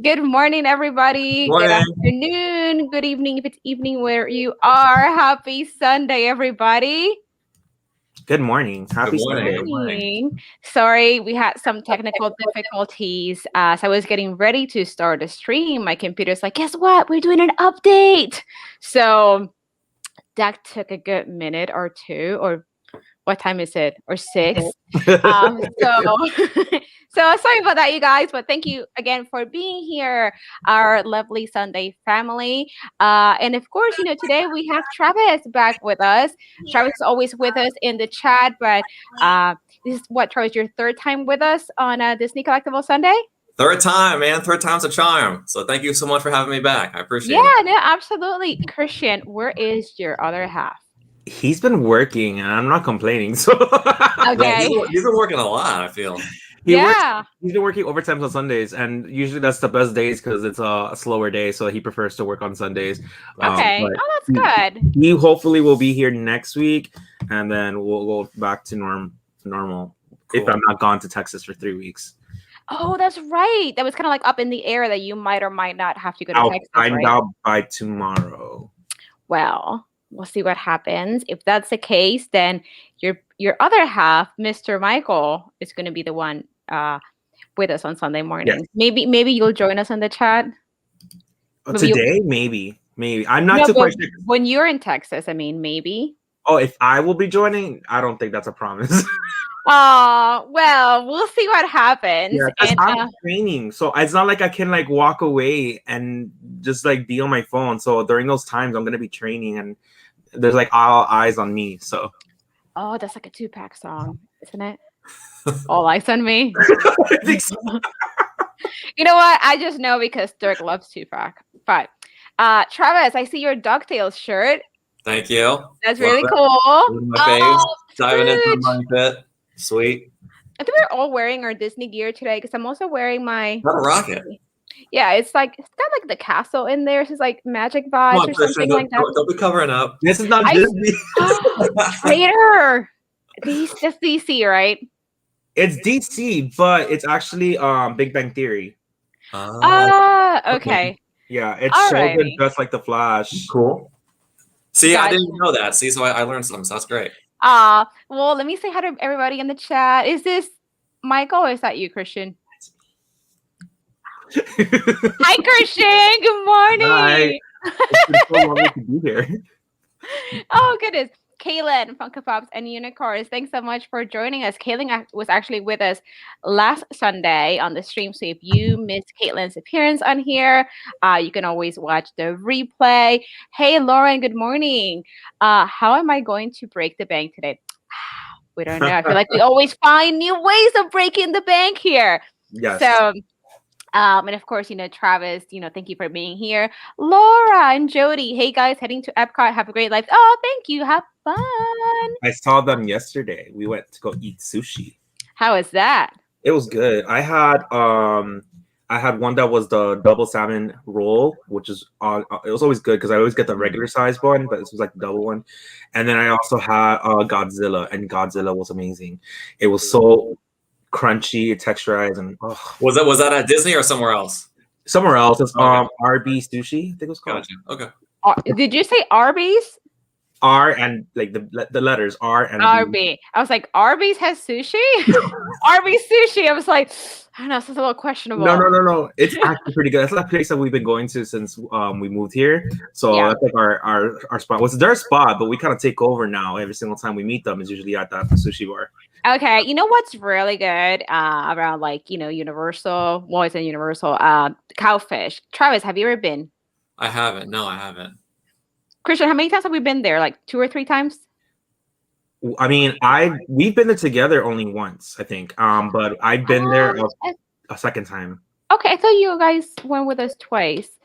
Good morning, everybody. Good Morning. afternoon. Good evening, if it's evening where you are. Happy Sunday, everybody. Good morning. Good Happy morning. Sunday. Good morning. Morning. Sorry, we had some technical difficulties. As I was getting ready to start the stream, my computer's like, guess what? We're doing an update. So that took a good minute or two, or what time is it? Or six. So so sorry about that, you guys, but thank you again for being here, our lovely Sunday family. And of course, today we have Travis back with us. Travis is always with us in the chat, but this is what, Travis, your third time with us on Disney Collectibles Sunday? Third time, man. Third time's a charm. So thank you so much for having me back. I appreciate it. Yeah, no, absolutely. Christian, where is your other half? He's been working, and I'm not complaining. So Okay. He's been working a lot, I feel. he's been working overtime on Sundays, and usually that's the best days because it's a slower day. So he prefers to work on Sundays. Okay. Oh, that's good. He hopefully will be here next week, and then we'll go back to normal. If Cool. I'm not gone to Texas for 3 weeks. Oh, that's right. That was kind of like up in the air that you might or might not have to go to I'll Texas, find right? out by tomorrow. Well, we'll see what happens. If that's the case, then your other half, Mr. Michael, is going to be the one with us on Sunday morning. Yes. Maybe you'll join us on the chat. Today, maybe. I'm not too quite sure. When you're in Texas, I mean, maybe. Oh, if I will be joining, I don't think that's a promise. Oh, well, we'll see what happens. Yeah, and I'm training, so it's not like I can like walk away and just like be on my phone. So during those times, I'm gonna be training, and there's like all eyes on me. So. Oh, that's like a Tupac song, isn't it? All eyes on me. I think so. You know what? I just know because Dirk loves Tupac. But Travis, I see your DuckTales shirt. Thank you. That's really cool. My face. Diving into the money pit. Sweet. I think we're all wearing our Disney gear today because I'm also wearing my. Not a rocket. Yeah, it's got like the castle in there. It's like magic vibes or something like that. Don't be covering up. This is not Disney. Traitor. That's DC, right? It's DC, but it's actually Big Bang Theory. Okay. Yeah, it's so good, just like the Flash. Cool. See, I didn't know that. See, so I learned something. So that's great. Well, let me say hi to everybody in the chat. Is this Michael or is that you, Christian? Hi, Christian. Good morning. Hi. It's been so lovely to be here. Oh, goodness. Kaylin, Funko Pops, and Unicorns, thanks so much for joining us. Kaylin was actually with us last Sunday on the stream. So if you missed Kaylin's appearance on here, you can always watch the replay. Hey, Lauren, good morning. How am I going to break the bank today? We don't know. I feel like we always find new ways of breaking the bank here. Yes. So, and of course, Travis, thank you for being here. Laura and Jody, hey guys, heading to Epcot. Have a great life. Oh, thank you. Have fun. I saw them yesterday. We went to go eat sushi. How was that? It was good. I had one that was the double salmon roll, which is it was always good because I always get the regular size one, but this was like the double one. And then I also had Godzilla, and Godzilla was amazing. It was so crunchy, texturized, and was that at Disney or somewhere else? Somewhere else. It's RB Sushi, I think it was called. Gotcha. Okay. Did you say Arby's? R and like the letters R and RB. I was like, Arby's has sushi? Arby's sushi. I was like, I don't know, it's a little questionable. No. It's actually pretty good. That's the place that we've been going to since we moved here. So that's like our spot. Well, it's their spot, but we kind of take over now. Every single time we meet them is usually at that sushi bar. Okay, you know what's really good around like Universal? Well, it's in Universal. Cowfish. Travis, have you ever been? I haven't. No, I haven't. Christian, how many times have we been there? Like 2 or 3 times? I mean, we've been there together only once, I think. But I've been there a second time. Okay, I thought you guys went with us twice.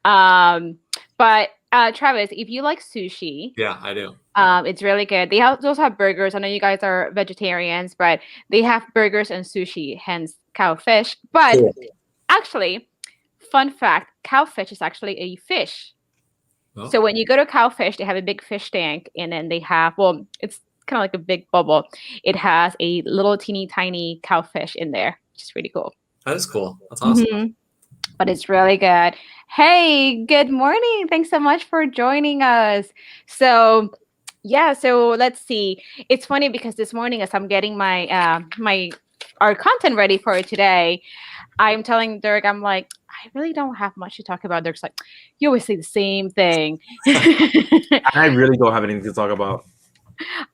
But Travis, if you like sushi, yeah, I do. It's really good. They also have burgers. I know you guys are vegetarians, but they have burgers and sushi, hence cowfish. But actually, fun fact, cowfish is actually a fish. Oh. So when you go to Cowfish, they have a big fish tank, and then they have, it's kind of like a big bubble. It has a little teeny tiny cowfish in there, which is really cool. That is cool. That's awesome. Mm-hmm. but it's really good. Hey, good morning. Thanks so much for joining us. So, yeah, so let's see. It's funny because this morning, as I'm getting our content ready for today, I'm telling Dirk, I'm like, I really don't have much to talk about. Dirk's like, you always say the same thing. I really don't have anything to talk about.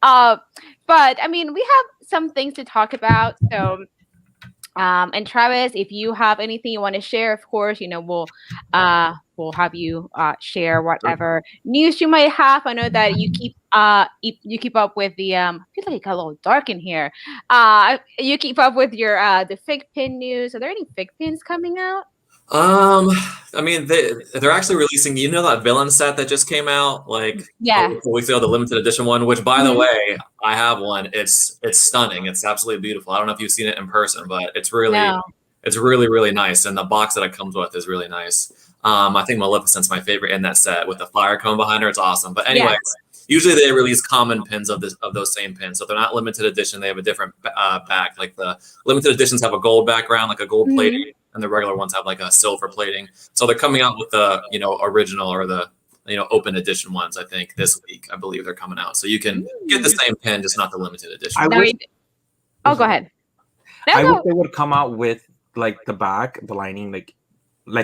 But I mean, we have some things to talk about. So, and Travis, if you have anything you want to share, of course, we'll have you share whatever news you might have. I know that you keep up with the I feel like it got a little dark in here. You keep up with your the fig pin news. Are there any fig pins coming out? I mean, they're actually releasing, that villain set that just came out like Yeah. a couple weeks ago, the limited edition one, which by the way, I have one. It's stunning. It's absolutely beautiful. I don't know if you've seen it in person, but it's really really nice. And the box that it comes with is really nice. I think Maleficent's my favorite in that set with the fire cone behind her. It's awesome. But anyways, usually they release common pins of those same pins. So they're not limited edition. They have a different back. Like the limited editions have a gold background, like a gold plating. And the regular ones have like a silver plating. So they're coming out with the, original or the, open edition ones, I think this week. I believe they're coming out. So you can get the same pin, just not the limited edition. Go ahead. I wish they would come out with like the back, the lining, like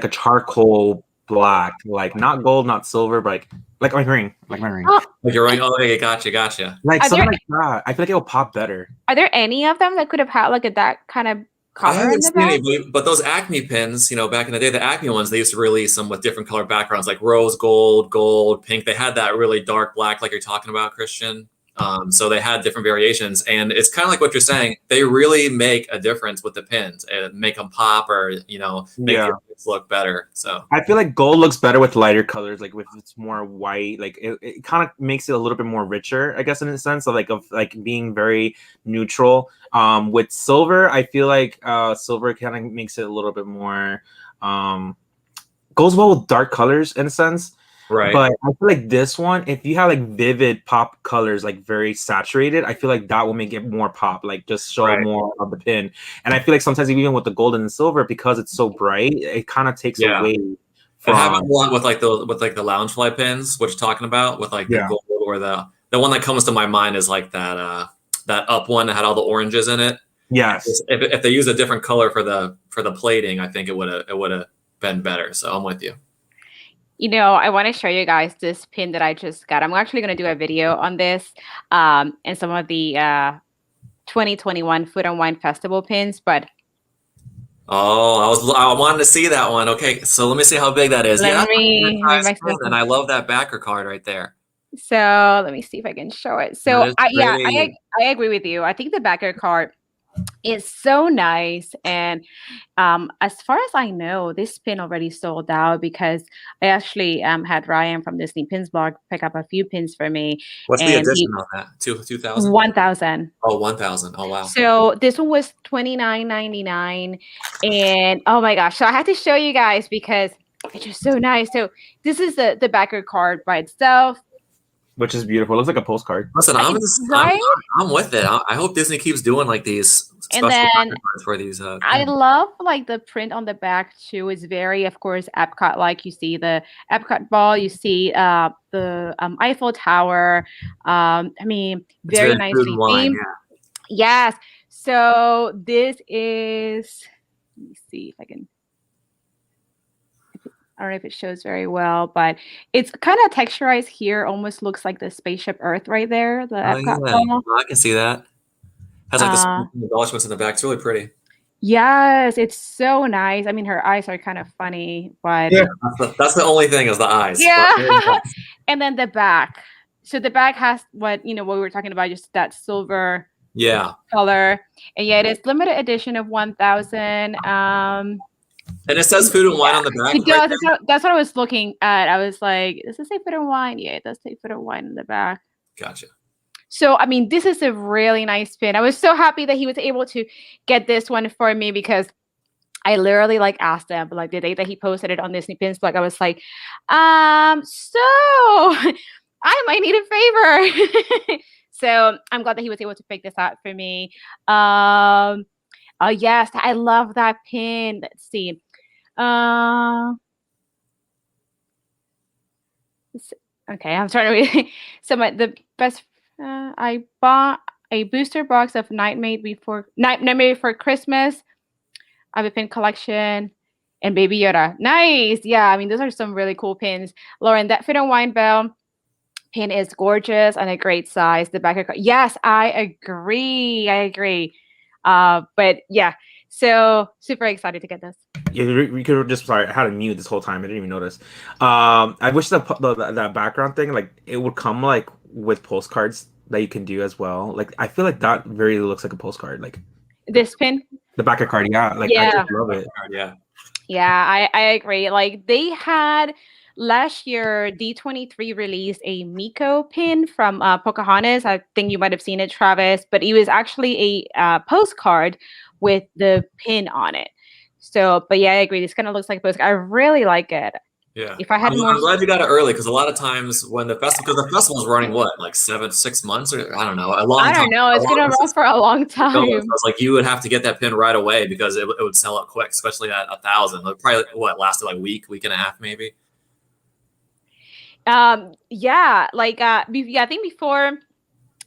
a charcoal black, like not gold, not silver, but like my ring. Like your ring. Oh, okay, gotcha. Like something like that. I feel like it will pop better. Are there any of them that could have had like that kind of I haven't seen any, but those Acme pins, back in the day, the Acme ones, they used to release them with different color backgrounds, like rose gold, pink. They had that really dark black, like you're talking about, Christian. So they had different variations, and it's kind of like what you're saying. They really make a difference with the pins and make them pop, or make your pins look better. So I feel like gold looks better with lighter colors, like if it's more white. Like it kind of makes it a little bit more richer, I guess, in a sense of like being very neutral. With silver, I feel like silver kind of makes it a little bit more goes well with dark colors in a sense. Right. But I feel like this one, if you have like vivid pop colors, like very saturated, I feel like that will make it more pop, like just show more of the pin. And I feel like sometimes even with the gold and the silver, because it's so bright, it kind of takes away from. It happens a lot with like the Loungefly pins, what you're talking about, with like the gold, or the one that comes to my mind is like that up one that had all the oranges in it. Yes. If they use a different color for the plating, I think it would have been better. So I'm with you. I want to show you guys this pin that I just got. I'm actually going to do a video on this and some of the 2021 Food and Wine Festival pins, but I wanted to see that one. Okay, so let me see how big that is. And I love that backer card right there. So let me see if I can show it. So I agree with you. I think the backer card is so nice, and as far as I know, this pin already sold out because I actually had Ryan from Disney Pins blog pick up a few pins for me. What's the edition on that? 2,000? 1,000. Oh, 1,000. Oh, wow. So this one was $29.99, and oh my gosh! So I had to show you guys because it's just so nice. So this is the backer card by itself, which is beautiful. It looks like a postcard. Listen, I'm with it. I hope Disney keeps doing like these special cards for these. I love like the print on the back too. It's very, of course, Epcot. Like you see the Epcot ball, you see the Eiffel Tower. I mean, very nicely themed. Yes. So this is. Let me see if I can. I don't know if it shows very well, but it's kind of texturized here. Almost looks like the spaceship Earth right there. The Epcot ball. I can see that. Has like the embellishments in the back. It's really pretty. Yes, it's so nice. I mean, her eyes are kind of funny, but that's the only thing is the eyes. Yeah. And then the back. So the back has what we were talking about, just that silver color. And it is limited edition of 1,000. And it says Food and Wine on the back. It does. That's what I was looking at. I was like, does it say Food and Wine? Yeah, it does say Food and Wine in the back. Gotcha. So, I mean, this is a really nice pin. I was so happy that he was able to get this one for me because I literally asked him, the day that he posted it on Disney Pins blog, I was like, so I might need a favor. So I'm glad that he was able to pick this out for me. Yes, I love that pin. Let's see. Uh, okay, I'm trying to read. So the best. I bought a booster box of Nightmaid for Christmas. I have a pin collection and Baby Yoda. Nice. Yeah, I mean those are some really cool pins. Lauren, that Fit and Wine Bell pin is gorgeous and a great size. The back of yes, I agree. But yeah, so super excited to get this. Yeah, we could just sorry. I had a mute this whole time. I didn't even notice. I wish that background thing like it would come like with postcards that you can do as well. Like I feel like that very looks like a postcard. Like this pin, the back of card, yeah. Like yeah. I just love it. Yeah. Yeah, I agree. Like they had last year, D23 released a Miko pin from Pocahontas. I think you might have seen it, Travis, but it was actually a postcard with the pin on it. So, but yeah, I agree. This kind of looks like a postcard. I really like it. Yeah. If I had more, I'm glad you got it early because a lot of times when the festival's running what, like 6 months or I don't know, a long time. I don't know. It's gonna run for a long time. So it's like you would have to get that pin right away because it would sell out quick, especially at 1,000. It probably lasted like a week and a half maybe. Yeah, like I think before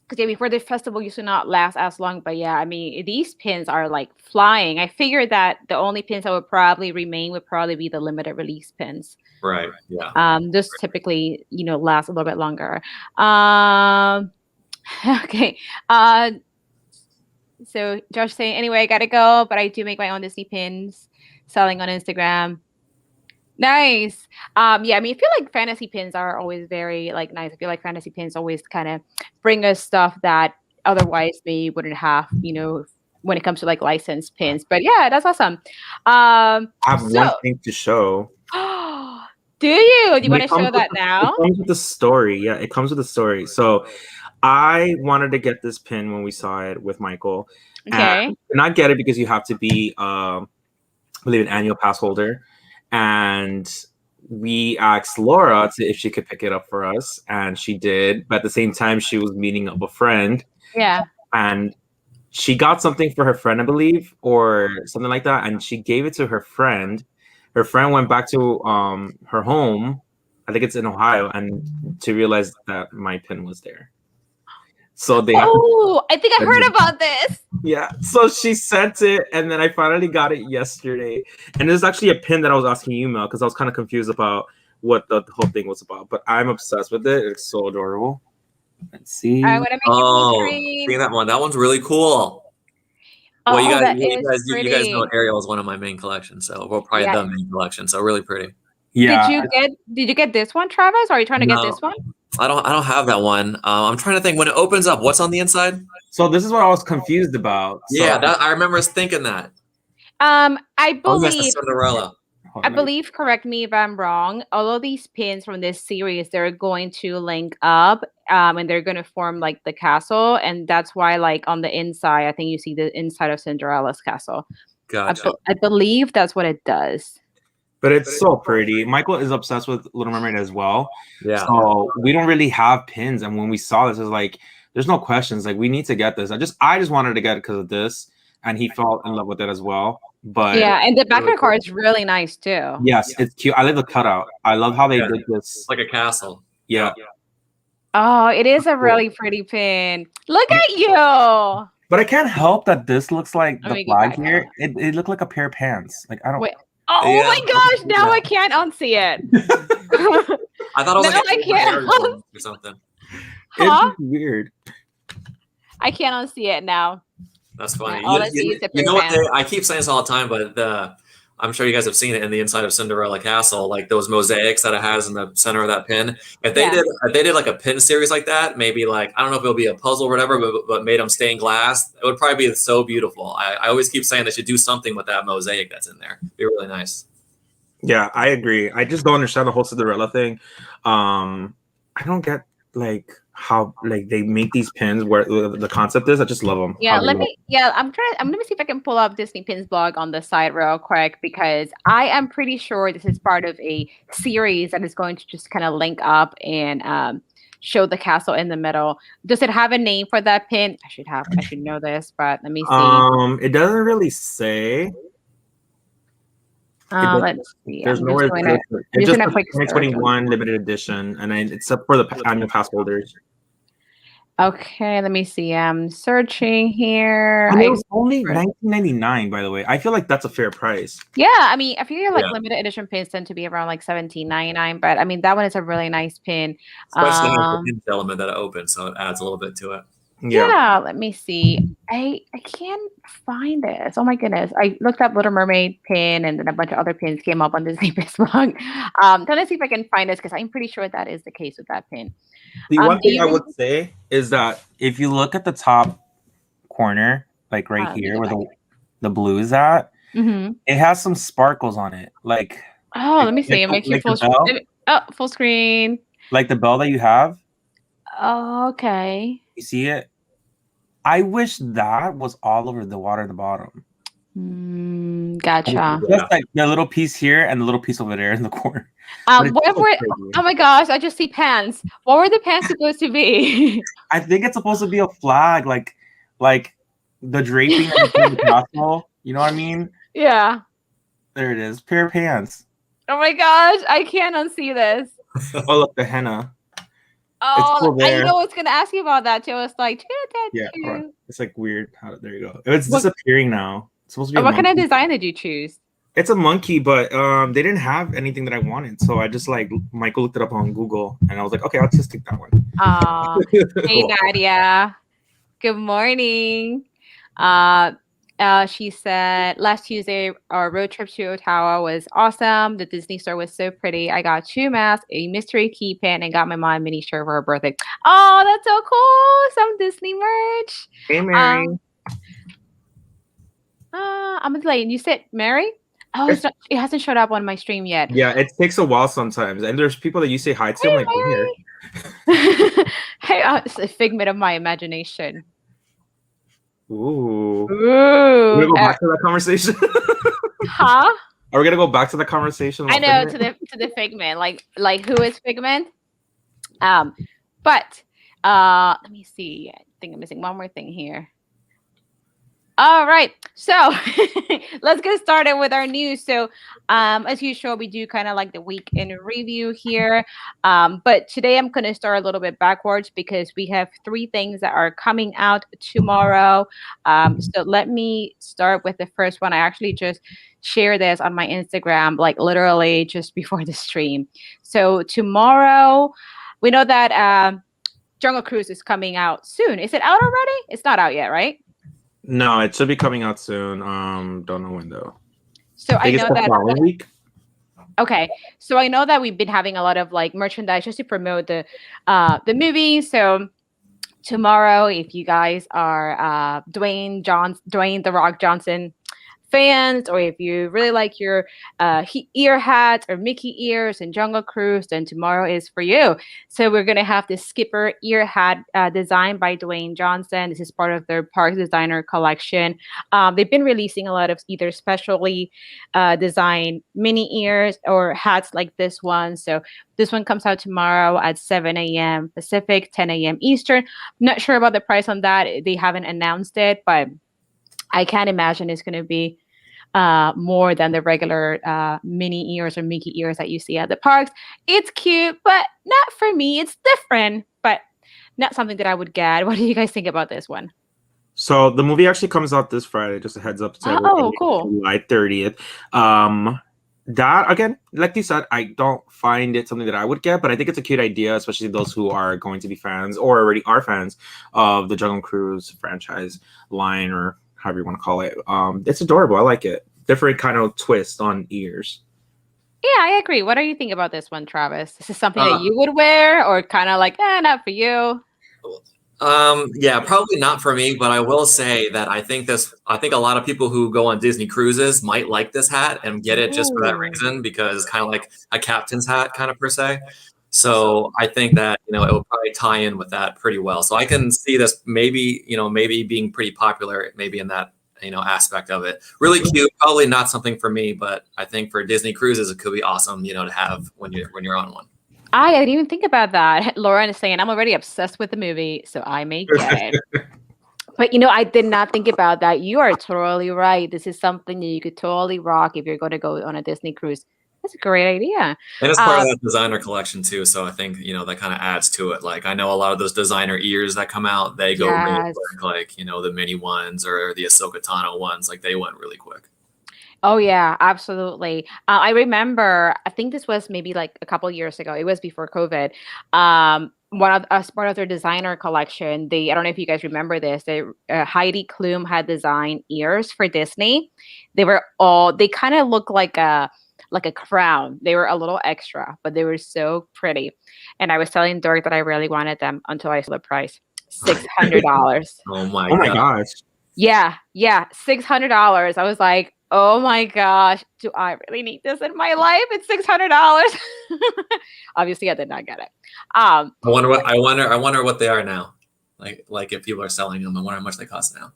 the festival used to not last as long, but yeah, I mean these pins are like flying. I figured that the only pins that would probably remain would probably be the limited release pins. Right. Yeah. Those typically, last a little bit longer. Okay. So Josh saying, anyway, I gotta go, but I do make my own Disney pins, selling on Instagram. Nice. Yeah, I mean, I feel like fantasy pins are always very like nice. I feel like fantasy pins always kind of bring us stuff that otherwise we wouldn't have, when it comes to like licensed pins. But yeah, that's awesome. I have one thing to show. Do you want to show that now? It comes with the story. Yeah, it comes with the story. So I wanted to get this pin when we saw it with Michael. Okay. And not get it because you have to be, I believe, an annual pass holder. And we asked Laura if she could pick it up for us, and she did. But at the same time, she was meeting up a friend. Yeah. And she got something for her friend, I believe, or something like that. And she gave it to her friend. Her friend went back to her home. I think it's in Ohio, and to realize that my pin was there. So they. I think I heard about this. Yeah, so she sent it, and then I finally got it yesterday. And there's actually a pin that I was asking you, Mel, because I was kind of confused about what the whole thing was about. But I'm obsessed with it. It's so adorable. Let's see. I want to make it see that one. That one's really cool. Well, you guys know Ariel is one of my main collections, so we'll probably the main collection. So really pretty. Yeah. Did you get this one, Travis? Or are you trying to get this one? I don't have that one. I'm trying to think when it opens up, what's on the inside? So this is what I was confused about. Yeah, I remember us thinking that. I believe Cinderella. I believe, correct me if I'm wrong, all of these pins from this series, they're going to link up and they're going to form like the castle. And that's why like on the inside, I think you see the inside of Cinderella's castle. Gotcha. I believe that's what it does. But it's so pretty. Michael is obsessed with Little Mermaid as well. Yeah. So we don't really have pins. And when we saw this, it was like, there's no questions. Like, we need to get this. I just wanted to get it because of this. And he fell in love with it as well. But yeah, and the backer card is really nice too. Yes, it's cute. I love the cutout. I love how they did this. It's like a castle. Yeah. Oh, it is a really pretty pin. Look at you. But I can't help that this looks like the flag here. It looked like a pair of pants. Like, I don't. Wait. Oh my gosh! Now I can't unsee it. I thought it was like I can't or something. Huh? It's weird. I can't unsee it now. That's funny. You know what? I keep saying this all the time, but I'm sure you guys have seen it in the inside of Cinderella Castle, like those mosaics that it has in the center of that pin. If they did like a pin series like that, maybe like I don't know if it'll be a puzzle or whatever, but made them stained glass, it would probably be so beautiful. I always keep saying they should do something with that mosaic that's in there. It'd be really nice. Yeah, I agree. I just don't understand the whole Cinderella thing. I don't get like how like they make these pins where the concept is. I just love them. Yeah, I'm gonna see if I can pull up Disney Pins blog on the site real quick because I am pretty sure this is part of a series that is going to just kind of link up and show the castle in the middle. Does it have a name for that pin? I should know this, but let me see. It doesn't really say. Let's see. There's I'm nowhere just doing to it. look. I'm It's just just doing a the quick search. 2021 limited edition, and it's up for the annual pass holders. Okay, let me see. I'm searching here. And it was only $19.99, by the way. I feel like that's a fair price. Yeah, I mean, I feel like limited edition pins tend to be around like $17.99, but I mean that one is a really nice pin. Especially the hinge element that it opens, so it adds a little bit to it. Yeah, let me see. I can't find this. Oh my goodness. I looked up Little Mermaid pin and then a bunch of other pins came up on Disney blog. Trying to see if I can find this because I'm pretty sure that is the case with that pin. The one thing I would say is that if you look at the top corner, like right here where the blue is at, it has some sparkles on it. Like let me see. It makes you full screen. Oh, full screen. Like the bell that you have. Oh, okay. You see it? I wish that was all over the water at the bottom. Gotcha. Just like the little piece here and the little piece over there in the corner. Oh my gosh, I just see pants. What were the pants supposed to be? I think it's supposed to be a flag, like the draping of the castle. You know what I mean? Yeah. There it is. Pair of pants. Oh my gosh, I can't unsee this. Oh, look, the henna. Oh, I know I was gonna ask you about that too. It's like, yeah, it's like weird. There you go. It's disappearing now. It's supposed to be. What kind of design did you choose? It's a monkey, but they didn't have anything that I wanted, so I just Michael looked it up on Google, and I was like, okay, I'll just take that one. Hey Nadia, good morning. She said last Tuesday our road trip to Ottawa was awesome. The Disney store was so pretty. I got 2 masks, a mystery key pin, and got my mom a mini shirt for her birthday. Oh, that's so cool! Some Disney merch. Hey Mary. I'm delayed. You said Mary? Oh, it hasn't showed up on my stream yet. Yeah, it takes a while sometimes, and there's people that you say hi to. Hey, I'm like, here. Hey, it's a figment of my imagination. Ooh. Are we gonna go back to that conversation? Huh? Are we gonna go back to the conversation? I know, to the figment. Like who is figment? But let me see. I think I'm missing one more thing here. All right, so let's get started with our news. So as usual, we do kind of like the week in review here. But today I'm going to start a little bit backwards because we have 3 things that are coming out tomorrow. So let me start with the first one. I actually just shared this on my Instagram, like literally just before the stream. So tomorrow, we know that Jungle Cruise is coming out soon. Is it out already? It's not out yet, right? No, it should be coming out soon. Don't know when though. So I know that following week. Okay, so I know that we've been having a lot of like merchandise just to promote the movie. So tomorrow, if you guys are Dwayne The Rock Johnson fans, or if you really like your ear hats or Mickey ears and Jungle Cruise, then tomorrow is for you. So we're going to have the Skipper ear hat designed by Dwayne Johnson. This is part of their Park Designer collection. They've been releasing a lot of either specially designed mini ears or hats like this one. So this one comes out tomorrow at 7 a.m. Pacific, 10 a.m. Eastern. I'm not sure about the price on that. They haven't announced it, but I can't imagine it's going to be more than the regular mini ears or Mickey ears that you see at the parks. It's cute, but not for me. It's different, but not something that I would get. What do you guys think about this one? So the movie actually comes out this Friday. Just a heads up. Cool. July 30th. That again, like you said, I don't find it something that I would get, but I think it's a cute idea, especially those who are going to be fans or already are fans of the Jungle Cruise franchise line, or however you want to call it. It's adorable. I like it. Different kind of twist on ears. Yeah, I agree. What do you think about this one, Travis? This is something that you would wear, or kind of like, not for you? Yeah, probably not for me, but I will say that I think a lot of people who go on Disney cruises might like this hat and get it just for that reason, because it's kind of like a captain's hat kind of per se. So I think that, it will probably tie in with that pretty well. So I can see this maybe being pretty popular, maybe in that, aspect of it. Really cute, probably not something for me, but I think for Disney cruises, it could be awesome, to have when you're on one. I didn't even think about that. Lauren is saying, I'm already obsessed with the movie, so I may get it. But I did not think about that. You are totally right. This is something that you could totally rock if you're going to go on a Disney cruise. That's a great idea. And it's part of that designer collection too. So I think, that kind of adds to it. Like I know a lot of those designer ears that come out, they go really quick, like, the mini ones or the Ahsoka Tano ones, like they went really quick. Oh yeah, absolutely. I remember, I think this was maybe like a couple years ago. It was before COVID. As part of their designer collection, I don't know if you guys remember this. Heidi Klum had designed ears for Disney. They kind of look like a crown. They were a little extra, but they were so pretty. And I was telling Dork that I really wanted them until I saw the price. $600. Oh my gosh. Yeah, $600. I was like, oh my gosh, do I really need this in my life? It's $600. Obviously, I did not get it. I wonder what they are now. Like if people are selling them, I wonder how much they cost now.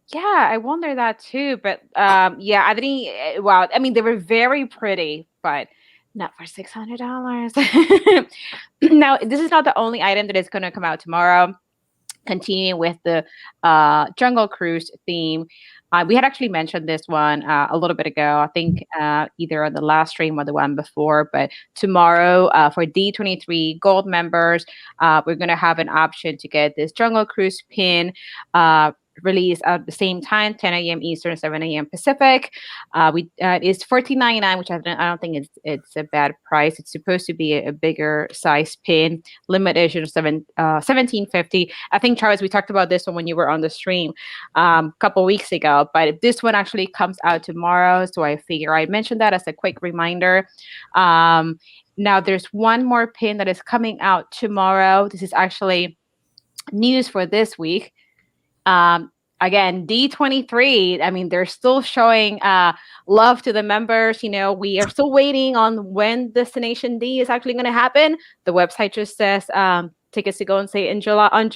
Yeah, I wonder that too. But yeah, I didn't. Wow, I mean, they were very pretty, but not for $600. Now, this is not the only item that is going to come out tomorrow. Continuing with the Jungle Cruise theme. We had actually mentioned this one a little bit ago, I think either on the last stream or the one before, but tomorrow for D23 Gold members, we're going to have an option to get this Jungle Cruise pin released at the same time, 10 a.m. Eastern, 7 a.m. Pacific. It's $14.99, which I don't think it's a bad price. It's supposed to be a bigger size pin, limited edition $17.50. I think, Travis, we talked about this one when you were on the stream a couple weeks ago, but this one actually comes out tomorrow, so I figure I'd mention that as a quick reminder. Now, there's one more pin that is coming out tomorrow. This is actually news for this week. Again, D23, I mean, they're still showing love to the members. We are still waiting on when Destination D is actually going to happen. The website just says tickets to go on sale in July.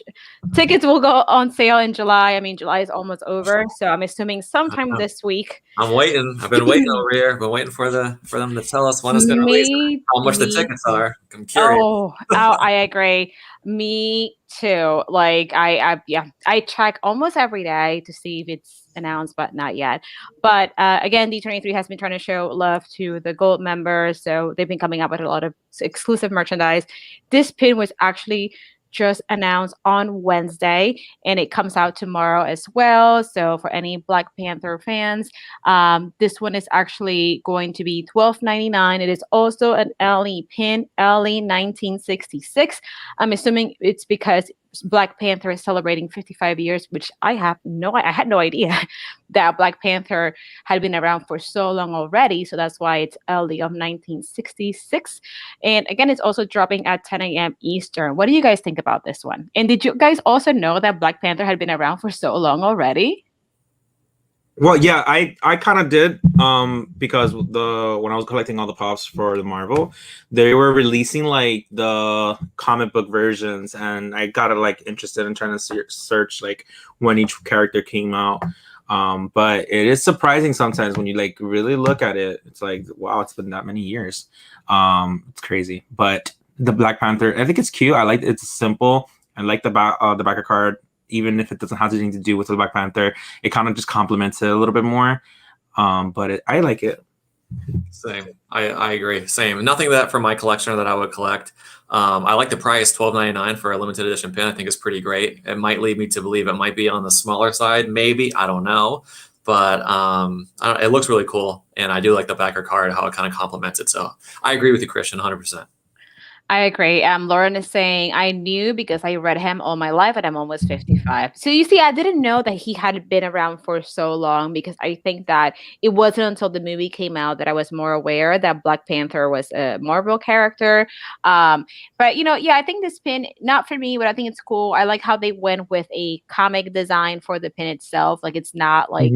Tickets will go on sale in July. I mean, July is almost over, so I'm assuming sometime this week. I'm waiting. I've been waiting over here. Been waiting for them to tell us when it's going to release. How much the tickets are. I'm curious. Oh, I agree. Me too. Like I check almost every day to see if it's announced, but not yet. But again, D23 has been trying to show love to the gold members, so they've been coming up with a lot of exclusive merchandise. This pin was actually just announced on Wednesday, and it comes out tomorrow as well. So for any Black Panther fans, this one is actually going to be $12.99. It is also an LE pin, LE 1966. I'm assuming it's because Black Panther is celebrating 55 years, which I had no idea that Black Panther had been around for so long already. So that's why it's LE of 1966. And again, it's also dropping at 10 a.m. Eastern. What do you guys think about this one? And did you guys also know that Black Panther had been around for so long already? Well, yeah, I kind of did because when I was collecting all the pops for the Marvel, they were releasing like the comic book versions, and I got interested in trying to search like when each character came out. But it is surprising sometimes when you like really look at it. It's like, wow, it's been that many years. It's crazy. But the Black Panther, I think it's cute. I like it's simple. I like the backer card. Even if it doesn't have anything to do with the Black Panther, it kind of just complements it a little bit more. But I like it. Same. I agree. Same. Nothing that for my collection that I would collect. I like the price, $12.99 for a limited edition pin. I think is pretty great. It might lead me to believe it might be on the smaller side. Maybe. I don't know. But it looks really cool. And I do like the backer card, how it kind of complements it. So I agree with you, Christian, 100%. I agree. Lauren is saying, I knew because I read him all my life and I'm almost 55. So you see, I didn't know that he had been around for so long because I think that it wasn't until the movie came out that I was more aware that Black Panther was a Marvel character. But, I think this pin, not for me, but I think it's cool. I like how they went with a comic design for the pin itself. Like it's not like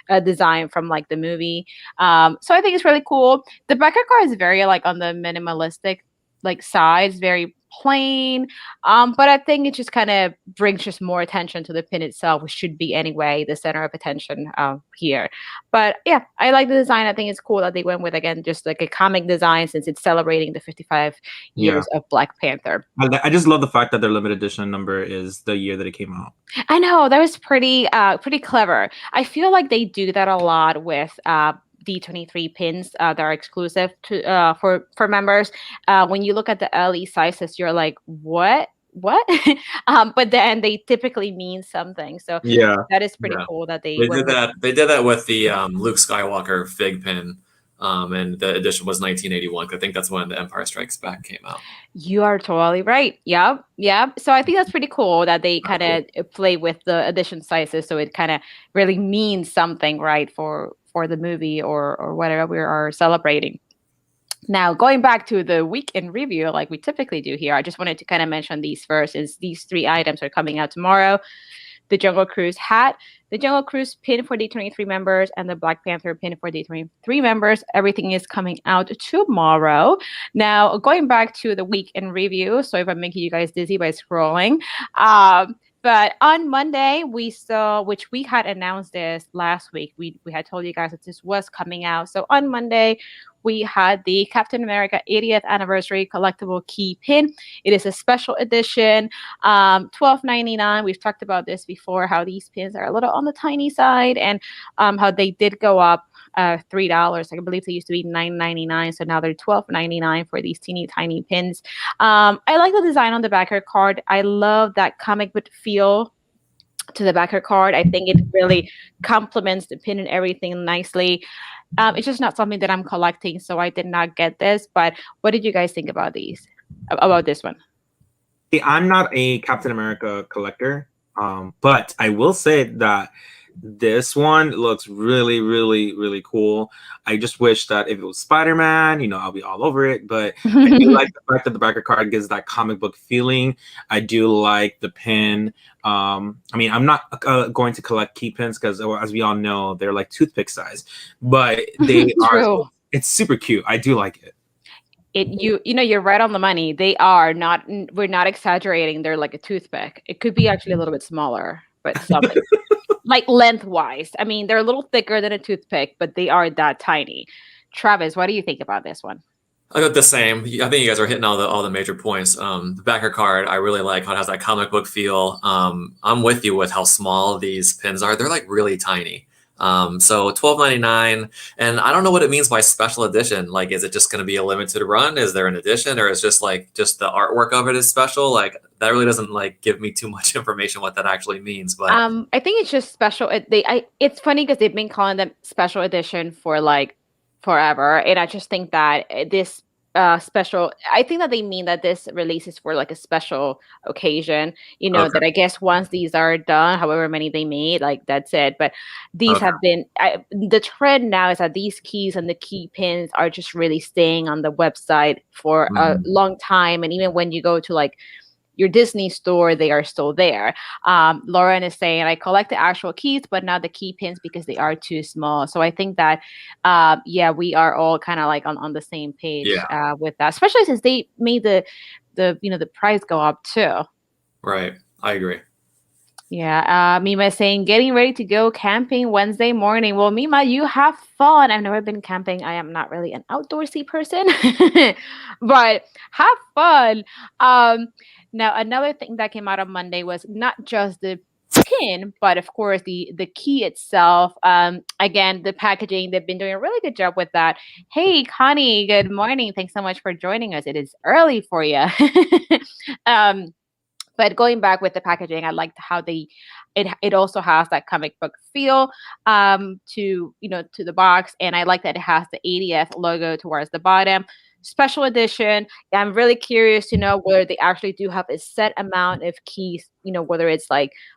a design from like the movie. So I think it's really cool. The backer card is very like on the minimalistic like size, very plain. But I think it just kind of brings just more attention to the pin itself, which should be anyway the center of attention here. But yeah, I like the design. I think it's cool that they went with, again, just like a comic design, since it's celebrating the 55 years of Black Panther. I just love the fact that their limited edition number is the year that it came out. I know, that was pretty clever. I feel like they do that a lot with D23 pins that are exclusive to for members. When you look at the LE sizes, you're like, what? But then they typically mean something. So that is pretty cool that they did that. They did that with the Luke Skywalker fig pin. And the edition was 1981. I think that's when The Empire Strikes Back came out. You are totally right. Yeah. So I think that's pretty cool that they kind of play with the edition sizes, so it kind of really means something, right, for the movie or whatever we are celebrating. Now, going back to the week in review, like we typically do here, I just wanted to kind of mention these first, as these 3 items are coming out tomorrow. The Jungle Cruise hat, the Jungle Cruise pin for D23 members, and the Black Panther pin for D23 members. Everything is coming out tomorrow. Now, going back to the week in review, so if I'm making you guys dizzy by scrolling, but on Monday, we saw, which we had announced this last week, we had told you guys that this was coming out. So on Monday, we had the Captain America 80th Anniversary Collectible Key Pin. It is a special edition, $12.99. We've talked about this before, how these pins are a little on the tiny side, and how they did go up $3. I believe they used to be $9.99, so now they're $12.99 for these teeny tiny pins. I like the design on the backer card. I love that comic book feel to the backer card. I think it really complements the pin and everything nicely. It's just not something that I'm collecting, so I did not get this. But what did you guys think about this one? I'm not a Captain America collector, but I will say that this one looks really, really, really cool. I just wish that if it was Spider-Man, I'll be all over it. But I do like the fact that the backer card gives that comic book feeling. I do like the pin. I mean, I'm not going to collect key pins because, as we all know, they're like toothpick size. But they are. It's super cute. I do like it. You're right on the money. They are not. We're not exaggerating. They're like a toothpick. It could be actually a little bit smaller, but something. Like lengthwise. I mean, they're a little thicker than a toothpick, but they are that tiny. Travis, what do you think about this one? I got the same. I think you guys are hitting all the major points. The backer card, I really like how it has that comic book feel. I'm with you with how small these pins are. They're like really tiny. So $12.99, and I don't know what it means by special edition. Like, is it just going to be a limited run? Is there an edition, or is just the artwork of it is special? Like, that really doesn't give me too much information what that actually means. But I think it's just special. It's funny because they've been calling them special edition for forever, and I just think that this special, I think that they mean that this release is for a special occasion, that I guess once these are done, however many they made, that's it. But these have been, the trend now is that these keys and the key pins are just really staying on the website for a long time. And even when you go to your Disney store, they are still there. Lauren is saying, I collect the actual keys, but not the key pins because they are too small. So I think that, we are all kind of on the same page with that, especially since they made the price go up too. Right. I agree. Yeah. Mima is saying, getting ready to go camping Wednesday morning. Well, Mima, you have fun. I've never been camping. I am not really an outdoorsy person, but have fun. Now, another thing that came out on Monday was not just the pin, but of course the key itself. Again, the packaging, they've been doing a really good job with that. Hey, Connie, good morning. Thanks so much for joining us. It is early for you. But going back with the packaging, I liked how it also has that comic book feel to the box, and I like that it has the 80th logo towards the bottom. Special edition. I'm really curious to know whether they actually do have a set amount of keys, whether it's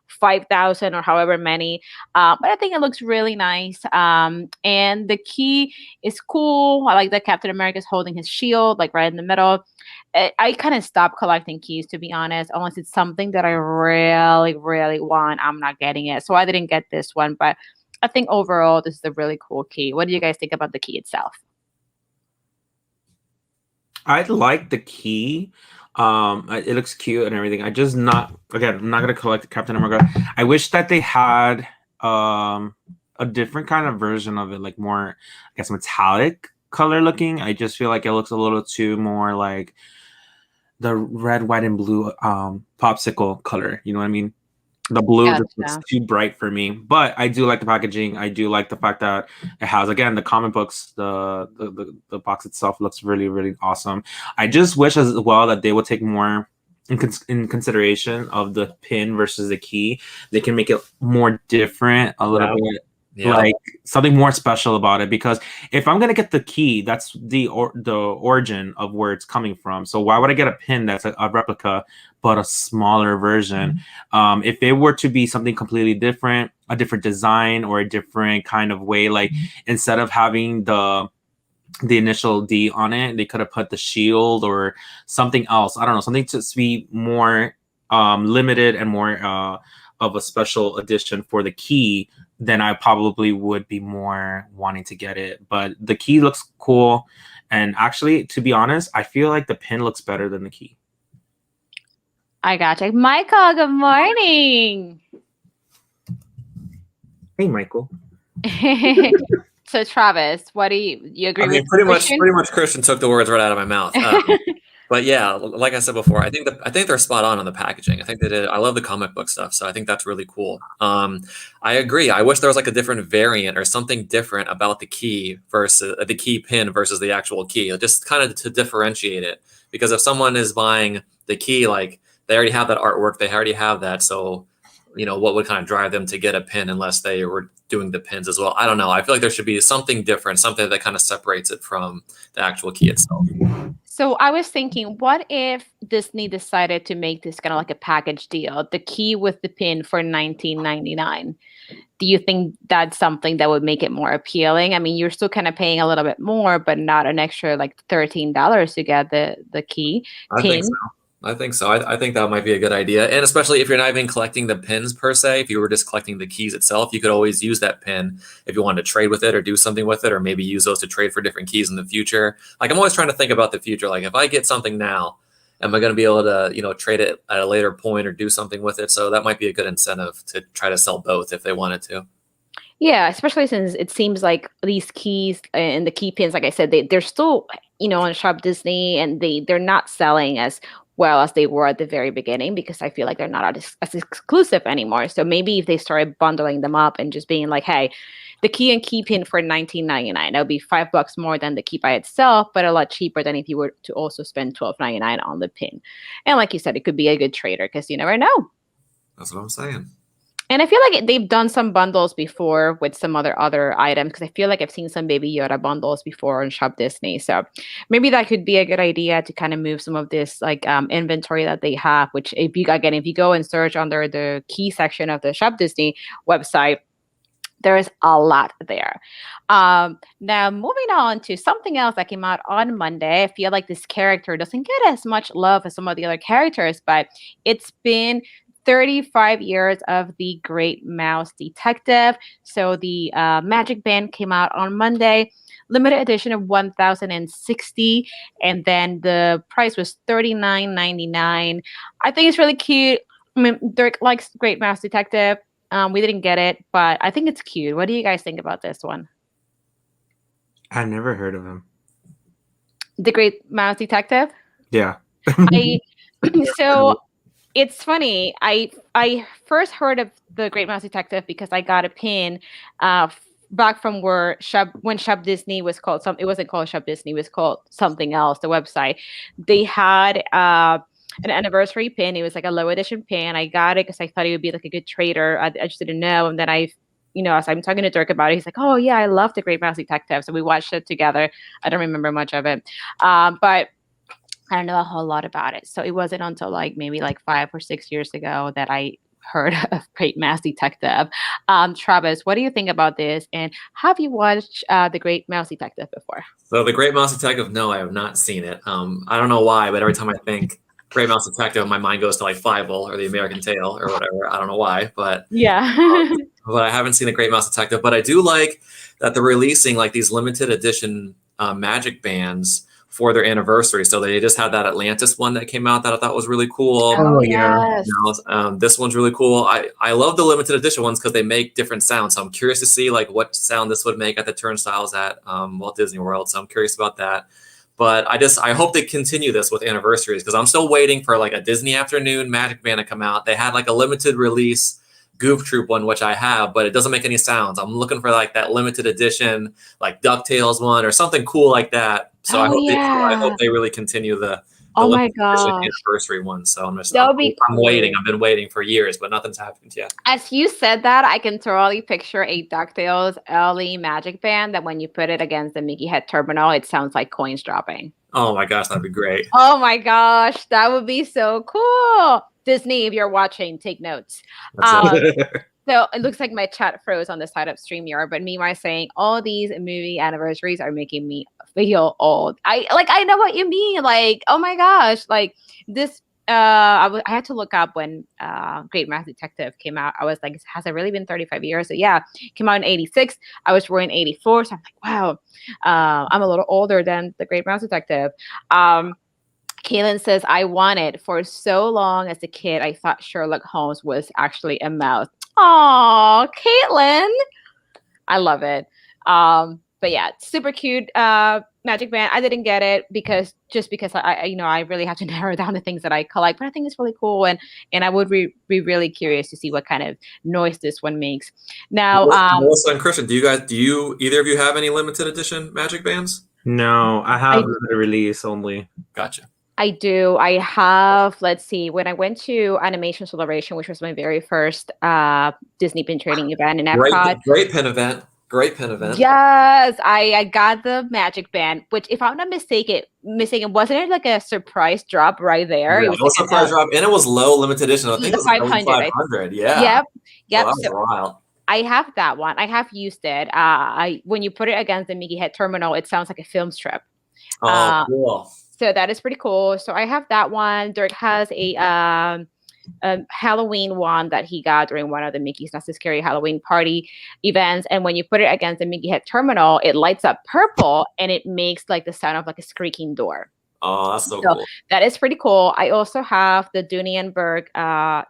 5,000 or however many. But I think it looks really nice. And the key is cool. I like that Captain America is holding his shield right in the middle. I kind of stopped collecting keys, to be honest, unless it's something that I really, really want. I'm not getting it. So I didn't get this one. But I think overall, this is a really cool key. What do you guys think about the key itself? I like the key. It looks cute and everything. I'm not gonna collect Captain America. I wish that they had a different kind of version of it, like more, I guess, metallic color looking. I just feel like it looks a little too more like the red, white, and blue popsicle color. You know what I mean? The blue just looks too bright for me. But I do like the packaging. I do like the fact that it has, again, the comic books. The box itself looks really, really awesome. I just wish as well that they would take more in consideration of the pin versus the key. They can make it more different, a little bit. Yeah. Like something more special about it, because if I'm gonna get the key, that's the origin of where it's coming from. So why would I get a pin that's a replica but a smaller version? If it were to be something completely different, a different design or a different kind of way, like instead of having the initial D on it, they could have put the shield or something else. I don't know, something to be more limited and more of a special edition for the key, then I probably would be more wanting to get it. But the key looks cool. And actually, to be honest, I feel like the pin looks better than the key. I gotcha. Michael, good morning. Hey, Michael. So, Travis, what do you agree with? Pretty much Christian took the words right out of my mouth. But yeah, like I said before, I think they're spot on the packaging. I think they did. I love the comic book stuff, so I think that's really cool. I agree. I wish there was like a different variant or something different about the key versus the key pin versus the actual key, just kind of to differentiate it. Because if someone is buying the key, like they already have that artwork, they already have that. So, you know, what would kind of drive them to get a pin unless they were doing the pins as well? I don't know. I feel like there should be something different, something that kind of separates it from the actual key itself. So I was thinking, what if Disney decided to make this kind of like a package deal, the key with the pin for $19.99? Do you think that's something that would make it more appealing? I mean, you're still kind of paying a little bit more, but not an extra like $13 to get the key pin. I think so. I think that might be a good idea. And especially if you're not even collecting the pins per se, if you were just collecting the keys itself, you could always use that pin if you wanted to trade with it or do something with it, or maybe use those to trade for different keys in the future. Like, I'm always trying to think about the future. Like, if I get something now, am I going to be able to, you know, trade it at a later point or do something with it? So that might be a good incentive to try to sell both if they wanted to. Yeah, especially since it seems like these keys and the key pins, like I said, they're still, you know, on Shop Disney, and they're not selling as well as they were at the very beginning, because I feel like they're not as exclusive anymore. So maybe if they started bundling them up and just being like, hey, the key and key pin for $19.99, that would be $5 more than the key by itself, but a lot cheaper than if you were to also spend $12.99 on the pin. And like you said, it could be a good trader, because you never know. That's what I'm saying. And I feel like they've done some bundles before with some other items, because I feel like I've seen some Baby Yoda bundles before on Shop Disney. So maybe that could be a good idea to kind of move some of this like inventory that they have, which if you go and search under the key section of the Shop Disney website, there is a lot there. Now, moving on to something else that came out on Monday. I feel like this character doesn't get as much love as some of the other characters, but it's been 35 years of the Great Mouse Detective. So the Magic Band came out on Monday, limited edition of 1,060, and then the price was $39.99. I think it's really cute. I mean, Dirk likes Great Mouse Detective. We didn't get it, but I think it's cute. What do you guys think about this one? I never heard of him. The Great Mouse Detective? Yeah. So it's funny. I first heard of the Great Mouse Detective because I got a pin back from when Shop Disney was called it wasn't called Shop Disney, it was called something else, the website. They had an anniversary pin. It was like a low edition pin. I got it because I thought it would be like a good trader. I just didn't know. And then as I'm talking to Dirk about it, he's like, oh yeah, I love the Great Mouse Detective. So we watched it together. I don't remember much of it. But I don't know a whole lot about it. So it wasn't until maybe 5 or 6 years ago that I heard of Great Mouse Detective. Travis, what do you think about this? And have you watched The Great Mouse Detective before? So The Great Mouse Detective, no, I have not seen it. I don't know why, but every time I think Great Mouse Detective, my mind goes to Fievel or The American Tail or whatever. I don't know why, but yeah. But I haven't seen The Great Mouse Detective. But I do like that they're releasing these limited edition magic bands for their anniversary. So they just had that Atlantis one that came out that I thought was really cool. Oh, yes. This one's really cool. I love the limited edition ones because they make different sounds. So I'm curious to see like what sound this would make at the turnstiles at Walt Disney World. So I'm curious about that. But I hope they continue this with anniversaries because I'm still waiting for like a Disney Afternoon Magic Band to come out. They had like a limited release Goof Troop one, which I have, but it doesn't make any sounds. I'm looking for like that limited edition, like DuckTales one or something cool like that. So I hope they really continue the my gosh, anniversary one. So I'm cool. waiting. I've been waiting for years, but nothing's happened yet. As you said that, I can totally picture a DuckTales early Magic Band that when you put it against the Mickey head terminal, it sounds like coins dropping. Oh my gosh, that'd be great. Oh my gosh, that would be so cool. Disney, if you're watching, take notes. So it looks like my chat froze on the side of StreamYard, but meanwhile saying all these movie anniversaries are making me feel old. I know what you mean. Like, oh my gosh, like this. I had to look up when Great Math Detective came out. I was like, has it really been 35 years? So yeah, it came out in 86. I was born in 84. So I'm like, wow, I'm a little older than the Great Math Detective. Kaylin says, I wanted for so long as a kid, I thought Sherlock Holmes was actually a mouse. Aw, Caitlin. I love it. But yeah, super cute Magic Band. I didn't get it because I really have to narrow down the things that I collect. But I think it's really cool, and I would be really curious to see what kind of noise this one makes. Now, Melissa and Christian, do you either of you have any limited edition Magic Bands? No, I have limited release only. Gotcha. I do. I have, let's see, when I went to Animation Celebration, which was my very first Disney Pin Trading event in Epcot. Great pin event. Great pin event. Yes, I got the Magic Band, which if I'm not mistaken, wasn't it like a surprise drop right there? Yeah, it was a surprise drop, and it was low limited edition. I think it was 500. Yeah. Yep. Well, that was wild. I have that one. I have used it. When you put it against the Mickey head terminal, it sounds like a film strip. Oh, cool. So that is pretty cool. So I have that one. Dirk has a Halloween one that he got during one of the Mickey's Not So Scary Halloween party events. And when you put it against the Mickey head terminal, it lights up purple and it makes like the sound of like a squeaking door. Oh, that's so cool. That is pretty cool. I also have the Dooney and Burke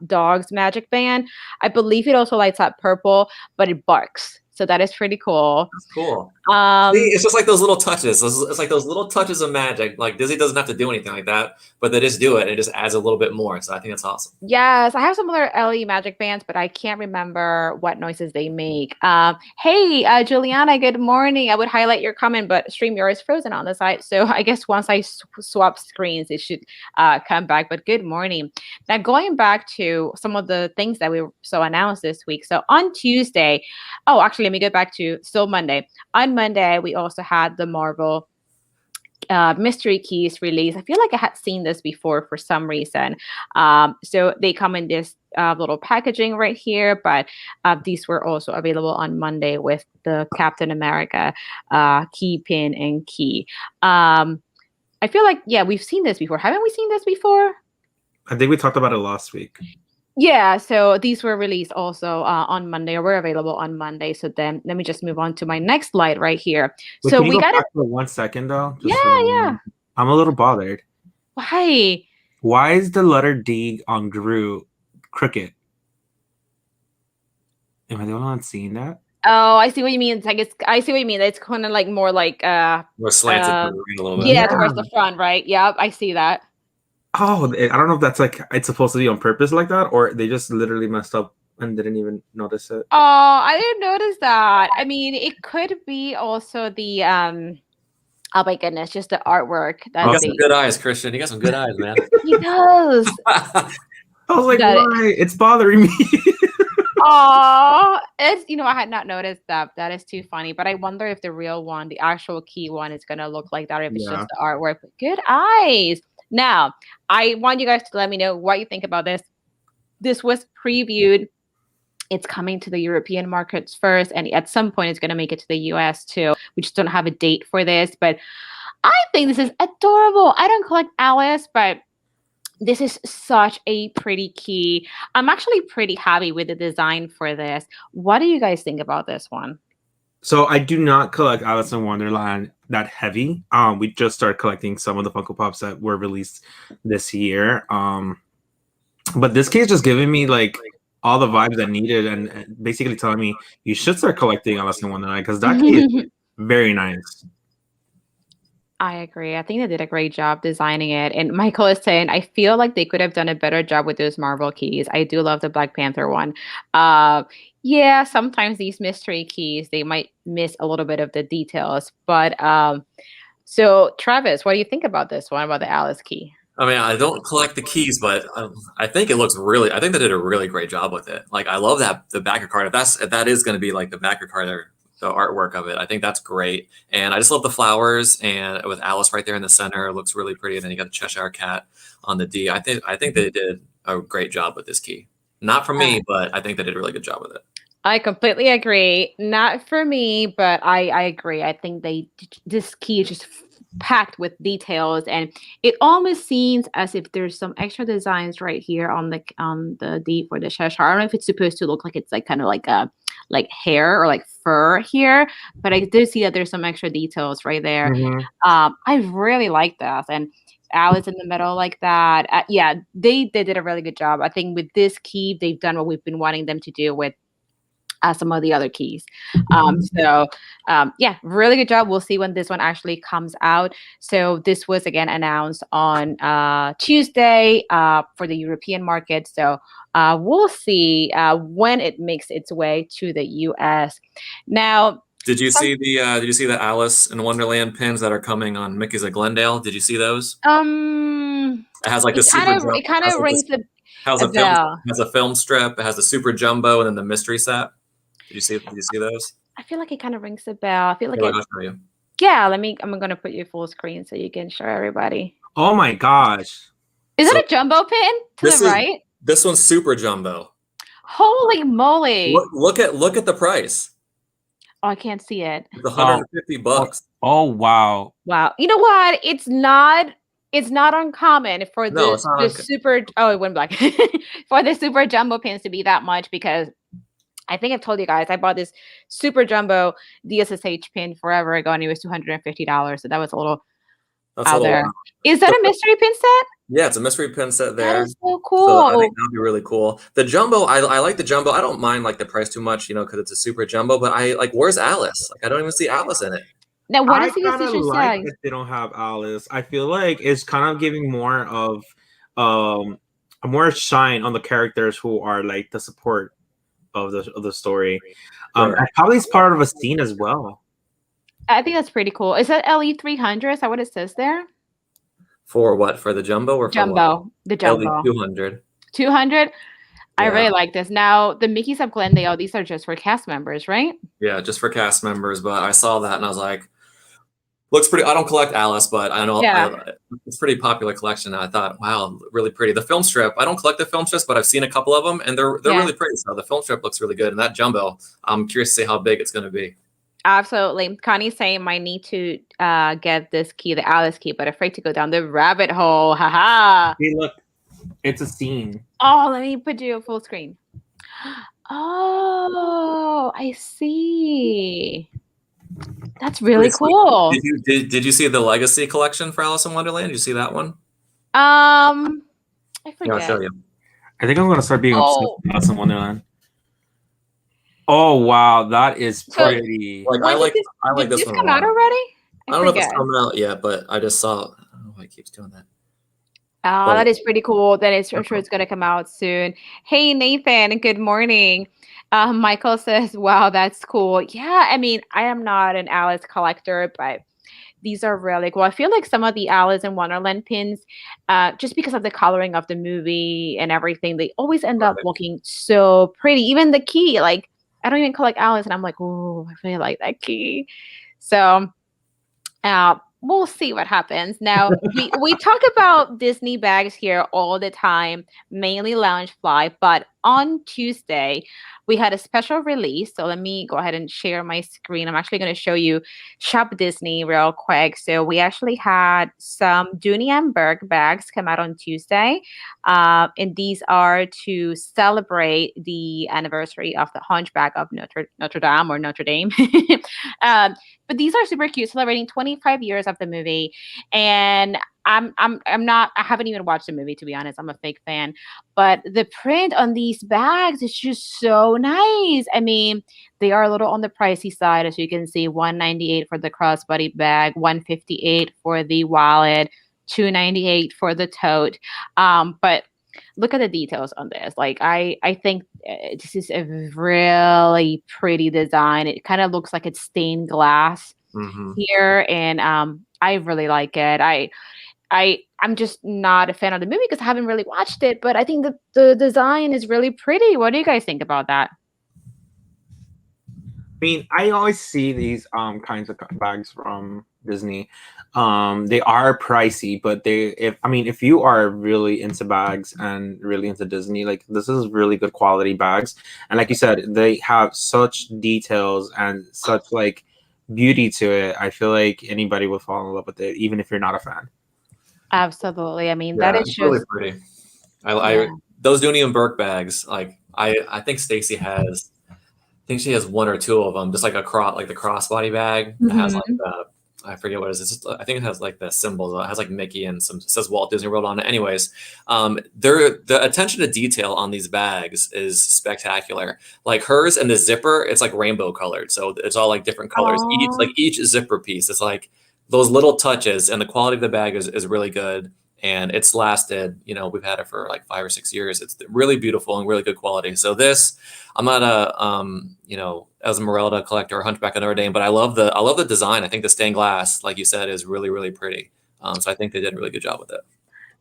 Dogs Magic Band. I believe it also lights up purple, but it barks. So that is pretty cool. That's cool. See, it's just like those little touches. It's like those little touches of magic. Like Disney doesn't have to do anything like that, but they just do it. And it just adds a little bit more. So I think that's awesome. Yes, I have some other LE Magic Bands, but I can't remember what noises they make. Hey, Juliana, good morning. I would highlight your comment, but StreamYard is frozen on the side. So I guess once I swap screens, it should come back. But good morning. Now, going back to some of the things that we saw announced this week. So on Tuesday, actually, let me go back to still Monday. On Monday, we also had the Marvel mystery keys release. I feel like I had seen this before for some reason. So they come in this little packaging right here, but these were also available on Monday with the Captain America key pin and key. I feel like, we've seen this before. Haven't we seen this before? I think we talked about it last week. Yeah, so these were released also on Monday, or were available on Monday. So then let me just move on to my next slide right here. Wait, so we got it for 1 second though. Yeah. I'm a little bothered. Why? Why is the letter D on Groot crooked? Am I the only one seeing that? Oh, I see what you mean. I see what you mean. It's kind of like more like more slanted a little bit. Yeah, towards the front, right? Yep, I see that. Oh, I don't know if that's like it's supposed to be on purpose like that, or they just literally messed up and didn't even notice it. Oh, I didn't notice that. I mean, it could be also the oh my goodness, just the artwork. You got some good eyes, Christian. You got some good eyes, man. He does. I was like, why? It's bothering me. Oh, it's I had not noticed that. That is too funny. But I wonder if the real one, the actual key one, is gonna look like that, or if it's just the artwork. But good eyes. Now, I want you guys to let me know what you think about this. This was previewed. It's coming to the European markets first, and at some point it's going to make it to the US too. We just don't have a date for this, but I think this is adorable. I don't collect Alice, but this is such a pretty key. I'm actually pretty happy with the design for this. What do you guys think about this one? So I do not collect Alice in Wonderland. that heavy. We just started collecting some of the Funko Pops that were released this year. But this case just giving me like all the vibes I needed, and basically telling me you should start collecting Alice in Wonderland because that case is very nice. I agree. I think they did a great job designing it. And Michael is saying, I feel like they could have done a better job with those Marvel keys. I do love the Black Panther one. Yeah, sometimes these mystery keys, they might miss a little bit of the details. But so Travis, what do you think about this one, about the Alice key? I mean, I don't collect the keys, but I think it looks really. I think they did a really great job with it. Like, I love that the backer card. If that is going to be like the backer card, or the artwork of it, I think that's great. And I just love the flowers, and with Alice right there in the center, it looks really pretty. And then you got the Cheshire Cat on the D. I think they did a great job with this key. Not for me, but I think they did a really good job with it. I completely agree. Not for me, but I agree. I think this key is just packed with details, and it almost seems as if there's some extra designs right here on the D for the Cheshire. I don't know if it's supposed to look like it's like kind of like a hair or like fur here, but I do see that there's some extra details right there. I really like that, and Alice in the middle like that. Yeah, they did a really good job. I think with this key, they've done what we've been wanting them to do with some of the other keys. Yeah, really good job. We'll see when this one actually comes out. So this was again announced on Tuesday for the European market. So we'll see when it makes its way to the US. Now, did you see the Alice in Wonderland pins that are coming on Mickey's at Glendale? Did you see those? It has like the it kind of rings a bell. It has a film strip. It has the super jumbo and then the mystery set. Did you see those? I feel like it kind of rings a bell. I feel like I'll show you. Yeah, I'm gonna put you full screen so you can show everybody. Oh my gosh. Is that a jumbo pin to the right? This one's super jumbo. Holy moly. Look at the price. Oh, I can't see it. It's $150. Oh wow. Wow. You know what? It's not uncommon for the super it went black. For the super jumbo pins to be that much, because I think I've told you guys I bought this super jumbo DSSH pin forever ago, and it was $250. So that was a little out there. Is that a mystery pin set? Yeah, it's a mystery pin set there. That is so cool. So I think that'd be really cool. The jumbo, I like the jumbo. I don't mind like the price too much, because it's a super jumbo. But where's Alice? Like, I don't even see Alice in it. Now, what is the decision like that they don't have Alice? I feel like it's kind of giving more of more shine on the characters who are like the support of the story. Probably it's part of a scene as well. I think that's pretty cool. Is that LE300? Is that what it says there? For what? For the jumbo or for jumbo? What? The jumbo. LE200. 200. I really like this. Now the Mickey's of Glendale, these are just for cast members, right? Yeah, just for cast members. But I saw that and I was like, looks pretty. I don't collect Alice, but I know it's a pretty popular collection. And I thought, wow, really pretty. The film strip. I don't collect the film strips, but I've seen a couple of them, and they're really pretty. So the film strip looks really good, and that jumbo, I'm curious to see how big it's going to be. Absolutely. Connie's saying might need to get this key, the Alice key, but afraid to go down the rabbit hole. Haha. Hey, look, it's a scene. Oh, let me put you full screen. Oh, I see. That's really cool. Did you see the Legacy collection for Alice in Wonderland? Did you see that one? I forget. Yeah, I'll show you. I think I'm gonna start being obsessed with Alice in Wonderland. Oh wow, that is pretty. I like this one. Did this come out already? I don't know if it's coming out yet, but I just saw. I don't know why it keeps doing that. Oh, that is pretty cool. I'm sure it's gonna come out soon. Hey Nathan, good morning. Michael says, wow, that's cool. Yeah, I mean, I am not an Alice collector, but these are really cool. I feel like some of the Alice in Wonderland pins, just because of the coloring of the movie and everything, they always end up looking so pretty. Even the key, like, I don't even collect Alice, and I'm like, oh, I really like that key. So we'll see what happens. Now, we talk about Disney bags here all the time, mainly Loungefly, but on Tuesday, we had a special release. So let me go ahead and share my screen. I'm actually going to show you Shop Disney real quick. So we actually had some Dooney and Burke bags come out on Tuesday. And these are to celebrate the anniversary of the Hunchback of Notre Dame or Notre Dame. But these are super cute, celebrating 25 years of the movie. And I haven't even watched the movie, to be honest. I'm a fake fan, but the print on these bags is just so nice. I mean, they are a little on the pricey side, as you can see, $198 for the crossbody bag, $158 for the wallet, $298 for the tote. But look at the details on this. Like, I think this is a really pretty design. It kind of looks like it's stained glass here, and I really like it. I'm just not a fan of the movie because I haven't really watched it, but I think the design is really pretty. What do you guys think about that? I mean, I always see these kinds of bags from Disney. They are pricey, but if you are really into bags and really into Disney, like, this is really good quality bags. And like you said, they have such details and such like beauty to it. I feel like anybody would fall in love with it, even if you're not a fan. Absolutely. I mean, that is just really pretty. I those Dooney and Burke bags, like I think Stacey has, she has one or two of them, just like the crossbody bag that has like I forget what it is. I think it has like the symbols. It has like Mickey and it says Walt Disney World on it. Anyways, the attention to detail on these bags is spectacular. Like hers and the zipper, it's like rainbow colored, so it's all like different colors. Each zipper piece, it's like those little touches, and the quality of the bag is really good. And it's lasted, we've had it for like 5 or 6 years. It's really beautiful and really good quality. So this, I'm not a, Esmeralda collector or Hunchback of Notre Dame, but I love the design. I think the stained glass, like you said, is really, really pretty. So I think they did a really good job with it.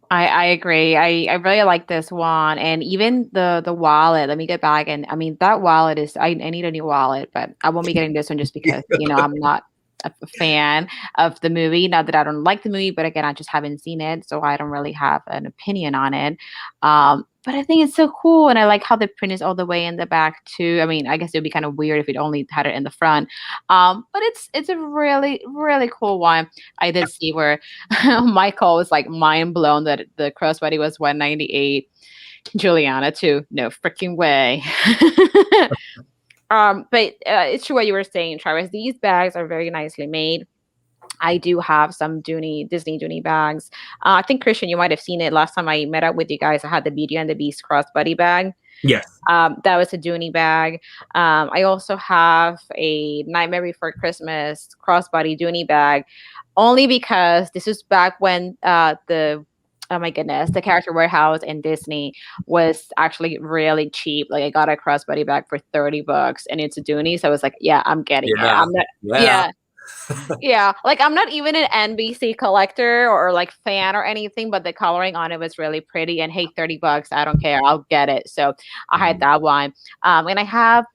I agree. I really like this one. And even the wallet, let me get back. And I mean, that wallet is, I need a new wallet, but I won't be getting this one just because, I'm not a fan of the movie. Not that I don't like the movie, but again, I just haven't seen it, so I don't really have an opinion on it. But I think it's so cool, and I like how the print is all the way in the back too. I mean, I guess it would be kind of weird if it only had it in the front, but it's a really, really cool one. I did see where Michael was like mind blown that the crossbody was $198. Juliana too, no freaking way. But it's true what you were saying, Travis. These bags are very nicely made. I do have some Disney Dooney bags. I think, Christian, you might have seen it last time I met up with you guys. I had the Beauty and the Beast crossbody bag. Yes. That was a Dooney bag. I also have a Nightmare Before Christmas crossbody Dooney bag, only because this is back when oh my goodness, the Character Warehouse in Disney was actually really cheap. Like, I got a crossbody bag for $30 and it's a Dooney. So I was like, yeah, I'm getting it. I'm not, yeah. Like, I'm not even an NBC collector or like fan or anything, but the coloring on it was really pretty. And hey, $30, I don't care. I'll get it. So I had that one. And I have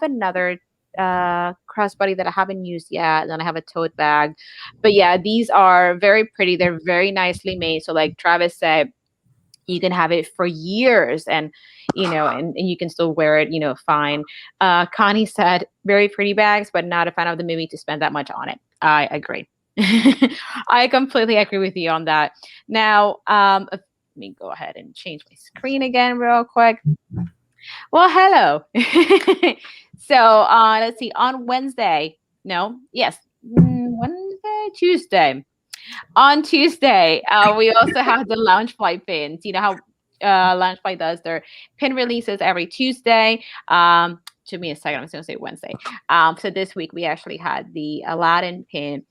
another crossbody that I haven't used yet. And then I have a tote bag. But yeah, these are very pretty. They're very nicely made. So like Travis said, you can have it for years and and you can still wear it, fine. Connie said very pretty bags, but not a fan of the movie to spend that much on it. I agree. I completely agree with you on that. Now, let me go ahead and change my screen again real quick. Well, hello. So let's see, on Wednesday. Tuesday. On Tuesday, we also have the Loungefly pins. You know how Loungefly does their pin releases every Tuesday. To me a second, I'm just gonna say Wednesday. So this week we actually had the Aladdin pin.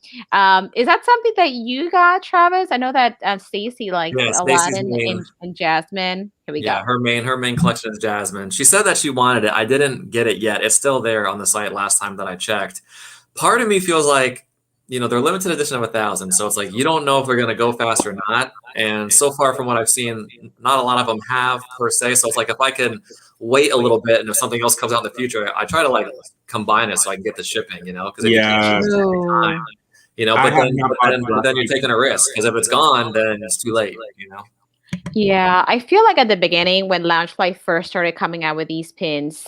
Is that something that you got, Travis? I know that Stacey likes Aladdin and Jasmine. Here we go. Her main collection is Jasmine. She said that she wanted it. I didn't get it yet. It's still there on the site last time that I checked. Part of me feels like, they're limited edition of 1,000, so it's like you don't know if they're gonna go fast or not. And so far from what I've seen, not a lot of them have per se. So it's like if I can wait a little bit, and if something else comes out in the future, I try to like combine it so I can get the shipping. Because if you can't ship it time, but then you're taking a risk, because if it's gone, then it's too late. Yeah, I feel like at the beginning when Loungefly first started coming out with these pins,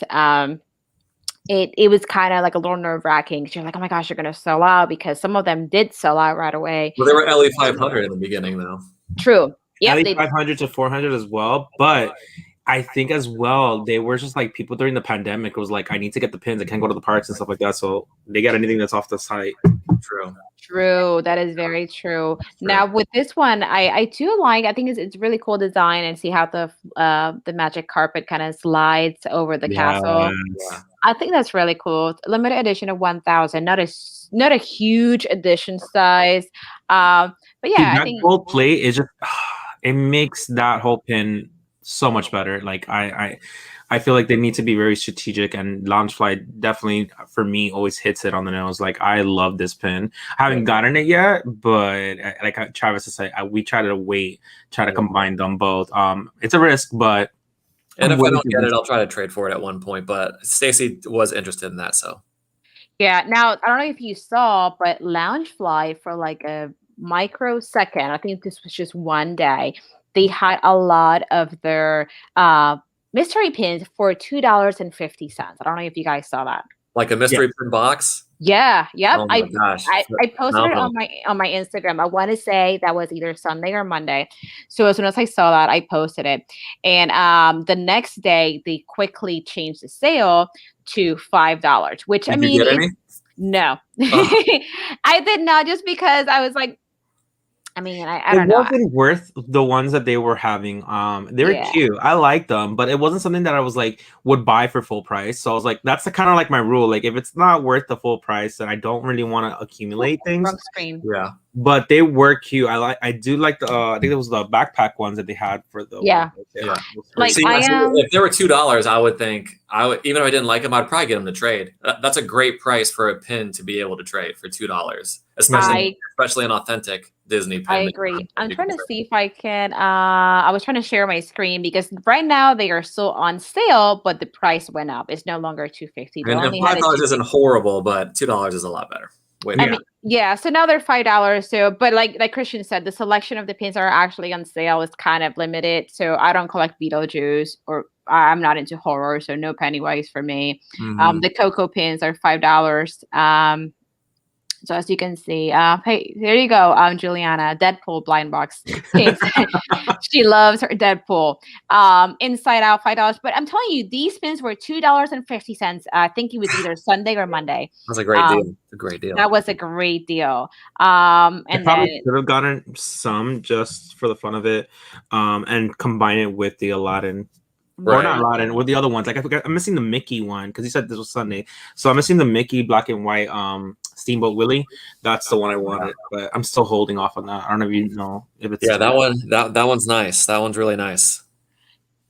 it was kind of like a little nerve wracking. You're like, oh my gosh, you're gonna sell out because some of them did sell out right away. Well, they were LE 500 in the beginning, though. True. At least 500 to 400 as well, but I think as well they were just like people during the pandemic was like, I need to get the pins, I can't go to the parks and stuff like that, so they got anything that's off the site. True, that is very true. Now with this one, I do like. I think it's really cool design, and see how the magic carpet kind of slides over the castle. Yeah. I think that's really cool. Limited edition of 1,000, not a huge edition size. But yeah, that I think gold plate is just it makes that whole pin so much better. Like I feel like they need to be very strategic, and Loungefly definitely for me always hits it on the nose. Like I love this pin. I haven't gotten it yet, but like Travis said, we try to combine them both. It's a risk, but and if I don't get it, I'll try to trade for it at one point. But Stacey was interested in that, so yeah. Now I don't know if you saw, but Loungefly for like a microsecond, I think this was just one day, they had a lot of their mystery pins for $2.50. I don't know if you guys saw that. Like a mystery pin box. Yeah. Yep. Oh my gosh. I posted it on my Instagram. I want to say that was either Sunday or Monday. So as soon as I saw that, I posted it. And the next day they quickly changed the sale to $5, which Did you get any? No. I did not, just because I was like, I mean, I don't know. It wasn't worth the ones that they were having. They were cute. I liked them, but it wasn't something that I was like would buy for full price. So I was like, that's the kind of like my rule. Like if it's not worth the full price, then I don't really want to accumulate things. Wrong screen. Yeah. But they were cute. I do like the I think it was the backpack ones that they had for the Like see, if they were $2, I would think even if I didn't like them, I'd probably get them to trade. That's a great price for a pin to be able to trade for $2, especially an authentic Disney pin. I agree. I'm trying to see if I can. I was trying to share my screen because right now they are still on sale, but the price went up. It's no longer $2.50. And $5 isn't horrible, but $2 is a lot better. I mean, yeah. So now they're $5. So, but like Christian said, the selection of the pins are actually on sale. It's kind of limited. So I don't collect Beetlejuice, or I'm not into horror, so no Pennywise for me. The Coco pins are $5. So as you can see, hey, there you go, Juliana, Deadpool blind box pins. She loves her Deadpool. Inside Out, $5. But I'm telling you, these pins were $2.50. I think it was either Sunday or Monday. That's a great deal. It's a great deal. That was a great deal. And I probably could have gotten some just for the fun of it, and combine it with the Aladdin. Or not Aladdin, with the other ones. Like I forgot, I'm missing the Mickey one because you said this was Sunday, so I'm missing the Mickey black and white Steamboat Willie. That's the one I wanted, but I'm still holding off on that. I don't know if you know if it's that one's nice. That one's really nice.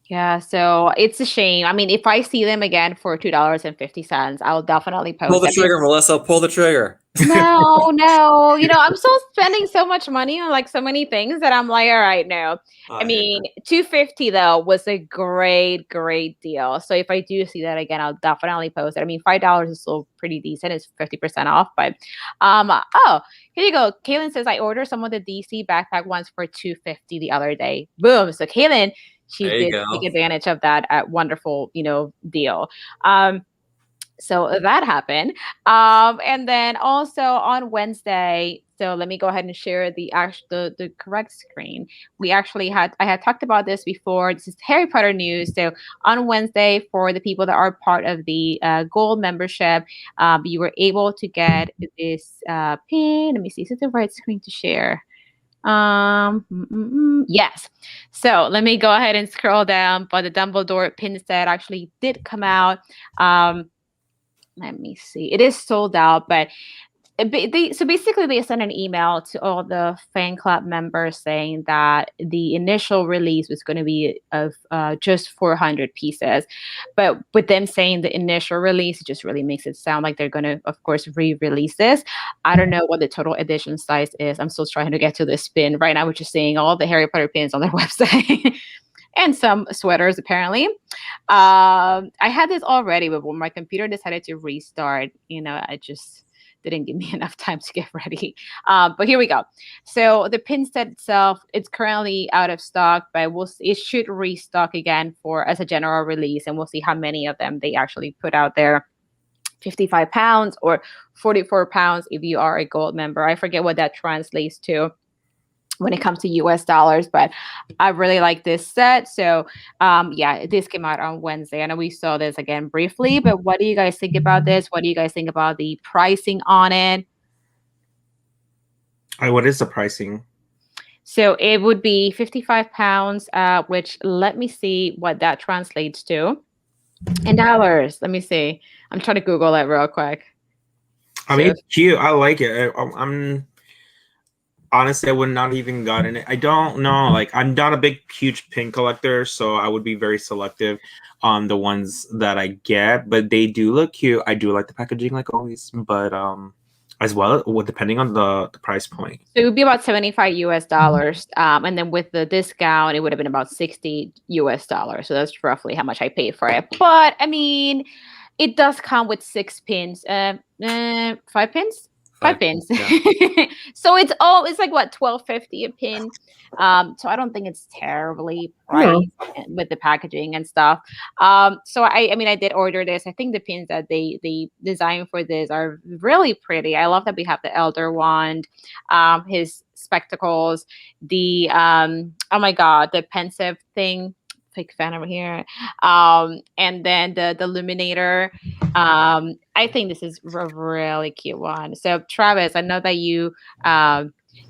Yeah, so it's a shame. I mean, if I see them again for $2.50, I'll definitely post. Pull the trigger, Melissa. Pull the trigger. No. You know, I'm still spending so much money on like so many things that I'm like, all right, no. I mean, $2.50 though was a great deal. So if I do see that again, I'll definitely post it. I mean, $5 is still pretty decent. It's 50% off, but here you go. Kaylin says I ordered some of the DC backpack ones for $2.50 the other day. Boom. So Kaylin, she did take advantage of that wonderful, deal. So that happened. And then also on Wednesday, so let me go ahead and share the correct screen. I had talked about this before. This is Harry Potter news. So on Wednesday, for the people that are part of the gold membership, you were able to get this pin. Let me see. Is it the right screen to share? Yes. So let me go ahead and scroll down. But the Dumbledore pin set actually did come out. Let me see. It is sold out, but so basically they sent an email to all the fan club members saying that the initial release was going to be of just 400 pieces, but with them saying the initial release, it just really makes it sound like they're going to, of course, re-release this. I don't know what the total edition size is. I'm still trying to get to this pin right now, which is seeing all the Harry Potter pins on their website. And some sweaters, apparently. I had this already, but when my computer decided to restart, didn't give me enough time to get ready. But here we go. So the pin set itself, it's currently out of stock, but it should restock again as a general release, and we'll see how many of them they actually put out there. 55 pounds or 44 pounds if you are a gold member. I forget what that translates to when it comes to US dollars, but I really like this set. So yeah, this came out on Wednesday. I know we saw this again briefly, but what do you guys think about this? What do you guys think about the pricing on it? What is the pricing? So it would be 55 pounds, which let me see what that translates to in dollars. Let me see. I'm trying to Google it real quick. I mean, it's cute. I like it. I'm honestly, I would not even gotten it. I don't know. Like, I'm not a big, huge pin collector, so I would be very selective on the ones that I get. But they do look cute. I do like the packaging, like always. But as well, depending on the price point. So it would be about 75 US dollars. And then with the discount, it would have been about 60 US dollars. So that's roughly how much I paid for it. But I mean, it does come with 6 pins. 5 pins? 5 pins. Yeah. So it's like what, $12.50 a pin. So I don't think it's terribly priced with the packaging and stuff. So I mean, I did order this. I think the pins that they designed for this are really pretty. I love that we have the Elder Wand, his spectacles, the oh my god, the pensive thing. Big fan over here. And then the Illuminator. I think this is a really cute one. So Travis, I know that you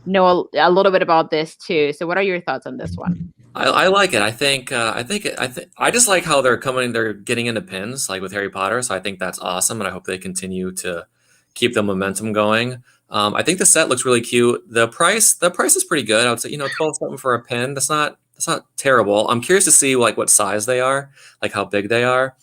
know a little bit about this too. So what are your thoughts on this one? I like it. I just like how they're getting into pins, like with Harry Potter. So I think that's awesome, and I hope they continue to keep the momentum going. I think the set looks really cute. The price is pretty good. I would say, $12 something for a pin. That's not terrible. I'm curious to see like what size they are, like how big they are.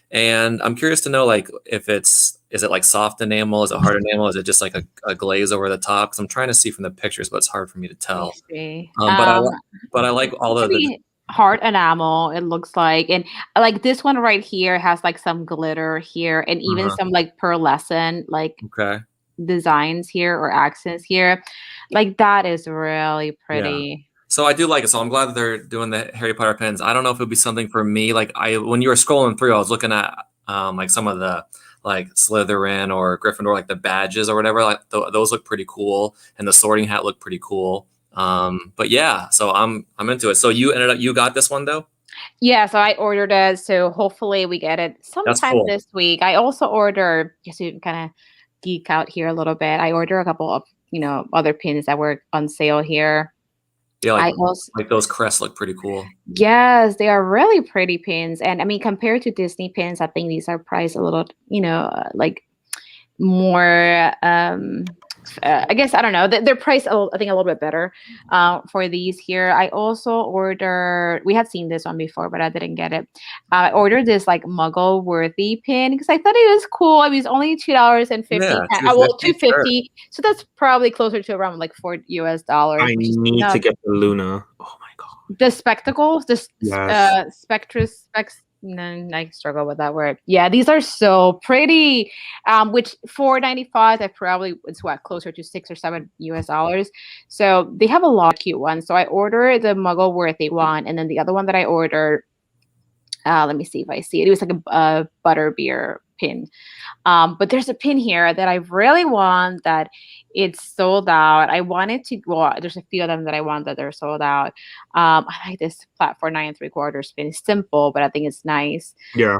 And I'm curious to know like is it like soft enamel? Is it hard enamel? Is it just like a glaze over the top? Because I'm trying to see from the pictures, but it's hard for me to tell. But I like all of the hard enamel, it looks like. And like this one right here has like some glitter here and even some like pearlescent like designs here or accents here. Like that is really pretty. Yeah. So I do like it. So I'm glad that they're doing the Harry Potter pins. I don't know if it would be something for me. Like when you were scrolling through, I was looking at like some of the like Slytherin or Gryffindor, like the badges or whatever. Like those look pretty cool, and the Sorting Hat looked pretty cool. But yeah, so I'm into it. So you got this one though? Yeah, so I ordered it. So hopefully we get it sometime this week. I also ordered, just to kind of geek out here a little bit. I ordered a couple of other pins that were on sale here. Yeah, like those crests look pretty cool. Yes, they are really pretty pins. And I mean, compared to Disney pins, I think these are priced a little, like more, I guess, I don't know. They're priced, I think, a little bit better for these here. I also ordered, we had seen this one before, but I didn't get it. I ordered this like Muggle worthy pin because I thought it was cool. I mean, it's only $2.50. Yeah, $2.50. Sure. So that's probably closer to around like $4 US. I need to get the Luna. Oh my god. The spectacles, the specs. No, I struggle with that word. Yeah, these are so pretty. Which $4.95, that probably it's closer to $6 or $7 US. So they have a lot of cute ones. So I ordered the Muggle worthy one, and then the other one that I ordered, let me see if I see it. It was like a butterbeer pin. But there's a pin here that I really want that it's sold out. I wanted to there's a few of them that I want that they're sold out. I like this flat 4 9 3/4 pin. It's simple, but I think it's nice. Yeah.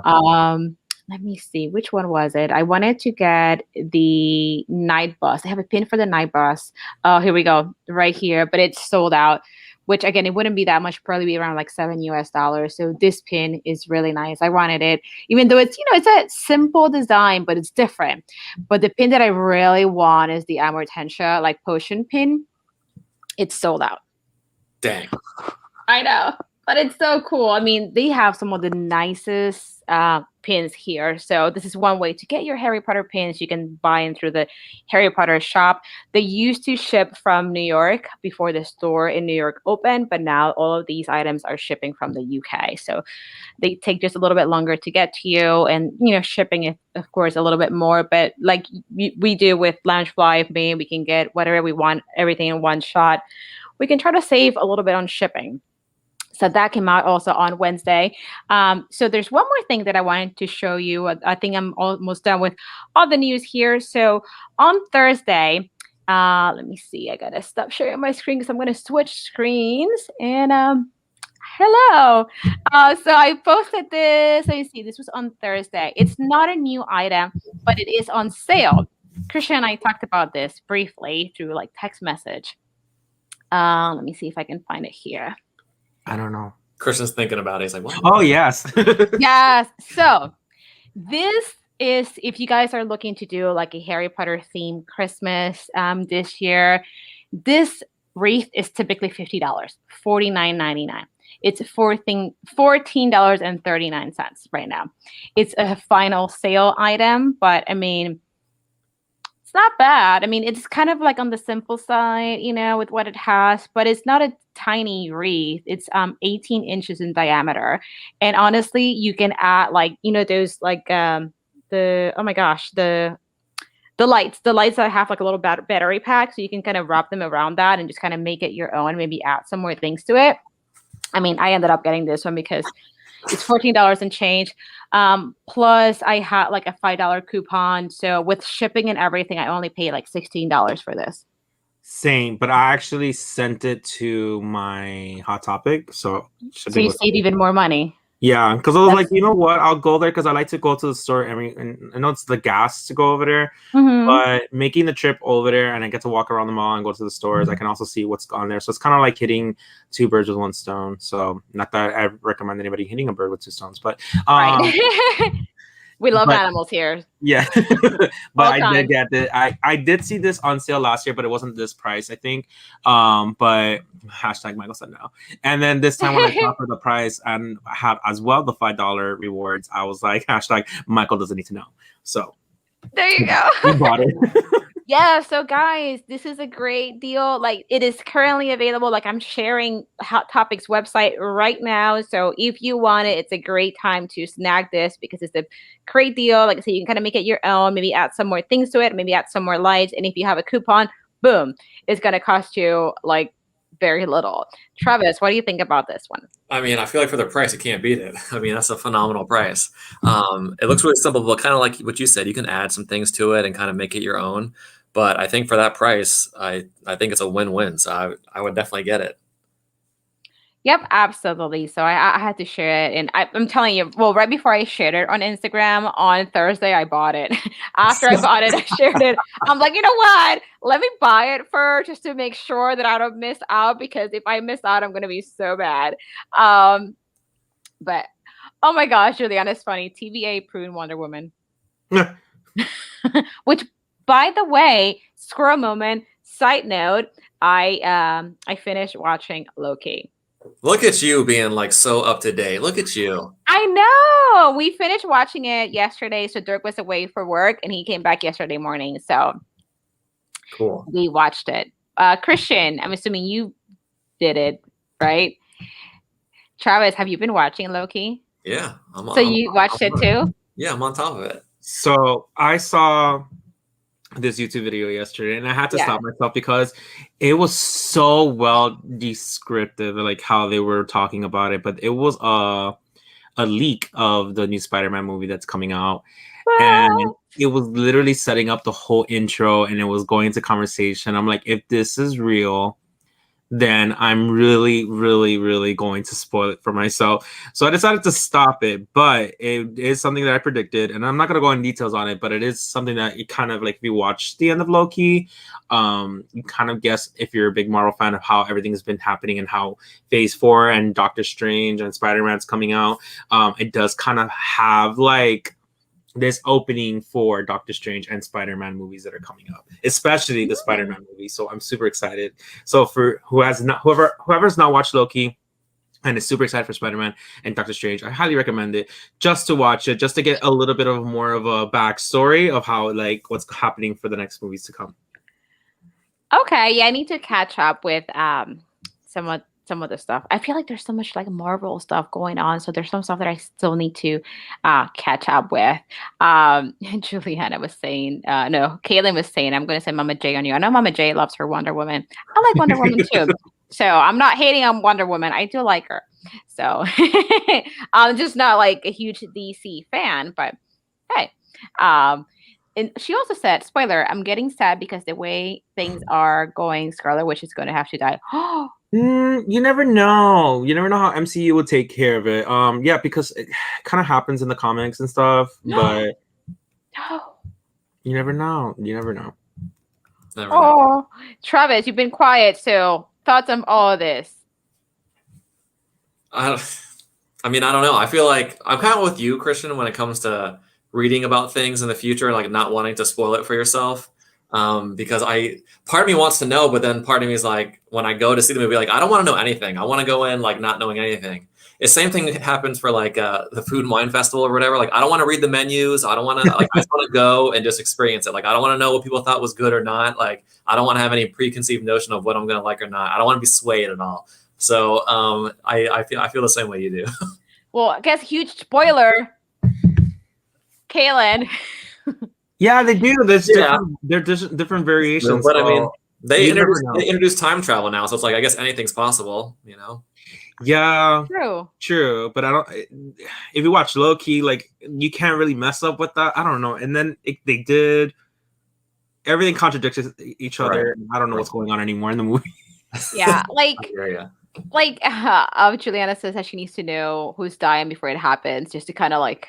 Let me see, which one was it? I wanted to get the night bus. I have a pin for the night bus. Oh, here we go, right here, but it's sold out. Which again, it wouldn't be that much, probably be around like $7 US. So this pin is really nice. I wanted it, even though it's it's a simple design, but it's different. But the pin that I really want is the Amortentia like potion pin. It's sold out. Dang. I know. But it's so cool. I mean, they have some of the nicest pins here. So this is one way to get your Harry Potter pins. You can buy them through the Harry Potter shop. They used to ship from New York before the store in New York opened, but now all of these items are shipping from the UK. So they take just a little bit longer to get to you, and shipping is of course a little bit more. But like we do with Loungefly, maybe we can get whatever we want, everything in one shot. We can try to save a little bit on shipping. So that came out also on Wednesday. So there's one more thing that I wanted to show you. I think I'm almost done with all the news here. So on Thursday, let me see. I got to stop sharing my screen because I'm going to switch screens. And hello. So I posted this. Let me see. This was on Thursday. It's not a new item, but it is on sale. Christian and I talked about this briefly through like text message. Let me see if I can find it here. I don't know. Christian's thinking about it. He's like, what? Oh, yes. Yes. So this is, if you guys are looking to do like a Harry Potter themed Christmas this year, this wreath is typically $50, $49.99. It's $14.39 right now. It's a final sale item, but I mean, it's not bad. I mean, it's kind of like on the simple side, with what it has, but it's not a tiny wreath. It's 18 inches in diameter. And honestly, you can add like, those like the lights that have like a little battery pack. So you can kind of wrap them around that and just kind of make it your own, maybe add some more things to it. I mean, I ended up getting this one because it's $14 and change. Plus I had like a $5 coupon. So with shipping and everything, I only paid like $16 for this. Same, but I actually sent it to my Hot Topic. So you save even more money. Yeah, because I was like, you know what? I'll go there because I like to go to the store and I know it's the gas to go over there, but making the trip over there and I get to walk around the mall and go to the stores, I can also see what's on there. So it's kind of like hitting two birds with one stone. So not that I recommend anybody hitting a bird with two stones, but right. We love animals here. Yeah, but I did get it. I did see this on sale last year, but it wasn't this price, I think. But hashtag Michael said no. And then this time when I saw for the price and had as well the $5 rewards, I was like, hashtag Michael doesn't need to know. So there you go. We bought it. Yeah, so guys, this is a great deal. Like it is currently available. Like I'm sharing Hot Topic's website right now. So if you want it, it's a great time to snag this because it's a great deal. Like I said, you can kind of make it your own, maybe add some more things to it, maybe add some more lights. And if you have a coupon, boom, it's going to cost you like very little. Travis, what do you think about this one? I mean, I feel like for the price, you can't beat it. I mean, that's a phenomenal price. It looks really simple, but kind of like what you said, you can add some things to it and kind of make it your own. But I think for that price, I think it's a win-win. So I would definitely get it. Yep, absolutely. So I had to share it. And I'm telling you, well, right before I shared it on Instagram on Thursday, I bought it. After I bought it, I shared it. I'm like, you know what? Let me buy it first just to make sure that I don't miss out. Because if I miss out, I'm going to be so bad. But, oh my gosh, Juliana, it's funny. TVA prune Wonder Woman. Which, by the way, squirrel moment, side note, I finished watching Loki. Look at you being like so up to date. Look at you. I know. We finished watching it yesterday. So Dirk was away for work and he came back yesterday morning. So cool. We watched it. Christian, I'm assuming you did it, right? Travis, have you been watching Loki? Yeah. You watched it too? Yeah, I'm on top of it. So I saw this YouTube video yesterday and I had to stop myself because it was so well descriptive, like how they were talking about it, but it was a leak of the new Spider-Man movie that's coming out. And it was literally setting up the whole intro and it was going into conversation. I'm like, if this is real, then I'm really, really, really going to spoil it for myself. So I decided to stop it, but it is something that I predicted, and I'm not going to go in details on it, but it is something that you kind of like, if you watch the end of Loki, you kind of guess if you're a big Marvel fan of how everything has been happening and how Phase 4 and Doctor Strange and Spider-Man's coming out. It does kind of have like this opening for Doctor Strange and Spider-Man movies that are coming up, especially the Spider-Man movie. So I'm super excited. So for whoever's not watched Loki, and is super excited for Spider-Man and Doctor Strange. I highly recommend it just to watch it, just to get a little bit of more of a backstory of how like what's happening for the next movies to come. Okay, yeah, I need to catch up with some of the stuff. I feel like there's so much like Marvel stuff going on, so there's some stuff that I still need to catch up with. Juliana was saying, no, Kaylin was saying, I'm going to say Mama J on you. I know Mama J loves her Wonder Woman. I like Wonder Woman too. So I'm not hating on Wonder Woman. I do like her. So I'm just not like a huge DC fan, but hey. And she also said, spoiler, I'm getting sad because the way things are going, Scarlet Witch is going to have to die. You never know. You never know how MCU will take care of it. Yeah, because it kind of happens in the comics and stuff, but you never know. You never know. Never know. Oh, Travis, you've been quiet. So thoughts on all of this? I mean, I don't know. I feel like I'm kind of with you, Christian, when it comes to reading about things in the future, like not wanting to spoil it for yourself. Because part of me wants to know, but then part of me is like, when I go to see the movie, like I don't want to know anything. I want to go in like not knowing anything. The same thing happens for like the Food and Wine Festival or whatever. Like I don't want to read the menus. I don't want to. Like I just want to go and just experience it. Like I don't want to know what people thought was good or not. Like I don't want to have any preconceived notion of what I'm gonna like or not. I don't want to be swayed at all. So I feel the same way you do. Well, I guess huge spoiler. Kaylin. Yeah, they do. There's different variations. But I mean, they introduced time travel now, so it's like I guess anything's possible, you know. Yeah, true. But I don't. If you watch Loki, like you can't really mess up with that. I don't know. And then they did everything contradicts each other. Right. I don't know what's going on anymore in the movie. Yeah, like Juliana says that she needs to know who's dying before it happens, just to kind of like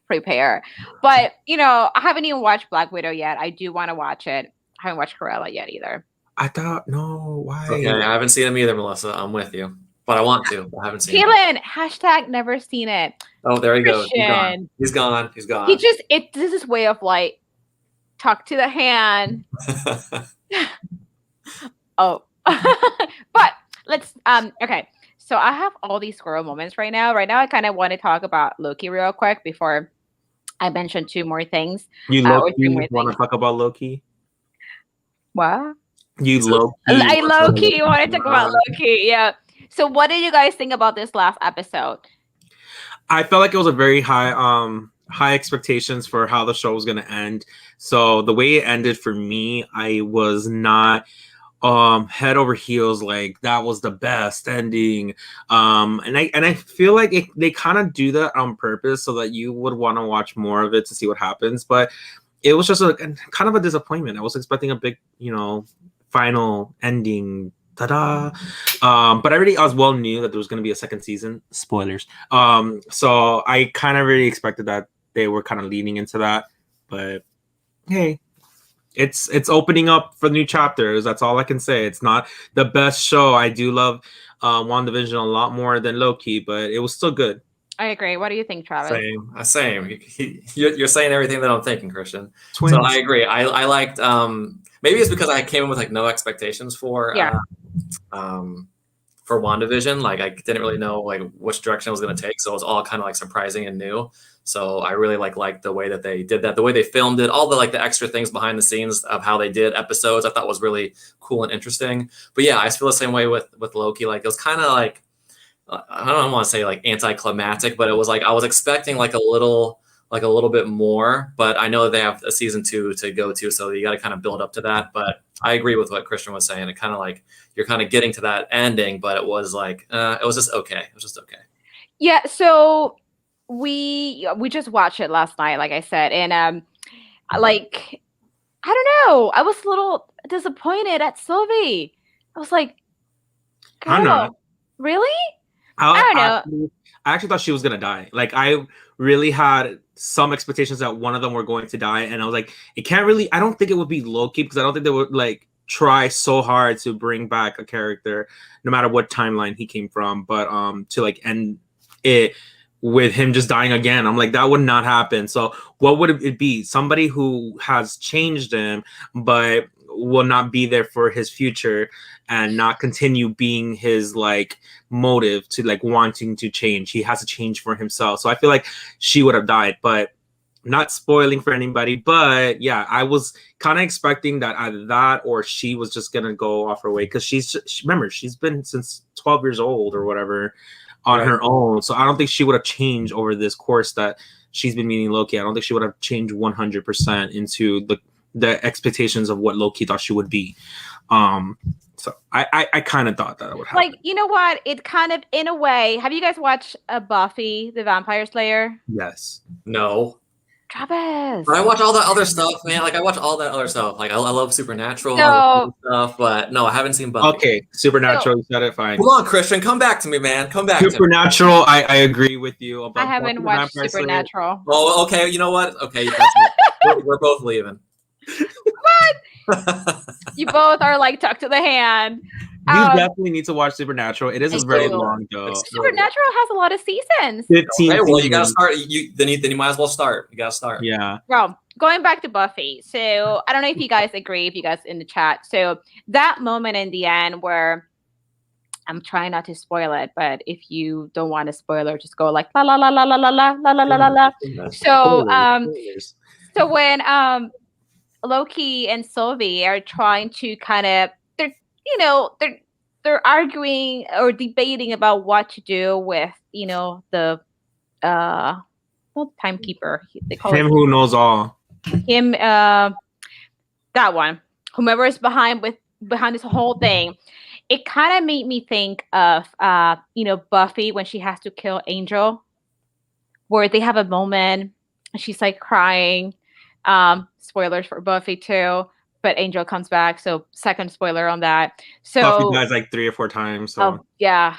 prepare. But you know, I haven't even watched Black Widow yet. I do want to watch it. I haven't watched Cruella yet either. I thought why? Okay, I haven't seen them either, Melissa. I'm with you, but I want to. I haven't seen Kaylin, hashtag never seen it. Oh, there he goes. He's gone. He just this is way of like talk to the hand. Oh, but let's okay. So I have all these squirrel moments right now. Right now, I kind of want to talk about Loki real quick before I mention two more things. You want to talk about Loki? What? I Loki want to talk about Loki. Yeah. So what did you guys think about this last episode? I felt like it was a very high expectations for how the show was going to end. So the way it ended for me, I was not head over heels, like that was the best ending. And I feel like they kind of do that on purpose so that you would want to watch more of it to see what happens. But it was just kind of a disappointment. I was expecting a big, final ending. Ta-da! But I was well knew that there was going to be a second season. Spoilers. So I kind of really expected that they were kind of leaning into that. But hey, it's opening up for new chapters. That's all I can say. It's not the best show. I do love WandaVision a lot more than Loki, but it was still good. I agree. What do you think, Travis? Same. You're saying everything that I'm thinking, Christian. Twins. So I agree. I liked. Maybe it's because I came in with like no expectations for WandaVision. Like I didn't really know like which direction I was going to take, so it was all kind of like surprising and new. So I really liked the way that they did that, the way they filmed it, all the like the extra things behind the scenes of how they did episodes. I thought was really cool and interesting. But yeah, I feel the same way with Loki. Like it was kind of like, I don't want to say like anticlimactic, but it was like I was expecting like a little bit more. But I know they have a season 2 to go to, so you got to kind of build up to that. But I agree with what Christian was saying. It kind of like you're kind of getting to that ending, but it was like it was just okay. It was just okay. Yeah. So we just watched it last night, like I said, and like I don't know, I was a little disappointed at Sylvie. I was like, girl, I'm not. Really? I don't know. I actually thought she was gonna die. Like I really had some expectations that one of them were going to die, and I was like, it can't really. I don't think it would be Loki because I don't think they would like try so hard to bring back a character, no matter what timeline he came from. But to like end it with him just dying again, I'm like, that would not happen. So what would it be? Somebody who has changed him, but will not be there for his future and not continue being his like motive to like wanting to change. He has to change for himself. So I feel like she would have died, but not spoiling for anybody. But yeah, I was kind of expecting that either that or she was just gonna go off her way, because remember, she's been since 12 years old or whatever on her own. So I don't think she would have changed over this course that she's been meeting Loki. I don't think she would have changed 100% into the expectations of what Loki thought she would be. So I kind of thought that would happen. Like, you know what? It kind of, in a way, have you guys watched Buffy the Vampire Slayer? Yes. No. Travis. But I watch all that other stuff, man. Like I watch all that other stuff. Like I love Supernatural stuff, but no, I haven't seen Buffy. Okay, Supernatural, you said it, fine. Come on, Christian, come back to me, man. Come back. Supernatural, I agree with you about. I haven't watched Supernatural. Oh, okay. You know what? Okay, we're both leaving. What? You both are like tucked to the hand. You definitely need to watch Supernatural. It is very long though. Supernatural has a lot of seasons. 15. Okay, well, you gotta start. Then you might as well start. You gotta start. Yeah. Well, going back to Buffy. So I don't know if you guys agree. If you guys in the chat. So that moment in the end where, I'm trying not to spoil it, but if you don't want a spoiler, just go like la la la la la la la la la la la. So when Loki and Sylvie are trying to kind of, they're arguing or debating about what to do with, the timekeeper. They call him who knows all. Him, that one. Whomever is behind this whole thing. It kind of made me think of Buffy when she has to kill Angel, where they have a moment, she's like crying. Spoilers for Buffy too, but Angel comes back, so second spoiler on that. So Buffy dies like 3 or 4 times. So yeah.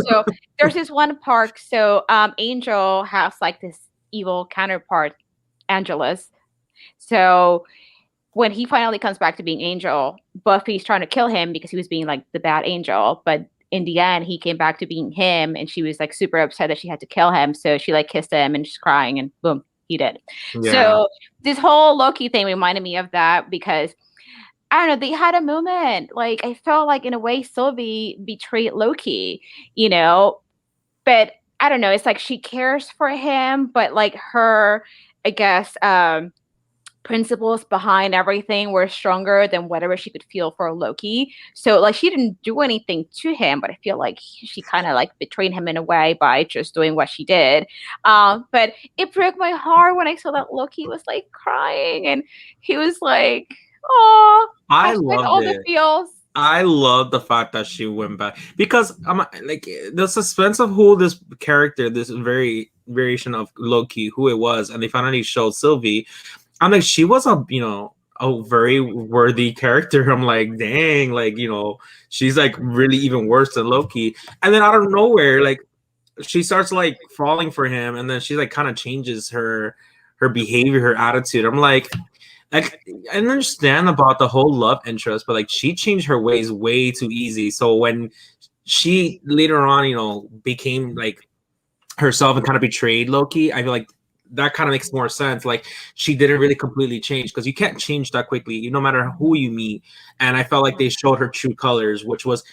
So there's this one part. So Angel has like this evil counterpart, Angelus. So when he finally comes back to being Angel, Buffy's trying to kill him because he was being like the bad angel, but in the end he came back to being him, and she was like super upset that she had to kill him, so she like kissed him and she's crying, and boom, he did. Yeah. So this whole Loki thing reminded me of that, because I don't know, they had a moment. Like I felt like in a way Sylvie betrayed Loki, but I don't know. It's like she cares for him, but like her, I guess, principles behind everything were stronger than whatever she could feel for Loki. So like she didn't do anything to him, but I feel like she kind of like betrayed him in a way by just doing what she did. But it broke my heart when I saw that Loki was like crying and he was like, oh, I love all the feels. I love the fact that she went back, because I'm like the suspense of who this character, this variation of Loki, who it was, and they finally showed Sylvie. I'm like, she was a very worthy character. I'm like, dang, like, she's like really even worse than Loki. And then out of nowhere, like she starts like falling for him, and then she like kind of changes her behavior, her attitude. I'm like I understand about the whole love interest, but like she changed her ways way too easy. So when she later on, became like herself and kind of betrayed Loki, I feel like that kind of makes more sense. Like she didn't really completely change, because you can't change that quickly, no matter who you meet. And I felt like they showed her true colors, which was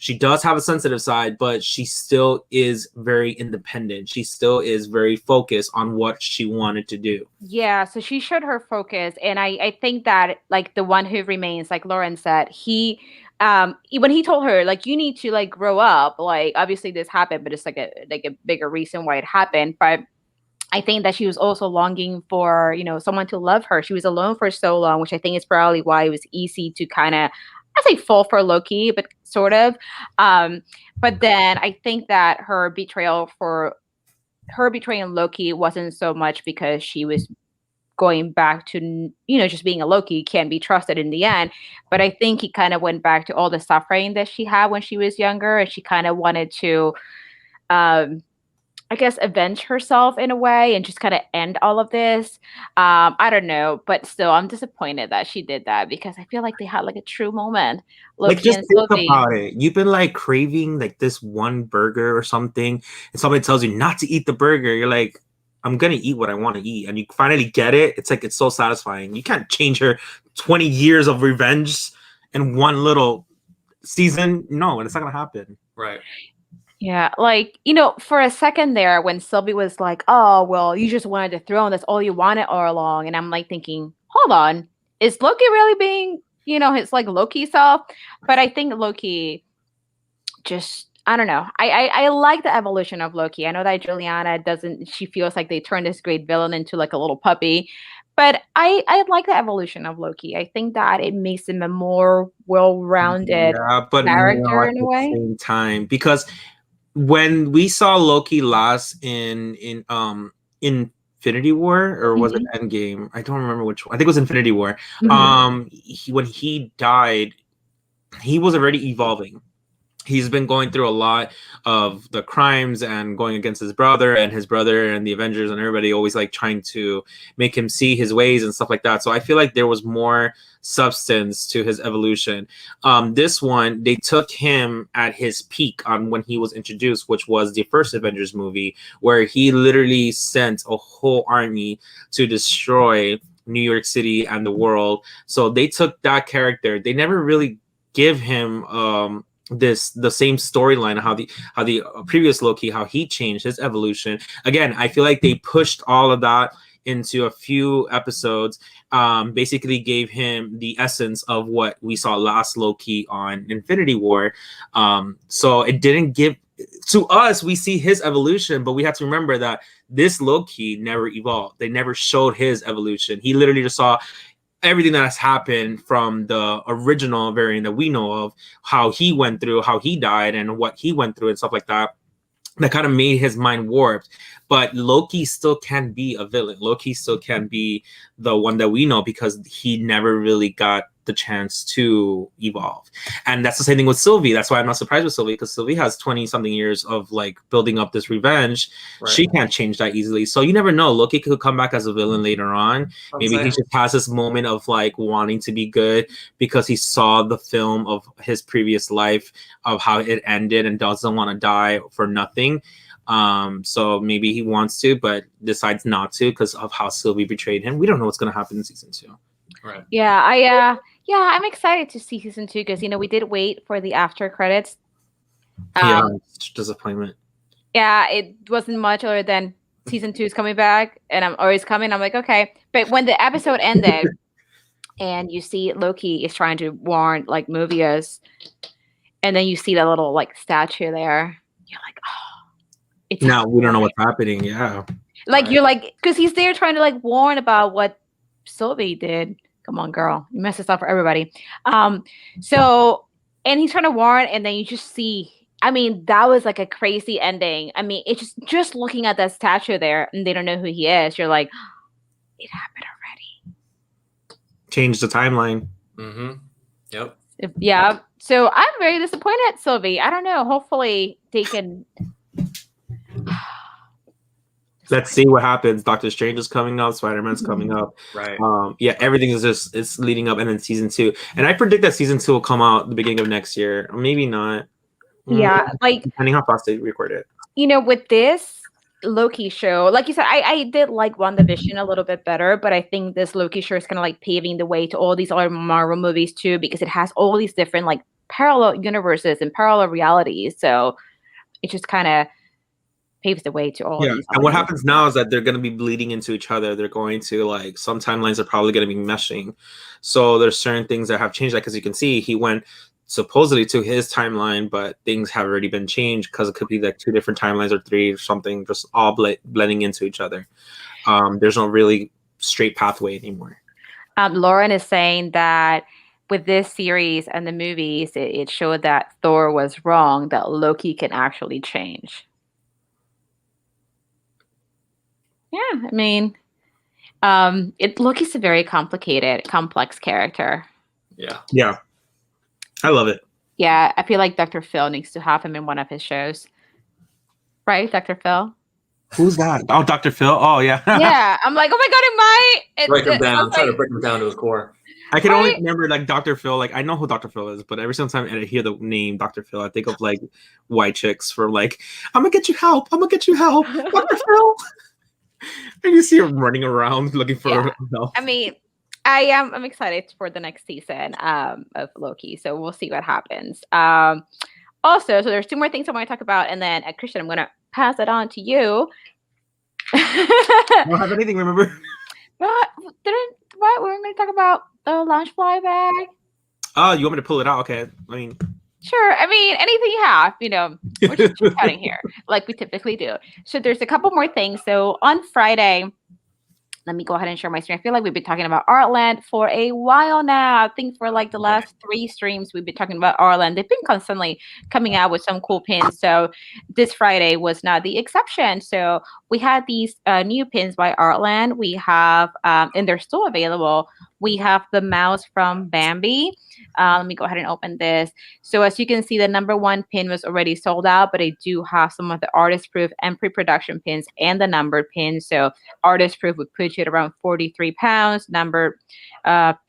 she does have a sensitive side, but she still is very independent. She still is very focused on what she wanted to do. Yeah, so she showed her focus, and I think that like the one who remains, like Lauren said, he when he told her like you need to like grow up, like obviously this happened, but it's like a bigger reason why it happened. But I think that she was also longing for, someone to love her. She was alone for so long, which I think is probably why it was easy to kind of, I say fall for Loki, but sort of. But then I think that her betraying Loki wasn't so much because she was going back to, just being a Loki, can't be trusted in the end. But I think he kind of went back to all the suffering that she had when she was younger, and she kind of wanted to, I guess, avenge herself in a way and just kind of end all of this. I don't know, but still, I'm disappointed that she did that, because I feel like they had like a true moment. Loki like, just think about it. You've been like craving like this one burger or something, and somebody tells you not to eat the burger. You're like, I'm gonna eat what I want to eat, and you finally get it. It's like it's so satisfying. You can't change her 20 years of revenge in one little season. No, and it's not gonna happen. Right. Yeah, like, for a second there when Sylvie was like, oh, well, you just wanted the throne. That's all you wanted all along. And I'm like thinking, hold on, is Loki really being, his like Loki self? But I think Loki just, I don't know. I like the evolution of Loki. I know that Juliana she feels like they turned this great villain into like a little puppy. But I like the evolution of Loki. I think that it makes him a more well-rounded character in a way. At the same time, because when we saw Loki last in Infinity War, or was it Endgame? I don't remember which one. I think it was Infinity War. When he died, he was already evolving. He's been going through a lot of the crimes and going against his brother and the Avengers and everybody always like trying to make him see his ways and stuff like that. So I feel like there was more substance to his evolution. This one, they took him at his peak on when he was introduced, which was the first Avengers movie, where he literally sent a whole army to destroy New York City and the world. So they took that character. They never really give him the same storyline, how the previous Loki, how he changed his evolution. Again, I feel like they pushed all of that into a few episodes, basically gave him the essence of what we saw last Loki on Infinity War. So it didn't give to us, we see his evolution, but we have to remember that this Loki never evolved. They never showed his evolution. He literally just saw everything that has happened from the original variant that we know of, how he went through, how he died, and what he went through and stuff like that. That kind of made his mind warped. But Loki still can be a villain. Loki still can be the one that we know because he never really got the chance to evolve. And that's the same thing with Sylvie. That's why I'm not surprised with Sylvie, because Sylvie has 20 something years of like building up this revenge. Right. She can't change that easily. So you never know. Loki could come back as a villain later on. Maybe he just has this moment of like wanting to be good because he saw the film of his previous life of how it ended and doesn't want to die for nothing. So maybe he wants to, but decides not to because of how Sylvie betrayed him. We don't know what's going to happen in season 2. Right. Yeah, I'm excited to see season 2 because we did wait for the after credits. It's disappointment. Yeah, it wasn't much other than season 2 is coming back, and I'm always coming. I'm like, okay, but when the episode ended, and you see Loki is trying to warn like Mobius, and then you see that little like statue there, you're like, oh, it's now we don't know what's happening. Yeah, like right. You're like, because he's there trying to like warn about what Sylvie did. Come on, girl. You messed this up for everybody. So, and he's trying to warn, and then you just see, I mean, that was like a crazy ending. I mean, it's just looking at that statue there, and they don't know who he is. You're like, it happened already. Change the timeline. Mm-hmm. Yep. Yeah. So I'm very disappointed, Sylvie. I don't know. Hopefully they can... Let's see what happens. Doctor Strange is coming up. Spider-Man's coming up. Right. Everything is it's leading up, and then season 2. And I predict that season 2 will come out the beginning of next year, or maybe not. Yeah, like depending how fast they record it. With this Loki show, like you said, I did like WandaVision a little bit better, but I think this Loki show is kind of like paving the way to all these other Marvel movies too, because it has all these different like parallel universes and parallel realities. So it just kind of paves the way to all of these. And what happens now is that they're going to be bleeding into each other. They're going to like, some timelines are probably going to be meshing. So there's certain things that have changed. Like, as you can see, he went supposedly to his timeline, but things have already been changed because it could be like 2 different timelines or 3 or something, just all blending into each other. There's no really straight pathway anymore. Lauren is saying that with this series and the movies, it showed that Thor was wrong, that Loki can actually change. Yeah, I mean, Loki's a very complicated, complex character. Yeah. I love it. Yeah, I feel like Dr. Phil needs to have him in one of his shows. Right, Dr. Phil? Who's that? Oh, Dr. Phil? Oh, yeah. Yeah, I'm like, oh my God, it might. Break him down. Try to break him down to his core. I can only remember like Dr. Phil. Like, I know who Dr. Phil is, but every single time I hear the name Dr. Phil, I think of like white chicks for like, I'm gonna get you help. I'm gonna get you help. Dr. Phil. And you see him running around looking for Yeah. Mel. I mean, I'm excited for the next season of Loki. So we'll see what happens. Also, so there's two more things I want to talk about, and then Christian, I'm gonna pass it on to you. I don't have anything, remember? What? What? We're going to talk about the Loungefly bag? Oh, you want me to pull it out? Okay. I mean, sure. I mean, anything you have, we're just chatting here like we typically do. So there's a couple more things. So on Friday, let me go ahead and share my screen. I feel like we've been talking about Artland for a while now. I think for like the last 3 streams, we've been talking about Artland. They've been constantly coming out with some cool pins. So this Friday was not the exception. So we had these new pins by Artland. We have, and they're still available. We have the mouse from Bambi. Let me go ahead and open this. So as you can see, the number 1 pin was already sold out, but I do have some of the artist proof and pre-production pins and the numbered pins. So artist proof would put you at around 43 pounds. Numbered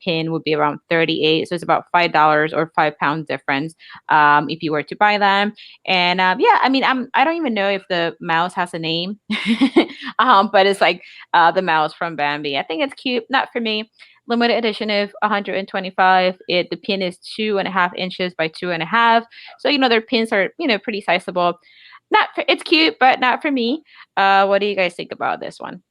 pin would be around 38. So it's about $5 or £5 difference if you were to buy them. And yeah, I mean, I don't even know if the mouse has a name, but it's like the mouse from Bambi. I think it's cute. Not for me. Limited edition of 125. The pin is 2.5 inches by 2.5. So their pins are pretty sizable. It's cute, but not for me. What do you guys think about this one?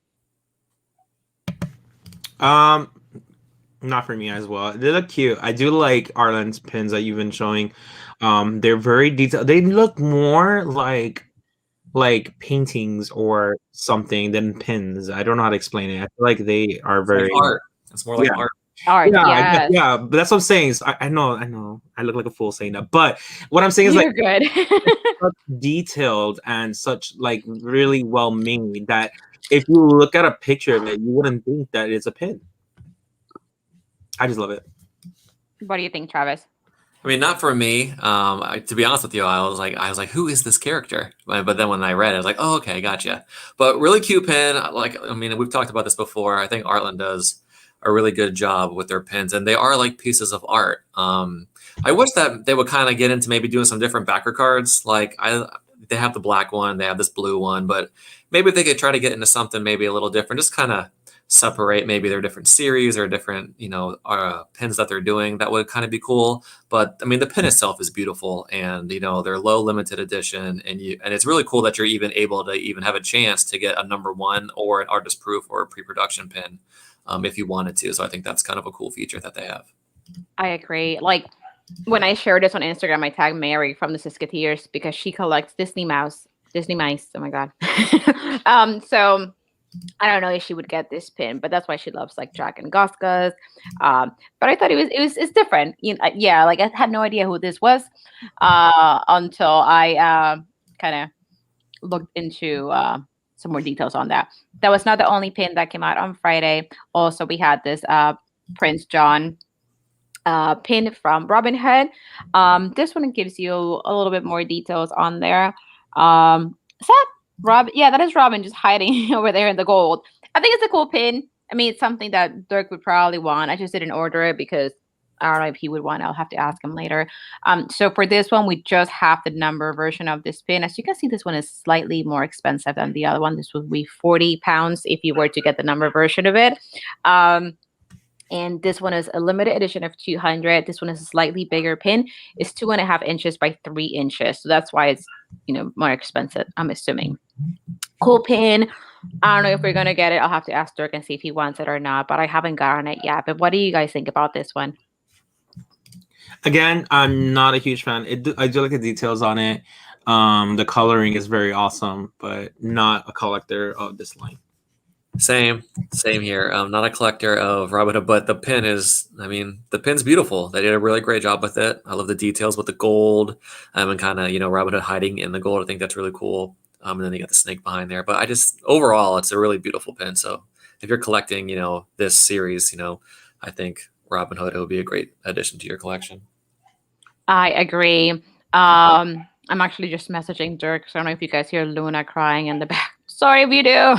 Not for me as well. They look cute. I do like Arlen's pins that you've been showing. They're very detailed. They look more like paintings or something than pins. I don't know how to explain it. I feel like they are very like art. It's more like art. Art, yeah, yeah. But that's what I'm saying. So I know. I look like a fool saying that. But what I'm saying is You're good. such detailed and such like really well made that if you look at a picture of it, you wouldn't think that it's a pin. I just love it. What do you think, Travis? I mean, not for me. To be honest with you, I was like, who is this character? But then when I read it, I was like, oh, okay, gotcha. But really cute pin. I mean, we've talked about this before. I think Artland does a really good job with their pins, and they are like pieces of art. I wish that they would kind of get into maybe doing some different backer cards. They have the black one, they have this blue one, but maybe if they could try to get into something maybe a little different, just kind of separate maybe their different series or different pins that they're doing. That would kind of be cool. But I mean, the pin itself is beautiful, and they're low limited edition, and it's really cool that you're even able to even have a chance to get a number 1 or an artist proof or a pre-production pin if you wanted to. So I think that's kind of a cool feature that they have. I agree. Like when I shared this on Instagram, I tagged Mary from the Siskateers because she collects Disney mice. Oh my god. So I don't know if she would get this pin, but that's why she loves like Dragon Goskas. But I thought it's different. Yeah, like I had no idea who this was until I kind of looked into some more details on that. That was not the only pin that came out on Friday. Also, we had this Prince John pin from Robin Hood. This one gives you a little bit more details on there. Is that Robin? Yeah, that is Robin just hiding over there in the gold. I think it's a cool pin. I mean, it's something that Dirk would probably want. I just didn't order it because I don't know if he would want. I'll have to ask him later. So for this one, we just have the number version of this pin. As you can see, this one is slightly more expensive than the other one. This would be 40 pounds if you were to get the number version of it. And this one is a limited edition of 200. This one is a slightly bigger pin. It's 2.5 inches by 3 inches. So that's why it's, more expensive, I'm assuming. Cool pin. I don't know if we're going to get it. I'll have to ask Dirk and see if he wants it or not, but I haven't gotten it yet. But what do you guys think about this one? Again, I'm not a huge fan. I do like the details on it. The coloring is very awesome, but not a collector of this line. Same here. I'm not a collector of Robin Hood, but the pin's beautiful. They did a really great job with it. I love the details with the gold and kind of, Robin Hood hiding in the gold. I think that's really cool. And then you got the snake behind there. But overall, it's a really beautiful pin. So if you're collecting, this series, I think Robin Hood, it would be a great addition to your collection. I agree. I'm actually just messaging Dirk. So I don't know if you guys hear Luna crying in the back. Sorry if you do.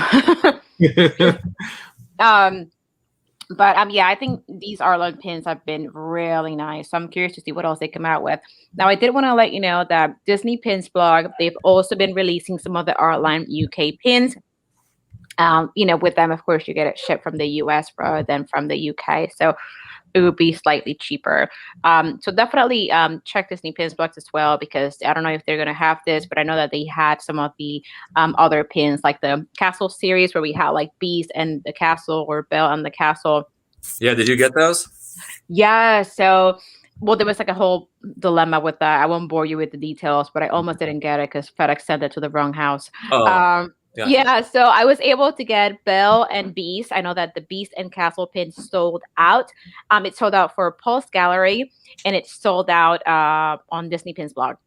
But yeah, I think these Artland pins have been really nice. So I'm curious to see what else they come out with. Now, I did want to let you know that Disney Pins blog, they've also been releasing some of the Artland UK pins. With them, of course, you get it shipped from the US rather than from the UK. So it would be slightly cheaper. So definitely check Disney Pins Box as well, because I don't know if they're going to have this, but I know that they had some of the other pins, like the Castle series where we had like Beast and the Castle, or Belle and the Castle. Yeah, did you get those? Yeah, so well, there was like a whole dilemma with that. I won't bore you with the details, but I almost didn't get it because FedEx sent it to the wrong house. Oh, gotcha. Yeah, so I was able to get Belle and Beast. I know that the Beast and Castle pin sold out. It sold out for Pulse Gallery, and it sold out on Disney Pins blog.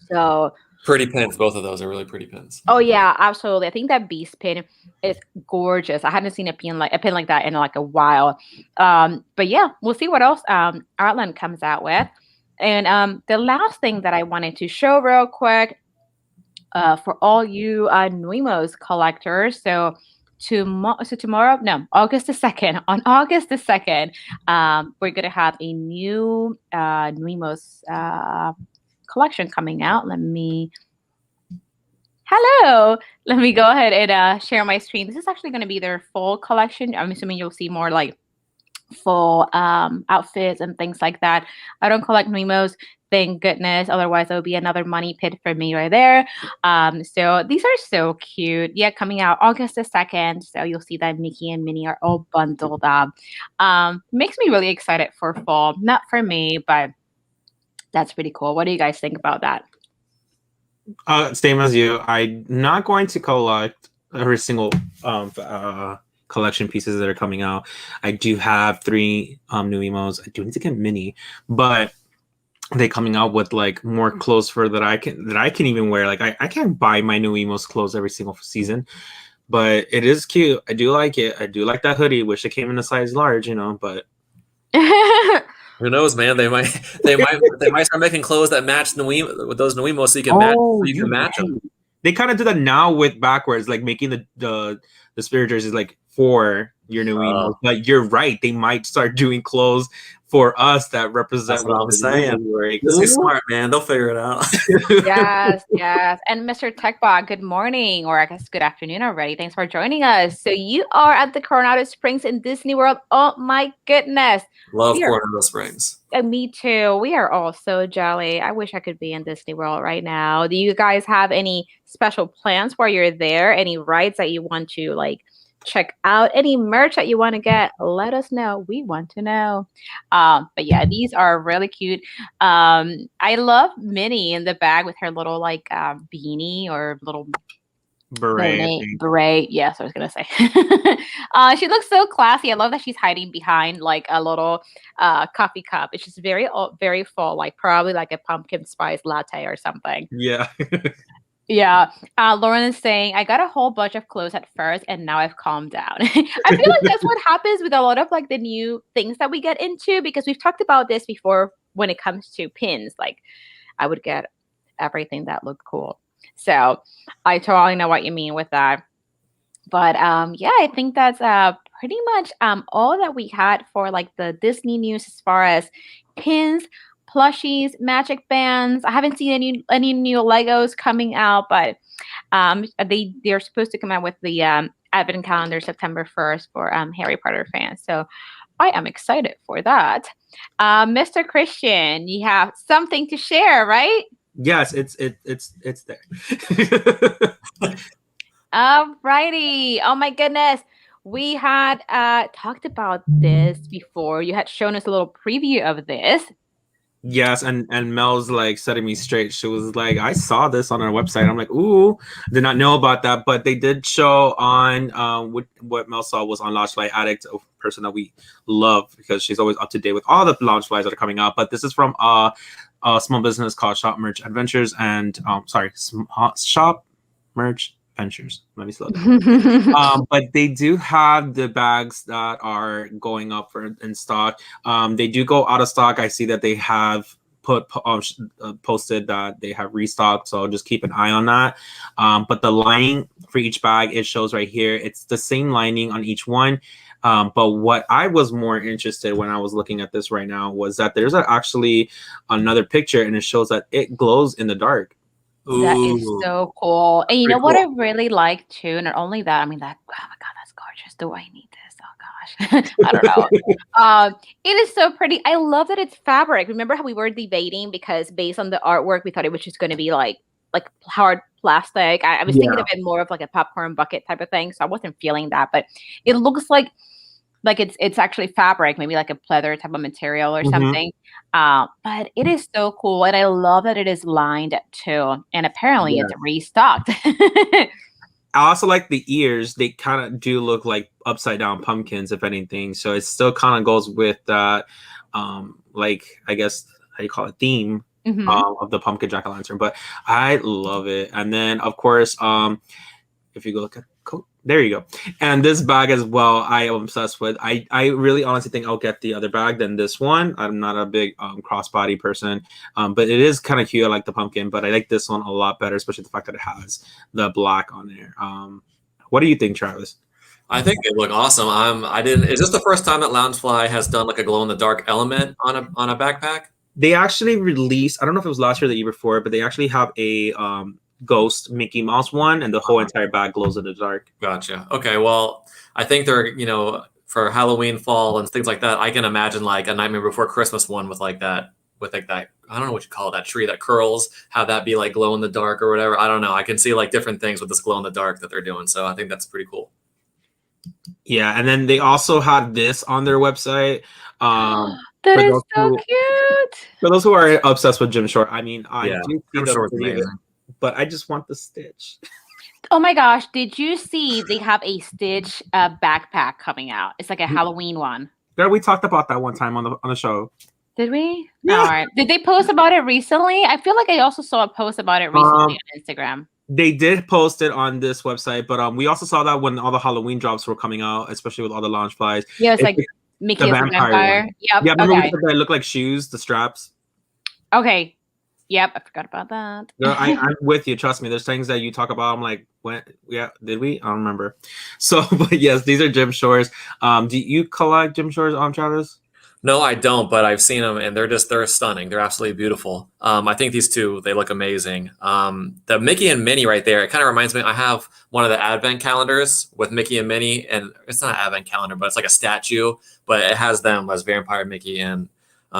So pretty pins. Both of those are really pretty pins. Oh yeah, absolutely. I think that Beast pin is gorgeous. I hadn't seen a pin like that in like a while. But yeah, we'll see what else Artland comes out with. And the last thing that I wanted to show real quick for all you Nuimos collectors. So tomorrow, no, August the 2nd. On August the 2nd, we're gonna have a new Nuimos collection coming out. Hello. Let me go ahead and share my screen. This is actually going to be their full collection. I'm assuming you'll see more like full outfits and things like that. I don't collect Nuimos, thank goodness. Otherwise, it would be another money pit for me right there. So these are so cute. Yeah, coming out August the 2nd. So you'll see that Mickey and Minnie are all bundled up. Makes me really excited for fall. Not for me, but that's pretty cool. What do you guys think about that? Same as you. I'm not going to collect every single collection pieces that are coming out. I do have 3 Nuimos. I do need to get Minnie, but they coming out with like more clothes for that I can even wear. Like I can't buy my Nuimos clothes every single season, but it is cute. I do like it. I do like that hoodie. Wish it came in a size large, but. Who knows, man? They might start making clothes that match with those Nuimos, so you can match them. They kind of do that now with backwards, like making the spirit jerseys like for your Nuimos. But you're right; they might start doing clothes for us that represent. That's what I'm saying. This is smart, man. They'll figure it out. Yes. And Mr. Techbot, good morning, or I guess good afternoon already. Thanks for joining us. So you are at the Coronado Springs in Disney World. Oh my goodness. Love Coronado Springs. Me too. We are all so jelly. I wish I could be in Disney World right now. Do you guys have any special plans while you're there? Any rides that you want to like check out? Any merch that you want to get? Let us know. We want to know. But yeah, these are really cute. I love Minnie in the bag with her little like beanie or little beret. Yes, I was gonna say. She looks so classy. I love that she's hiding behind like a little coffee cup. It's just very full, like probably like a pumpkin spice latte or something. Yeah. Yeah. Lauren is saying, I got a whole bunch of clothes at first and now I've calmed down. I feel like that's what happens with a lot of like the new things that we get into, because we've talked about this before when it comes to pins. Like I would get everything that looked cool. So I totally know what you mean with that. But yeah, I think that's pretty much all that we had for like the Disney news as far as pins, plushies, magic bands. I haven't seen any new Legos coming out, but they're supposed to come out with the advent calendar September 1st for Harry Potter fans. So I am excited for that. Mr. Christian, you have something to share, right? Yes, it's there. Alrighty. Oh my goodness. We had talked about this before. You had shown us a little preview of this. Yes, and Mel's like setting me straight. She was like, I saw this on our website. I'm like, ooh, did not know about that. But they did show on what Mel saw was on Launchfly Addict, a person that we love because she's always up to date with all the Launchflies that are coming out. But this is from a small business called Shop Merch Adventures and Shop Merch Ventures. Let me slow down. But they do have the bags that are going up in stock. They do go out of stock. I see that they have posted that they have restocked, so just keep an eye on that. But the lining for each bag, it shows right here. It's the same lining on each one. But what I was more interested when I was looking at this right now was that there's actually another picture, and it shows that it glows in the dark. That is Ooh, so cool. And you know pretty what I cool. really like too? Not only that, I mean that, oh my God, that's gorgeous. Do I need this? Oh gosh. I don't know. It is so pretty. I love that it's fabric. Remember how we were debating because based on the artwork, we thought it was just going to be like hard plastic. I was thinking Yeah. of it more of like a popcorn bucket type of thing, so I wasn't feeling that. But it looks like it's actually fabric, maybe like a pleather type of material or Mhm. something. But it is so cool, and I love that it is lined too. And apparently, Yeah. it's restocked. I also like the ears. They kind of do look like upside down pumpkins, if anything. So it still kind of goes with that, like I guess how you call it theme Hmm. of the pumpkin jack o' lantern. But I love it. And then of course, if you go look at there you go. And this bag as well, I am obsessed with. I really honestly think I'll get the other bag than this one. I'm not a big crossbody person, but it is kind of cute. I like the pumpkin, but I like this one a lot better, especially the fact that it has the black on there. What do you think, Travis? I think they look awesome. I didn't. Is this the first time that Loungefly has done like a glow in the dark element on a backpack? They actually released, I don't know if it was last year or the year before, but they actually have a ghost Mickey Mouse one, and the whole entire bag glows in the dark. Gotcha. Okay. Well, I think they're, for Halloween, fall, and things like that. I can imagine like a Nightmare Before Christmas one with like that, I don't know what you call it, that tree that curls, have that be like glow in the dark or whatever. I don't know. I can see like different things with this glow in the dark that they're doing. So I think that's pretty cool. Yeah, and then they also had this on their website. That For is those so who cute. are obsessed with Jim Shore, I mean, I Yeah. do see I'm the sure it's video, amazing. but I just want the stitch. Oh my gosh, did you see they have a Stitch backpack coming out? It's like a Halloween one. Girl, we talked about that one time on the show. Did we? Yeah. All right. Did they post about it recently? I feel like I also saw a post about it recently on Instagram. They did post it on this website, but we also saw that when all the Halloween drops were coming out, especially with all the launch flies. Yeah, it's like The Mickey as a vampire vampire. one. Yep. Yeah, remember we Okay. said that it looked like shoes, the straps. Okay. Yep. I forgot about that. Girl, I'm with you. Trust me. There's things that you talk about. I'm like, when? Yeah, did we? I don't remember. So, but yes, these are Jim Shores. Do you collect Jim Shores, Travis? No, I don't, but I've seen them and they're stunning. They're absolutely beautiful. I think these two, they look amazing. The Mickey and Minnie right there, it kind of reminds me, I have one of the advent calendars with Mickey and Minnie, and it's not an advent calendar, but it's like a statue, but it has them as Vampire Mickey and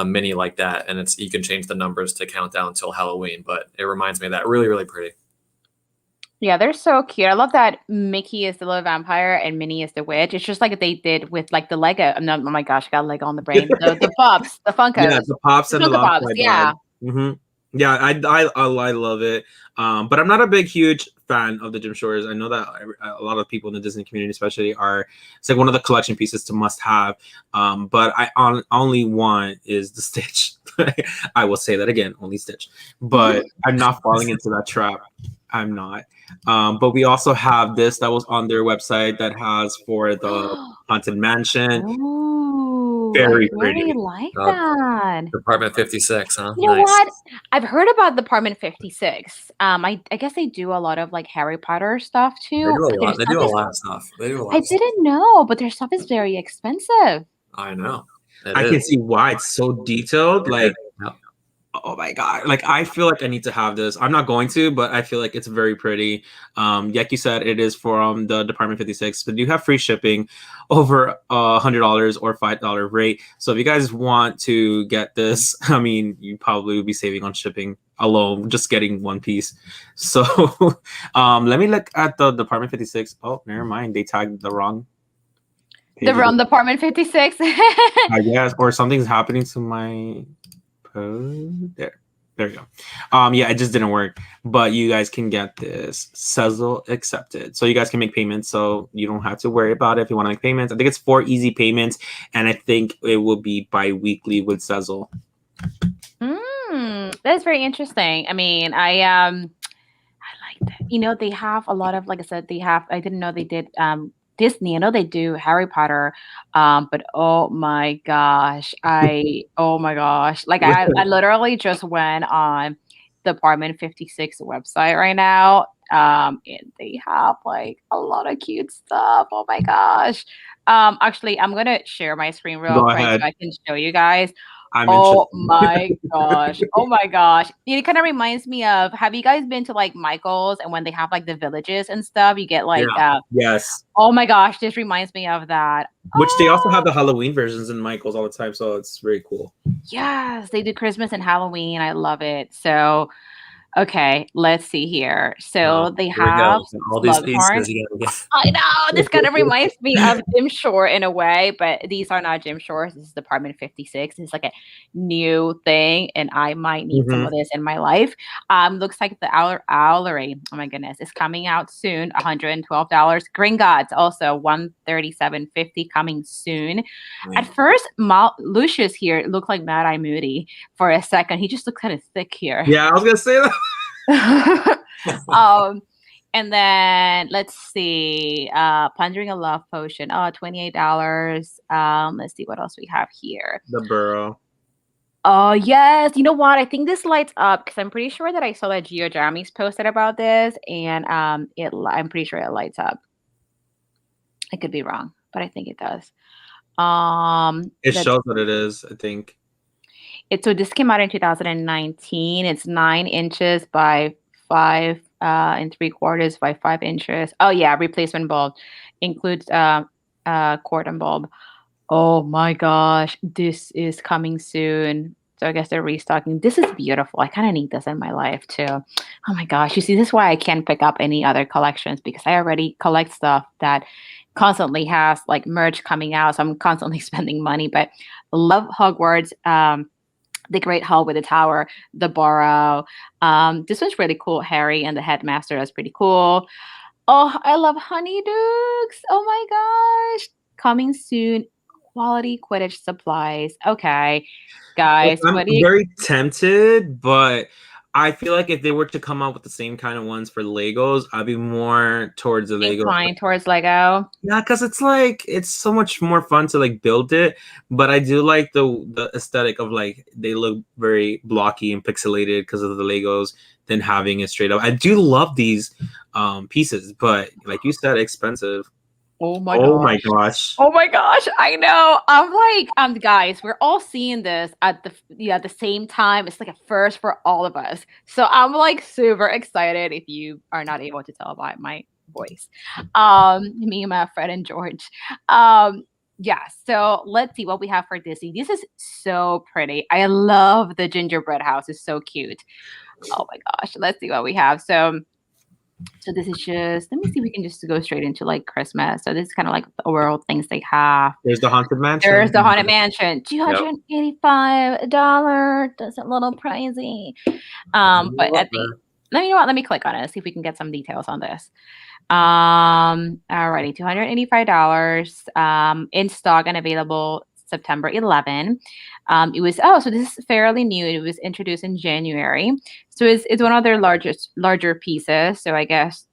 Minnie like that. And you can change the numbers to count down until Halloween, but it reminds me of that. Really, really pretty. Yeah, they're so cute. I love that Mickey is the little vampire and Minnie is the witch. It's just like they did with like the Lego. No, oh my gosh, I got Lego on the brain. The Pops, the Funkos. Yeah, the pops The and the Funko launch Pops. bag. Yeah. Mm-hmm. Yeah, I love it. But I'm not a huge fan of the Jim Shores. I know that a lot of people in the Disney community, especially, it's like one of the collection pieces to must have. But I only want is the Stitch. I will say that again, only Stitch. But I'm not falling into that trap. I'm not. But we also have this that was on their website that has for the Haunted Mansion. Ooh, Very I pretty. really like that. Department 56, huh? You know Nice. what? I've heard about Department 56. I guess they do a lot of like Harry Potter stuff They too. do a But their lot. They stuff do a is lot of stuff. They do a lot I of stuff. didn't know, but their stuff is very expensive. I know. I can see why it's so detailed. Like, oh my god! Like, I feel like I need to have this. I'm not going to, but I feel like it's very pretty. Like you said, it is from the Department 56, but you have free shipping over $100 or $5 rate. So if you guys want to get this, I mean, you probably would be saving on shipping alone, just getting one piece. So let me look at the Department 56. Oh, never mind. They tagged the wrong. The Run Department 56. I guess, or something's happening to my there we go. Yeah, it just didn't work, but you guys can get this Sezzle accepted, so you guys can make payments, so you don't have to worry about it if you want to make payments. I think it's 4 easy payments, and I think it will be bi-weekly with Sezzle. That's very interesting. I mean, I like that. You know, they have a lot of, like I said, I didn't know they did Disney. I know they do Harry Potter, but oh my gosh, like I literally just went on the Department 56 website right now, and they have like a lot of cute stuff. Oh my gosh. Actually, I'm gonna share my screen real Go quick ahead. so I can show you guys. Oh my gosh. Oh my gosh. It kind of reminds me of, have you guys been to like Michael's and when they have like the villages and stuff, you get like yes. Oh my gosh, this reminds me of that. Which they also have the Halloween versions in Michael's all the time, so it's very cool. Yes, they do Christmas and Halloween. I love it. So okay, let's see here. So they have all these pieces. I know this kind of reminds me of Jim Shore in a way, but these are not Jim Shore's. This is Department 56. It's like a new thing, and I might need some of this in my life. Looks like the Owlery. Oh my goodness, it's coming out soon. $112. Green Gods also $137.50 coming soon. At first, Lucius here looked like Mad Eye Moody for a second. He just looked kind of thick here. Yeah, I was gonna say that. And then let's see, Plundering a Love Potion. Oh, $28. Let's see what else we have here. The Burrow. Oh yes, you know what? I think this lights up because I'm pretty sure that I saw that Geo Jammies posted about this, and I'm pretty sure it lights up. I could be wrong, but I think it does. It shows that it is, I think. So this came out in 2019. It's 9 inches by 5 and 3/4 by 5 inches. Oh yeah, replacement bulb includes cordon bulb. Oh my gosh, this is coming soon. So I guess they're restocking. This is beautiful. I kind of need this in my life too. Oh my gosh, you see, this is why I can't pick up any other collections because I already collect stuff that constantly has like merch coming out. So I'm constantly spending money. But love Hogwarts. The Great Hall with the Tower, the Burrow. This one's really cool. Harry and the Headmaster. That's pretty cool. Oh, I love Honeydukes. Oh my gosh. Coming soon. Quality Quidditch supplies. Okay, guys. I'm very tempted, but I feel like if they were to come out with the same kind of ones for Legos, I'd be more towards the Lego. Inclined towards Lego. Yeah, because it's so much more fun to like build it. But I do like the aesthetic of like they look very blocky and pixelated because of the Legos than having it straight up. I do love these pieces, but like you said, expensive. Oh my gosh. Oh my gosh. I know. I'm like, guys, we're all seeing this at the same time. It's like a first for all of us. So I'm like super excited if you are not able to tell by my voice. Me, my Fred and George. Yeah, so let's see what we have for Disney. This is so pretty. I love the gingerbread house. It's so cute. Oh my gosh. Let's see what we have. So this is just, let me see if we can just go straight into like Christmas. So this is kind of like the overall things they have. There's the Haunted Mansion. There's the Haunted Mansion. $285. That's a little pricey. But let me click on it. See if we can get some details on this. Alrighty, $285. In stock and available September 11. It was so this is fairly new. It was introduced in January, so it's one of their larger pieces. So I guess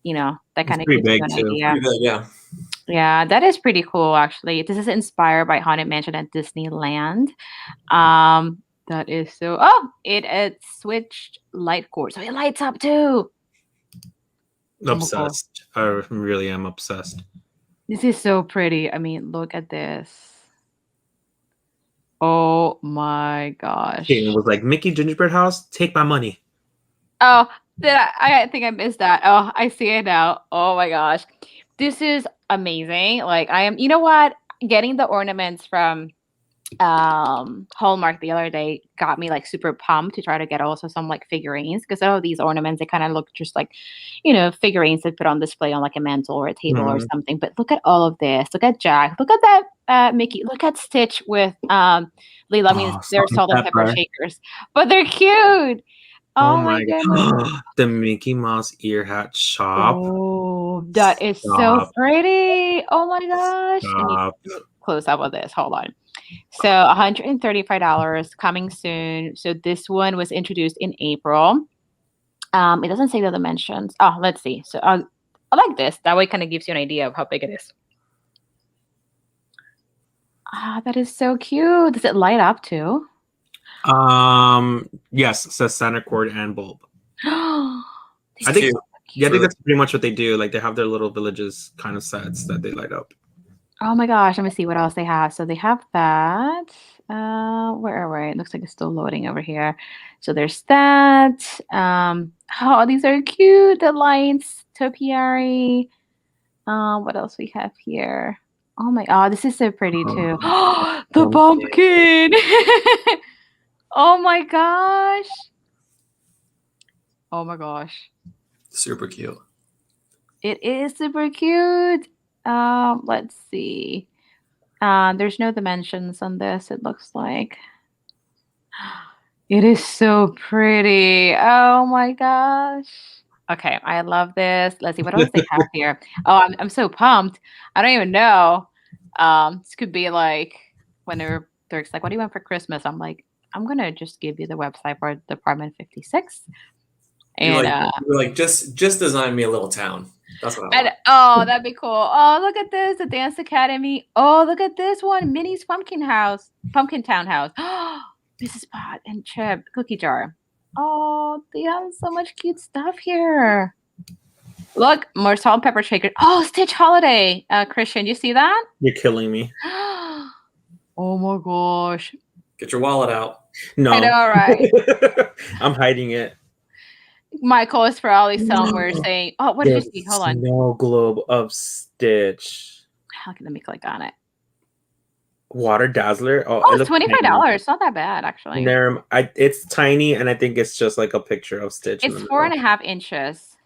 that kind of gives you an idea. Yeah, that is pretty cool actually. This is inspired by Haunted Mansion at Disneyland. That is so. Oh, it switched light core, so it lights up too. Obsessed. I really am obsessed. This is so pretty. I mean, look at this. Oh my gosh. It was like, Mickey Gingerbread House, take my money. Oh, I think I missed that. Oh, I see it now. Oh my gosh. This is amazing. Like you know what? Getting the ornaments from Hallmark the other day got me like super pumped to try to get also some like figurines because these ornaments, they kind of look just like figurines that put on display on like a mantle or a table or something. But look at all of this. Look at Jack. Look at that Mickey. Look at Stitch with Lila. I mean, they're salt and pepper shakers, but they're cute. Oh my goodness. The Mickey Mouse ear hat shop. Oh, that is so pretty. Oh my gosh. Let me close up with this. Hold on. So $135 coming soon. So this one was introduced in April. It doesn't say the dimensions. Oh, let's see. So I like this. That way, kind of gives you an idea of how big it is. That is so cute. Does it light up too? Yes, it says center cord and bulb. I think that's pretty much what they do. Like they have their little villages kind of sets that they light up. Oh my gosh, let me see what else they have. So they have that. Where are we? It looks like it's still loading over here. So there's that. Oh, these are cute. The lights, topiary. What else we have here? Oh my, oh, this is so pretty too. The pumpkin. Oh my gosh. Oh my gosh. Super cute. It is super cute. Let's see. There's no dimensions on this, it looks like. It is so pretty. Oh my gosh. Okay, I love this. Let's see what else they have here. Oh, I'm so pumped. I don't even know. This could be like whenever they're like, "What do you want for Christmas?" I'm like, "I'm gonna just give you the website for Department 56." And you're like just design me a little town. That's what I want. oh, that'd be cool. Oh, look at this, the Dance Academy. Oh, look at this one, Minnie's Pumpkin House, Pumpkin Town House. Mrs. Pot and Chip cookie jar. Oh, they have so much cute stuff here. Look, more salt and pepper shaker. Oh, Stitch Holiday. Christian, you see that? You're killing me. Oh my gosh. Get your wallet out. No. I know, right? I'm hiding it. Michael is probably somewhere saying, "Oh, what did you see? Hold on." Snow globe of Stitch. Okay, let me click on it. Water Dazzler. Oh, it's $25. It's not that bad, actually. It's tiny, and I think it's just like a picture of Stitch. It's 4.5 inches.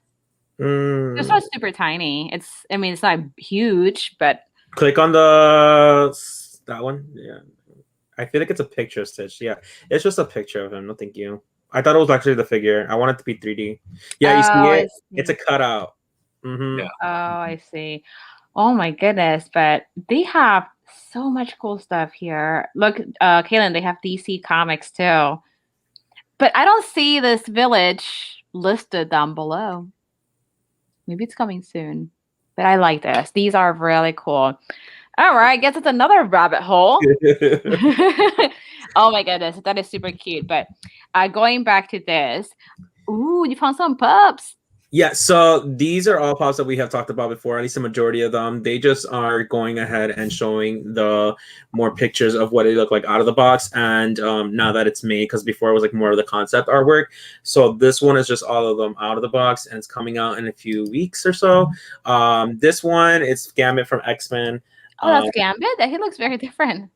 It's not super tiny. I mean, it's not huge, but click on that one. Yeah, I feel like it's a picture of Stitch. Yeah, it's just a picture of him. No, thank you. I thought it was actually the figure. I want it to be 3D. Yeah, you see it? It's a cutout. Yeah. Oh, I see. Oh my goodness! But they have so much cool stuff here. Look, Kaylin, they have DC Comics too. But I don't see this village listed down below. Maybe it's coming soon. But I like this. These are really cool. All right, I guess it's another rabbit hole. Oh my goodness, that is super cute. But going back to this, ooh, you found some pups. Yeah, so these are all pops that we have talked about before, at least the majority of them. They just are going ahead and showing the more pictures of what they look like out of the box. And now that it's made, because before it was like more of the concept artwork. So this one is just all of them out of the box, and it's coming out in a few weeks or so. This one, it's Gambit from X-Men. Oh, that's Gambit? He looks very different.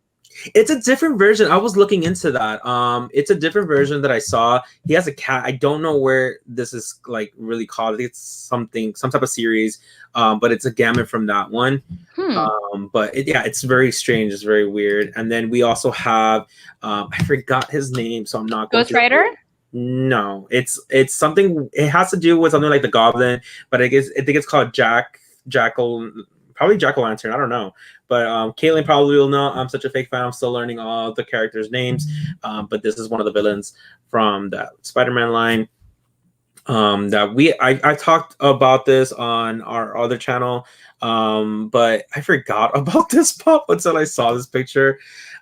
It's a different version. I was looking into that. It's a different version that I saw. He has a cat. I don't know where this is like really called. It's some type of series. But it's a Gambit from that one. But it's very strange. It's very weird. And then we also have I forgot his name, so I'm not going Ghost Rider? No, it's something. It has to do with something like the Goblin, but I think it's called Jackal. Probably Jack-o'-lantern. I don't know. But Caitlin probably will know. I'm such a fake fan. I'm still learning all the characters' names. But this is one of the villains from that Spider-Man line. I talked about this on our other channel. But I forgot about this pop until I saw this picture.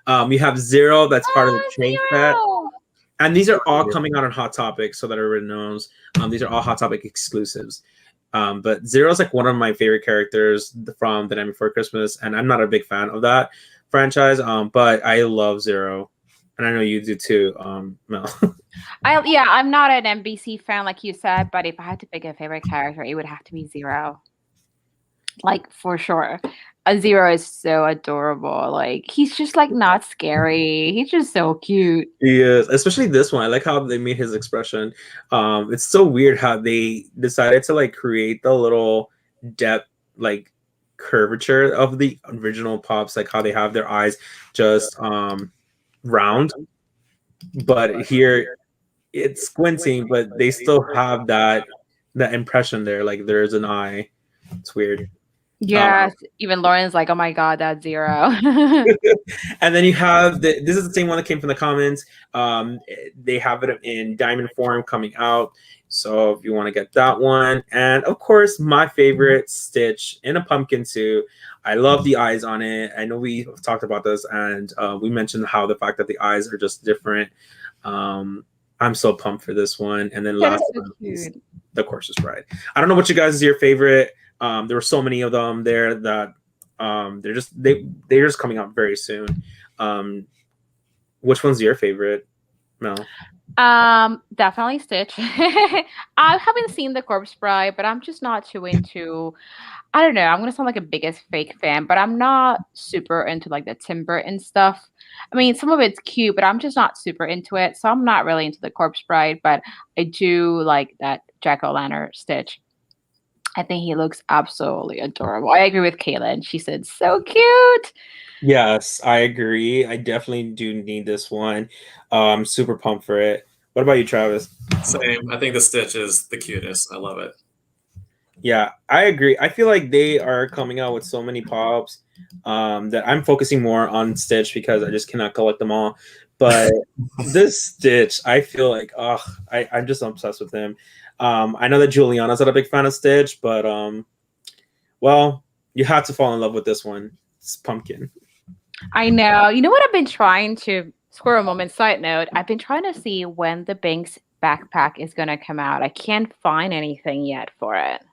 You have Zero, that's part of the train set. And these are all coming out on Hot Topic, so that everyone knows. These are all Hot Topic exclusives. But Zero is like one of my favorite characters from The Night Before Christmas, and I'm not a big fan of that franchise. But I love Zero, and I know you do too, Mel. I'm not an NBC fan like you said, but if I had to pick a favorite character, it would have to be Zero. Like for sure. Zero is so adorable. Like he's just like not scary. He's just so cute. He is, especially this one. I like how they made his expression. It's so weird how they decided to like create the little depth, like curvature of the original pops, like how they have their eyes just round, but here it's squinting, but they still have that impression there, like there's an eye. It's weird. Yes, even Lauren's like, oh my god, that's Zero. And then you have this is the same one that came from the comments. They have it in diamond form coming out, so if you want to get that one. And of course, my favorite, Stitch in a pumpkin suit. I love the eyes on it. I know we talked about this, and we mentioned how the fact that the eyes are just different. I'm so pumped for this one. And then last one, the Courser's Bride. I don't know what you guys is your favorite. There were so many of them there that they're just coming out very soon. Which one's your favorite, Mel? Definitely Stitch. I haven't seen the Corpse Bride, but I'm just not too into. I don't know. I'm gonna sound like a biggest fake fan, but I'm not super into like the Tim Burton stuff. I mean, some of it's cute, but I'm just not super into it. So I'm not really into the Corpse Bride, but I do like that Jack-o'-lantern Stitch. I think he looks absolutely adorable. I agree with Kaylin. She said so cute. Yes, I agree. I definitely do need this one. Super pumped for it. What about you, Travis? Same. I think the Stitch is the cutest. I love it. Yeah, I agree. I feel like they are coming out with so many pops that I'm focusing more on Stitch because I just cannot collect them all. But this Stitch, I feel like, I'm just obsessed with him. I know that Juliana's not a big fan of Stitch, but well, you had to fall in love with this one. It's Pumpkin. I know. You know what I've been trying to squirrel moment side note? I've been trying to see when the Binks backpack is gonna come out. I can't find anything yet for it.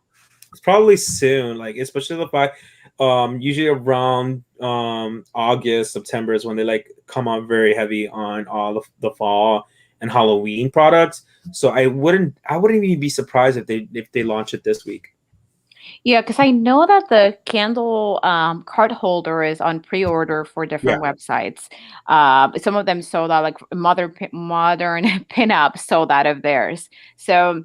It's probably soon, like especially the fact usually around August, September is when they like come out very heavy on all the fall and Halloween products. So I wouldn't even be surprised if they launch it this week. Yeah, because I know that the candle card holder is on pre-order for different websites. Some of them sold out, like modern pinup sold out of theirs. So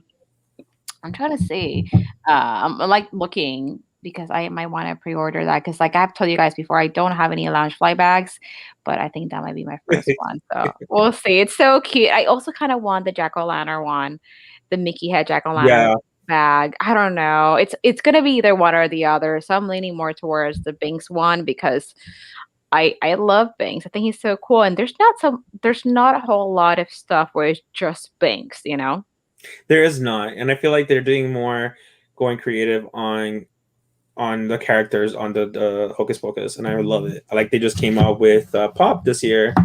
I'm trying to see. I'm like looking because I might want to pre-order that because, like I've told you guys before, I don't have any Loungefly bags, but I think that might be my first one. So we'll see. It's so cute. I also kind of want the Jack-o'-lantern one, the Mickey head Jack-o'-lantern bag. I don't know. It's gonna be either one or the other. So I'm leaning more towards the Binks one because I love Binks. I think he's so cool, and there's not a whole lot of stuff where it's just Binks, you know. There is not, and I feel like they're doing more going creative on the characters on the Hocus Pocus, and I love it. I like they just came out with Pop this year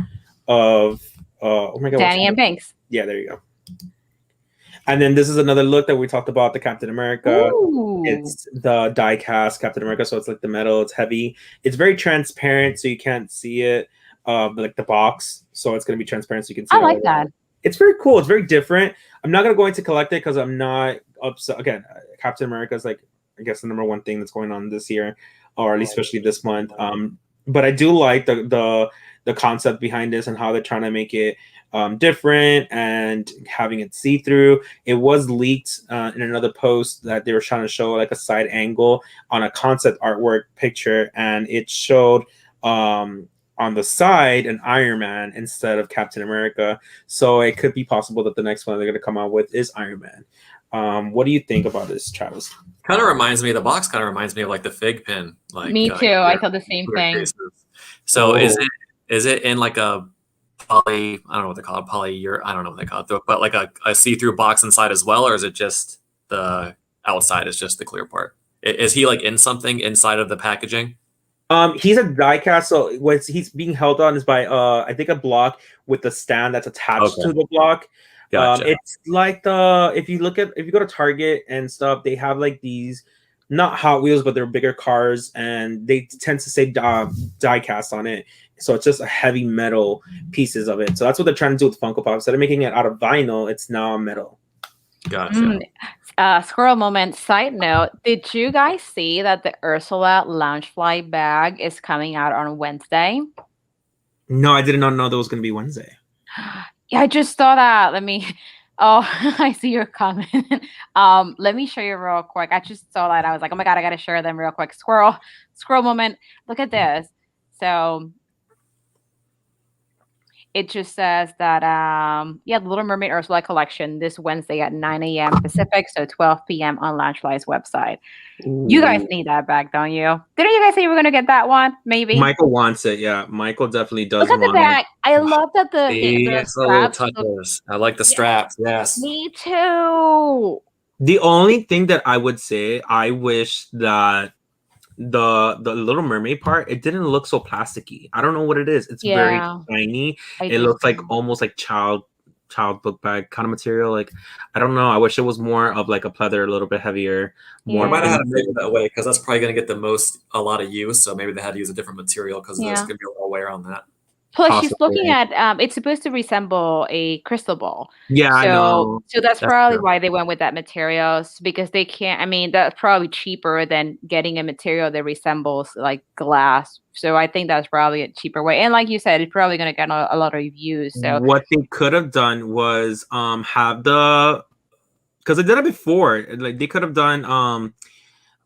of oh my god, Danny and Binks. Yeah, there you go. And then this is another look that we talked about, the Captain America. Ooh. It's the die cast Captain America, so it's like the metal, it's heavy. It's very transparent, so you can't see it, like the box. So it's going to be transparent, so you can see it. I like that. It's very cool. It's very different. I'm not going to go into collect it because I'm not upset. Again, Captain America is like, I guess, the number one thing that's going on this year, or at least especially this month. But I do like the concept behind this and how they're trying to make it different and having it see-through. It was leaked in another post that they were trying to show like a side angle on a concept artwork picture, and it showed on the side an Iron Man instead of Captain America. So it could be possible that the next one they're going to come out with is Iron Man. What do you think about this, Travis? Kind of reminds me, the box kind of reminds me of like the Fig Pin. Like me too. I thought the same thing. Cases. So is it in like a poly? I don't know what they call it. I don't know what they call it. But like a see-through box inside as well, or is it just the outside is just the clear part? Is he like in something inside of the packaging? He's a diecast, so what he's being held on is by I think a block with the stand that's attached to the block. Gotcha. It's like if you go to Target and stuff, they have like these not Hot Wheels, but they're bigger cars, and they tend to say diecast on it. So it's just a heavy metal pieces of it. So that's what they're trying to do with Funko Pop. Instead of making it out of vinyl, it's now metal. Gotcha. Squirrel moment side note, did you guys see that the Ursula Loungefly bag is coming out on Wednesday? No, I did not know that was going to be Wednesday. Yeah, I just saw that. I see your comment. Let me show you real quick. I just saw that. I was like, oh my God, I got to share them real quick. Squirrel moment. Look at this. So it just says that, the Little Mermaid Ursula collection this Wednesday at 9 a.m. Pacific, so 12 p.m. on Loungefly's website. Ooh. You guys need that bag, don't you? Didn't you guys say you were going to get that one? Maybe. Michael wants it. Yeah, Michael definitely does. Look at the bag. I love that the straps. I like the straps. Yes. Me too. The only thing that I would say, I wish that the Little Mermaid part, it didn't look so plasticky. I don't know what it is. It's very tiny. It looks like almost like child child book bag kind of material. Like, I don't know. I wish it was more of like a pleather, a little bit heavier, more. I might have had to make it that way because that's probably going to get a lot of use. So maybe they had to use a different material because there's going to be a lot of wear on that. Plus, she's looking at it's supposed to resemble a crystal ball. Yeah, I know. So that's probably why they went with that materials, because they can't. I mean, that's probably cheaper than getting a material that resembles like glass. So I think that's probably a cheaper way. And like you said, it's probably going to get a lot of reviews. So what they could have done was have because they did it before. Like they could have done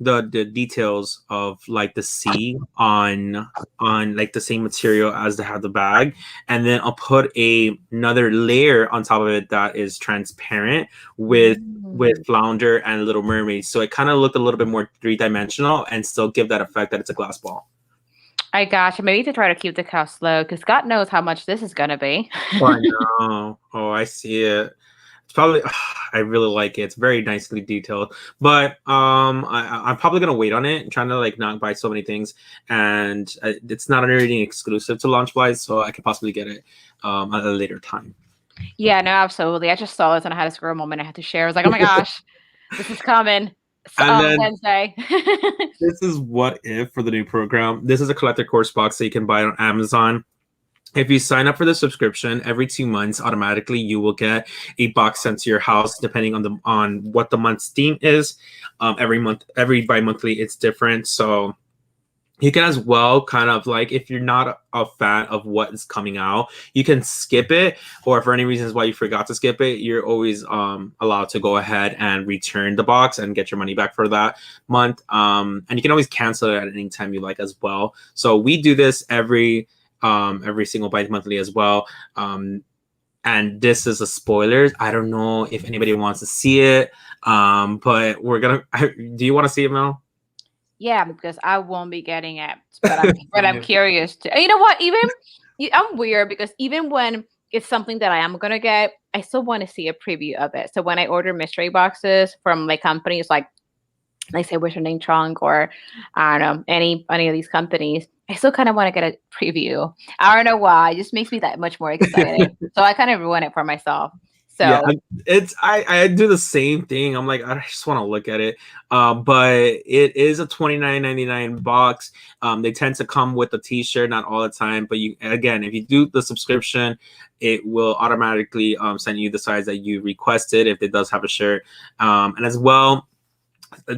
the details of like the sea on like the same material as they have the bag, and then I'll put another layer on top of it that is transparent with Flounder and Little Mermaid, so it kind of looked a little bit more three-dimensional and still give that effect that it's a glass ball. I gotcha. Maybe to try to keep the cost low, because God knows how much this is gonna be. I know. Oh, I see it. It's probably I really like it. It's very nicely detailed, but I'm probably gonna wait on it. I'm trying to like not buy so many things, and it's not anything exclusive to Launchflies, so I could possibly get it at a later time. Yeah, no, absolutely. I just saw this and I had a scroll moment I had to share. I was like, oh my gosh, this is coming. Wednesday. This is what if for the new program. This is a collector course box that you can buy on Amazon. If you sign up for the subscription every 2 months, automatically you will get a box sent to your house, depending on what the month's theme is. Every bi-monthly, it's different. So you can as well kind of like, if you're not a fan of what is coming out, you can skip it, or for any reasons why you forgot to skip it, you're always allowed to go ahead and return the box and get your money back for that month. And you can always cancel it at any time you like as well. So we do this every single bi-monthly as well. And this is a spoiler. I don't know if anybody wants to see it, but we're gonna. Do you want to see it, Mel? Yeah, because I won't be getting it, but I'm curious to. You know what? I'm weird because even when it's something that I am gonna get, I still want to see a preview of it. So when I order mystery boxes from like companies like say Wishing Name Trunk or I don't know any of these companies, I still kind of want to get a preview. I don't know why. It just makes me that much more excited. So I kind of ruin it for myself. So yeah, I do the same thing. I'm like, I just want to look at it. But it is a $29.99 box. They tend to come with a t-shirt, not all the time. But if you do the subscription, it will automatically send you the size that you requested if it does have a shirt. And as well,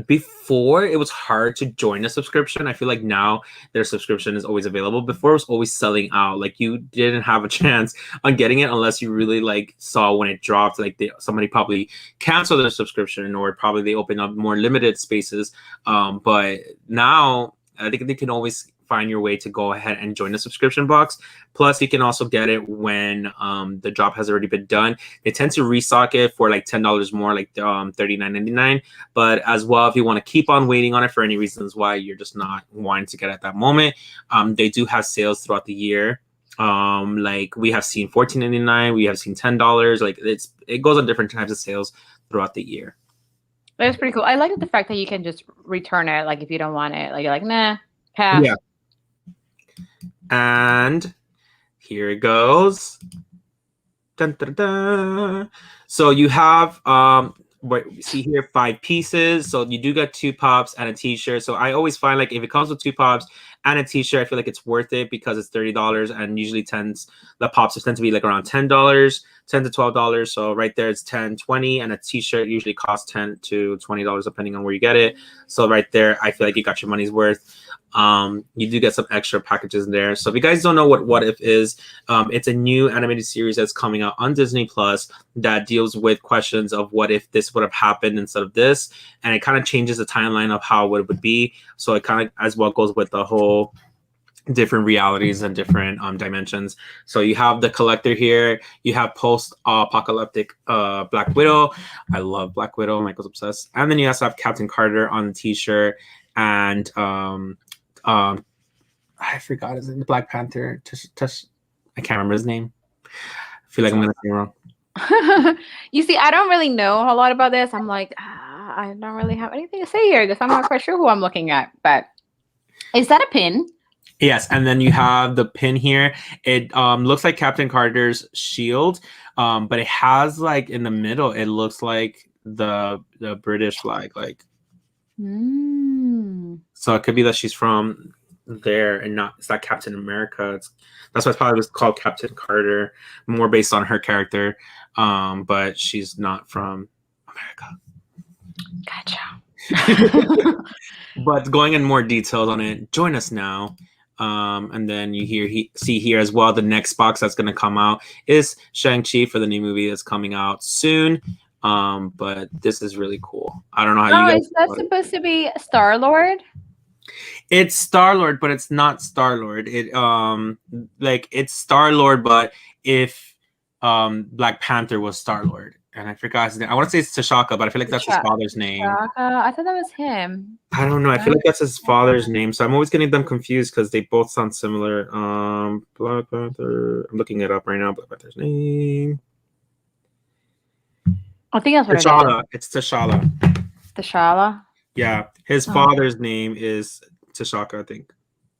before it was hard to join a subscription. I feel like now their subscription is always available. Before it was always selling out. Like you didn't have a chance on getting it unless you really like saw when it dropped. Like somebody probably canceled their subscription, or probably they opened up more limited spaces. But now I think they can always find your way to go ahead and join the subscription box. Plus, you can also get it when the drop has already been done. They tend to restock it for like $10 more, like $39.99. But as well, if you want to keep on waiting on it for any reasons why you're just not wanting to get it at that moment, they do have sales throughout the year. Like we have seen $14.99, we have seen $10. Like it goes on different types of sales throughout the year. That's pretty cool. I like the fact that you can just return it, like if you don't want it, like you're like, nah, pass. Yeah. And here it goes. Dun, dun, dun. So you have what you see here, 5 pieces. So you do get 2 pops and a t-shirt. So I always find like if it comes with 2 pops and a t-shirt, I feel like it's worth it because it's $30, and usually the pops tend to be like around $10, $10 to $12. So right there it's 10, 20, and a t-shirt usually costs $10 to $20 depending on where you get it. So right there, I feel like you got your money's worth. You do get some extra packages in there. So if you guys don't know what If is, it's a new animated series that's coming out on Disney Plus that deals with questions of what if this would have happened instead of this, and it kind of changes the timeline of how it would be. So it kind of as well goes with the whole different realities and different dimensions. So you have the collector here, you have post-apocalyptic Black Widow. I love Black Widow, Michael's obsessed. And then you also have Captain Carter on the t-shirt, and I forgot his name, Black Panther. I can't remember his name. I feel like I'm gonna say it wrong. You see, I don't really know a lot about this. I'm like, I don't really have anything to say here because I'm not quite sure who I'm looking at. But is that a pin? Yes, and then you have the pin here. It looks like Captain Carter's shield, but it has like in the middle. It looks like the British flag, like. So it could be that she's from there and not. It's not Captain America. That's why it's probably was called Captain Carter, more based on her character. But she's not from America. Gotcha. But going in more details on it, join us now. And then you see here as well, the next box that's going to come out is Shang-Chi for the new movie that's coming out soon. But this is really cool. I don't know how you guys. Is that supposed to be Star-Lord? It's Star-Lord, but it's not Star-Lord. It's Star-Lord, but if Black Panther was Star-Lord. And I forgot his name. I want to say it's T'Chaka, but I feel like that's his father's name. I thought that was him. I don't know. I feel like that's his father's name. So I'm always getting them confused because they both sound similar. Black Panther. I'm looking it up right now. Black Panther's name. I think that's what T'Challa. It's T'Challa. T'Challa? Yeah. His father's name is T'Chaka, I think.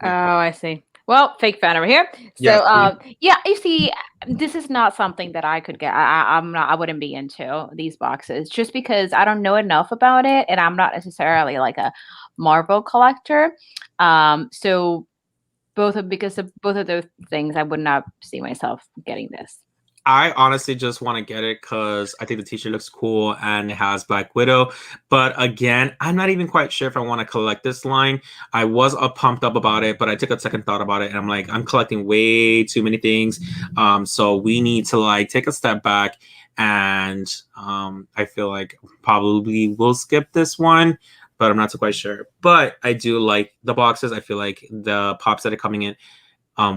Yeah. Oh, I see. Well, fake fan over here. So, you see, this is not something that I could get. I wouldn't be into these boxes just because I don't know enough about it, and I'm not necessarily like a Marvel collector. So because of both of those things, I would not see myself getting this. I honestly just want to get it because I think the t-shirt looks cool and it has Black Widow. But again, I'm not even quite sure if I want to collect this line. I was pumped up about it, but I took a second thought about it. And I'm like, I'm collecting way too many things. So we need to like take a step back. And I feel like probably we'll skip this one, but I'm not so quite sure. But I do like the boxes. I feel like the pops that are coming in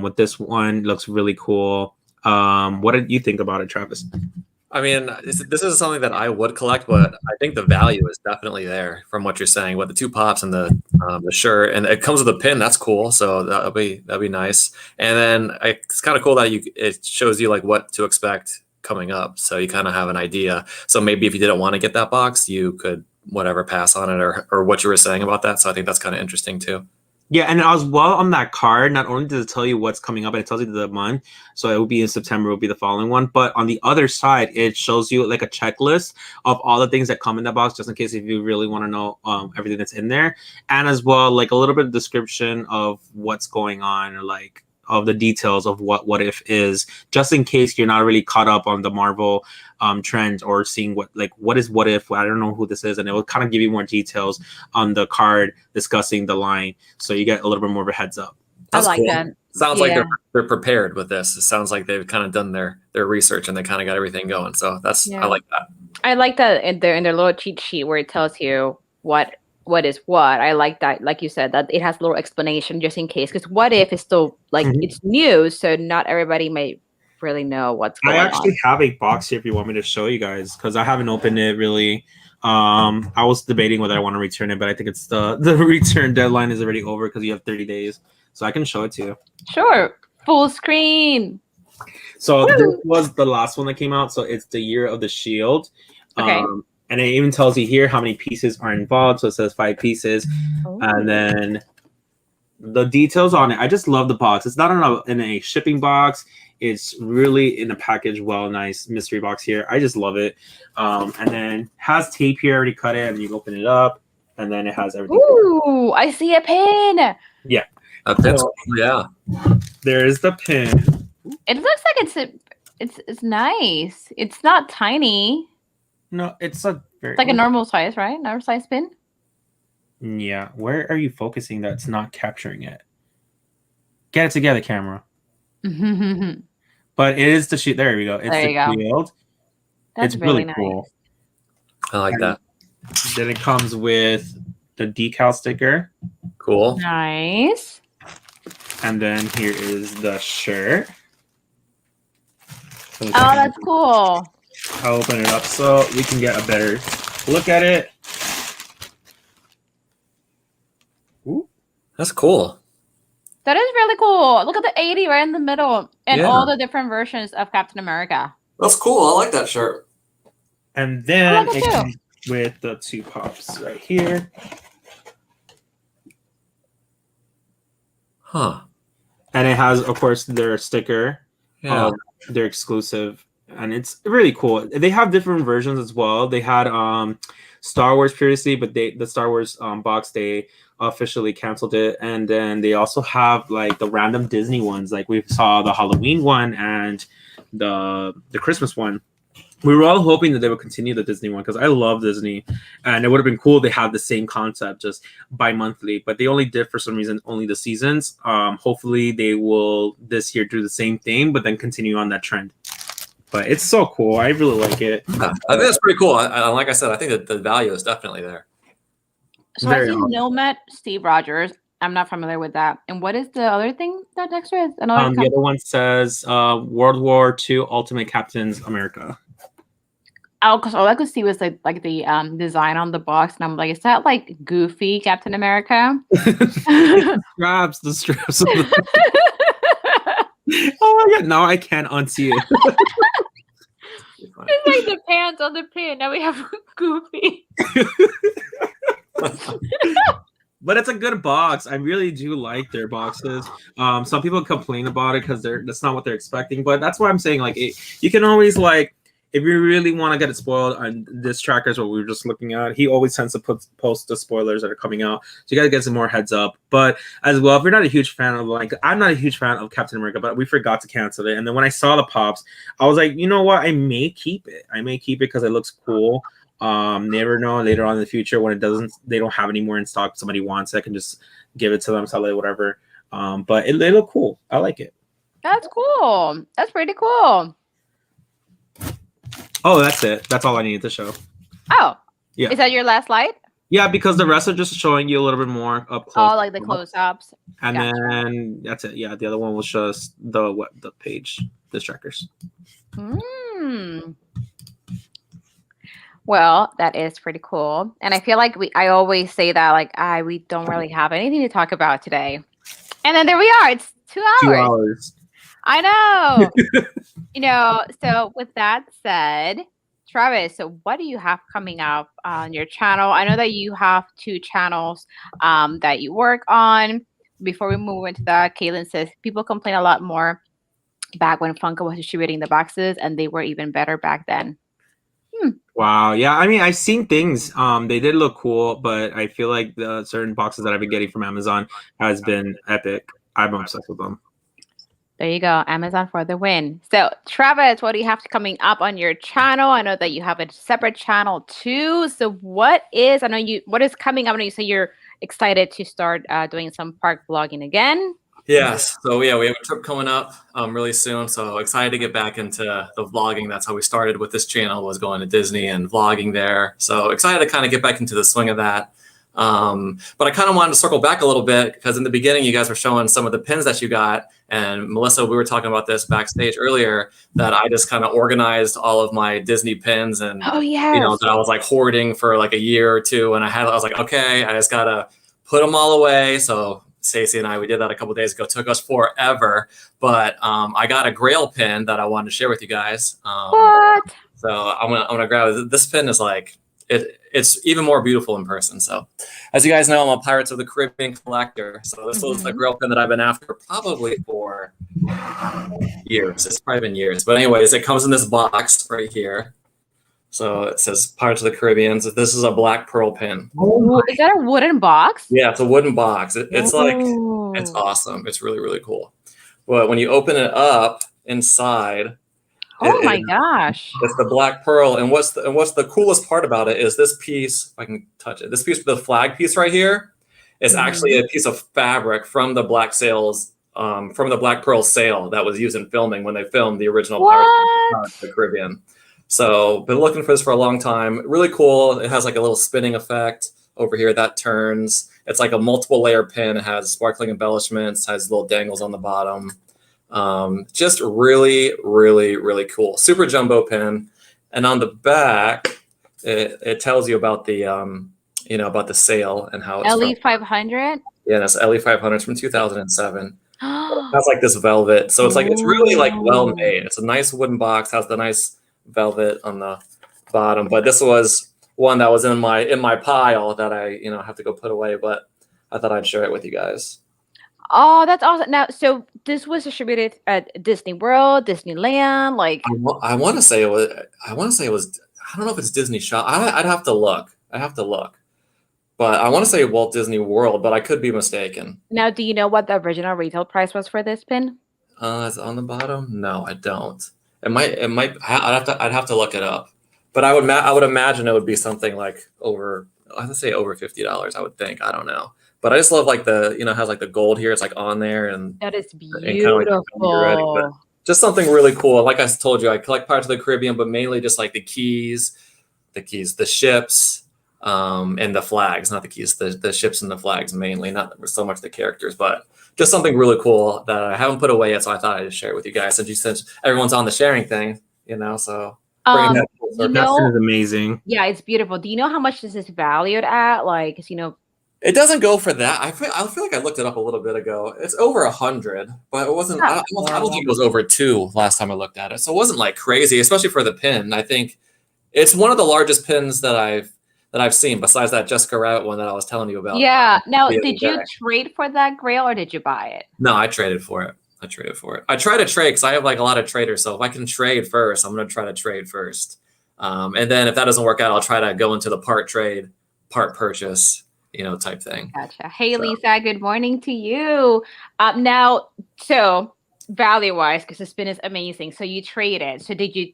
with this one looks really cool. What did you think about it, Travis? I mean, this is something that I would collect, but I think the value is definitely there from what you're saying. With the two pops and the shirt, and it comes with a pin. That's cool. So that'd be nice. And then it's kind of cool that it shows you like what to expect coming up, so you kind of have an idea. So maybe if you didn't want to get that box, you could whatever pass on it or what you were saying about that. So I think that's kind of interesting too. Yeah, and as well on that card, not only does it tell you what's coming up, it tells you the month. So it will be in September, it will be the following one. But on the other side, it shows you like a checklist of all the things that come in the box, just in case if you really want to know everything that's in there. And as well, like a little bit of description of what's going on, or like of the details of what if is, just in case you're not really caught up on the Marvel trend or seeing what is what if. I don't know who this is, and it will kind of give you more details on the card discussing the line, so you get a little bit more of a heads up. That's cool. That. Sounds like they're prepared with this. It sounds like they've kind of done their research and they kind of got everything going. So I like that. I like that in their little cheat sheet where it tells you what is what. I like that, like you said, that it has a little explanation just in case. Because what if is still like it's new, so not everybody may really know what's going on. I actually have a box here if you want me to show you guys, because I haven't opened it really. I was debating whether I want to return it, but I think it's the return deadline is already over because you have 30 days. So I can show it to you. Sure. Full screen. So this was the last one that came out. So it's the Year of the Shield. Okay. And it even tells you here how many pieces are involved. So it says 5 pieces. Oh. And then the details on it. I just love the box. It's not in a shipping box. It's really in a package, nice mystery box here. I just love it. And then has tape here, already cut it, and you open it up, and then it has everything. Ooh, I see a pin. Yeah. Yeah. There's the pin. It looks like it's nice. It's not tiny. No, it's like a normal size, right? Normal size pin. Yeah. Where are you focusing that's not capturing it? Get it together, camera. But it is the shield. There we go. It's the shield. That's really nice. Cool. I like that. Then it comes with the decal sticker. Cool. Nice. And then here is the shirt. So that's cool. I'll open it up so we can get a better look at it. Ooh. That's cool. That is really cool. Look at the 80 right in the middle and all the different versions of Captain America. That's cool. I like that shirt. And then it comes with the 2 pops right here. Huh. And it has, of course, their sticker. Yeah. They're exclusive, and it's really cool. They have different versions as well. They had Star Wars previously, but the Star Wars box, they officially canceled it. And then they also have like the random Disney ones, like we saw the Halloween one and the Christmas one. We were all hoping that they would continue the Disney one because I love Disney, and it would have been cool. They have the same concept, just bi-monthly, but they only did for some reason only the seasons. Hopefully, they will this year do the same thing, but then continue on that trend. But it's so cool. I really like it. Yeah, I think that's pretty cool. Like I said, I think that the value is definitely there. So I see Nomad Steve Rogers. I'm not familiar with that. And what is the other thing that Dexter is? The other one says World War II Ultimate Captains America. Oh, because all I could see was like the design on the box, and I'm like, is that like Goofy Captain America? The straps. Of the... Oh my god! Now I can't unsee it. It's like the pants on the pin. Now we have Goofy. But it's a good box. I really do like their boxes. Some people complain about it because that's not what they're expecting. But that's why I'm saying like you can always like. If you really want to get it spoiled on this trackers, what we were just looking at, he always tends to post the spoilers that are coming out. So you got to get some more heads up. But as well, if you're not a huge fan of I'm not a huge fan of Captain America, but we forgot to cancel it. And then when I saw the pops, I was like, you know what? I may keep it. because it looks cool. Never know later on in the future when they don't have any more in stock. Somebody wants it, I can just give it to them, sell it, whatever. But they look cool. I like it. That's cool. That's pretty cool. Oh, that's it. That's all I needed to show. Oh. Yeah. Is that your last slide? Yeah, because the rest are just showing you a little bit more up close. Oh, like the close-ups. And then that's it. Yeah, the other one was just the page, the trackers. Well, that is pretty cool. And I feel like I always say that like we don't really have anything to talk about today. And then there we are. It's 2 hours. 2 hours. I know. So with that said, Travis, so what do you have coming up on your channel? I know that you have 2 channels that you work on. Before we move into that, Kaylin says people complain a lot more back when Funko was distributing the boxes, and they were even better back then. Wow. Yeah. I mean, I've seen things. They did look cool, but I feel like the certain boxes that I've been getting from Amazon has been epic. I'm obsessed with them. There you go. Amazon for the win. So, Travis, what do you have coming up on your channel? I know that you have a separate channel too. So, what is coming up? I know you say you're excited to start doing some park vlogging again. Yes. So, yeah, we have a trip coming up really soon. So, excited to get back into the vlogging. That's how we started with this channel, was going to Disney and vlogging there. So, excited to kind of get back into the swing of that. But I kind of wanted to circle back a little bit because in the beginning, you guys were showing some of the pins that you got. And Melissa, we were talking about this backstage earlier, that I just kind of organized all of my Disney pins and, that I was like hoarding for like a year or two. And I was like, okay, I just got to put them all away. So Stacey and we did that a couple of days ago. It took us forever, but I got a Grail pin that I wanted to share with you guys. What? So I'm gonna grab it. This pin is like, it's even more beautiful in person. So as you guys know, I'm a Pirates of the Caribbean collector. So this was the Grail pin that I've been after probably for years. It's probably been years. But anyways, it comes in this box right here. So it says Pirates of the Caribbean. So this is a black pearl pin. Oh, is that a wooden box? Yeah, it's a wooden box. It's like, it's awesome. It's really, really cool. But when you open it up inside, my gosh, it's the black pearl. And what's the coolest part about it is this piece, if I can touch it, this piece with the flag piece right here is actually a piece of fabric from the black pearl sail that was used in filming when they filmed the original Pirates of the Caribbean. So been looking for this for a long time. Really cool. It has like a little spinning effect over here that turns. It's like a multiple layer pin. It has sparkling embellishments, has little dangles on the bottom. Just really, really, really cool. Super jumbo pin. And on the back, it tells you about the, about the sail and how it's LE500? Yeah, that's LE500. It's from 2007. It has like this velvet. So it's like, it's really like well made. It's a nice wooden box, has the nice velvet on the bottom. But this was one that was in my pile that I, have to go put away, but I thought I'd share it with you guys. Oh, that's awesome. Now, so this was distributed at Disney World, Disneyland, like. I want to say it was. I want to say it was. I don't know if it's Disney Shop. I'd have to look. But I want to say Walt Disney World, but I could be mistaken. Now, do you know what the original retail price was for this pin? Is it on the bottom? No, I don't. It might. I'd have to look it up. But I would imagine it would be something like over. I have to say over $50. I would think. I don't know. But I just love like the it has like the gold here. It's like on there and That is beautiful. But just something really cool. Like I told you, I collect Pirates of the Caribbean, but mainly just like the keys, the ships, and the flags. Not the keys, the ships and the flags mainly. Not so much the characters, but just something really cool that I haven't put away yet. So I thought I'd just share it with you guys. Since everyone's on the sharing thing, so. That is amazing. Yeah, it's beautiful. Do you know how much this is valued at? Like, it doesn't go for that. I feel like I looked it up a little bit ago. It's over 100, but it wasn't. I don't think it was over 2 last time I looked at it. So it wasn't like crazy, especially for the pin. I think it's one of the largest pins that I've seen, besides that Jessica Rabbit one that I was telling you about. Yeah. Now, did you trade for that grail or did you buy it? No, I traded for it. I try to trade because I have like a lot of traders. So if I can trade first, I'm going to try to trade first. And then if that doesn't work out, I'll try to go into the part trade, part purchase, type thing. Gotcha. Hey, Lisa, good morning to you. Now, so value-wise, because the spin is amazing. So you traded. So did you,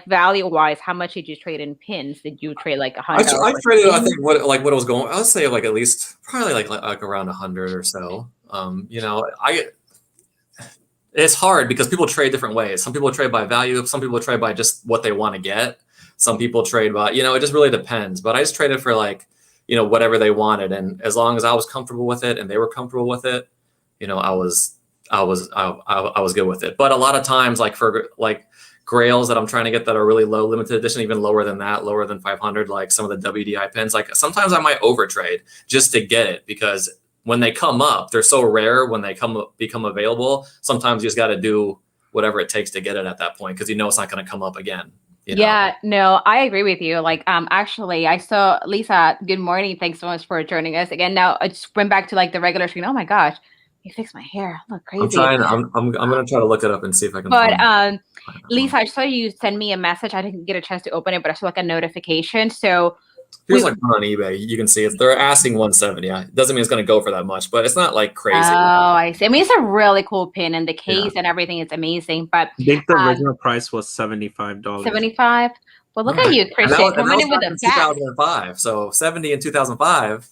value-wise, how much did you trade in pins? Did you trade like $100? I traded, I think what it was going, I'll say like at least probably like around 100 or so. It's hard because people trade different ways. Some people trade by value. Some people trade by just what they want to get. Some people trade by, it just really depends. But I just traded for like, whatever they wanted. And as long as I was comfortable with it and they were comfortable with it, I was good with it. But a lot of times, like for like grails that I'm trying to get that are really low, limited edition, even lower than that, lower than 500, like some of the WDI pins, like sometimes I might overtrade just to get it because when they come up, they're so rare when they become available. Sometimes you just got to do whatever it takes to get it at that point because it's not going to come up again. Yeah, no, I agree with you. Like, actually, I saw Lisa. Good morning. Thanks so much for joining us again. Now I just went back to like the regular screen. Oh my gosh, you fixed my hair. I look crazy. I'm gonna try to look it up and see if I can. But Lisa, I saw you send me a message. I didn't get a chance to open it, but I saw like a notification. So. Here's like one on eBay. You can see it. They're asking 170. It doesn't mean it's going to go for that much, but it's not like crazy. Oh, I see. I mean, it's a really cool pin, and the case and everything is amazing. But I think the original price was $75. $75. Well, look at you, Christian, coming in with a 2005. So 70 in 2005.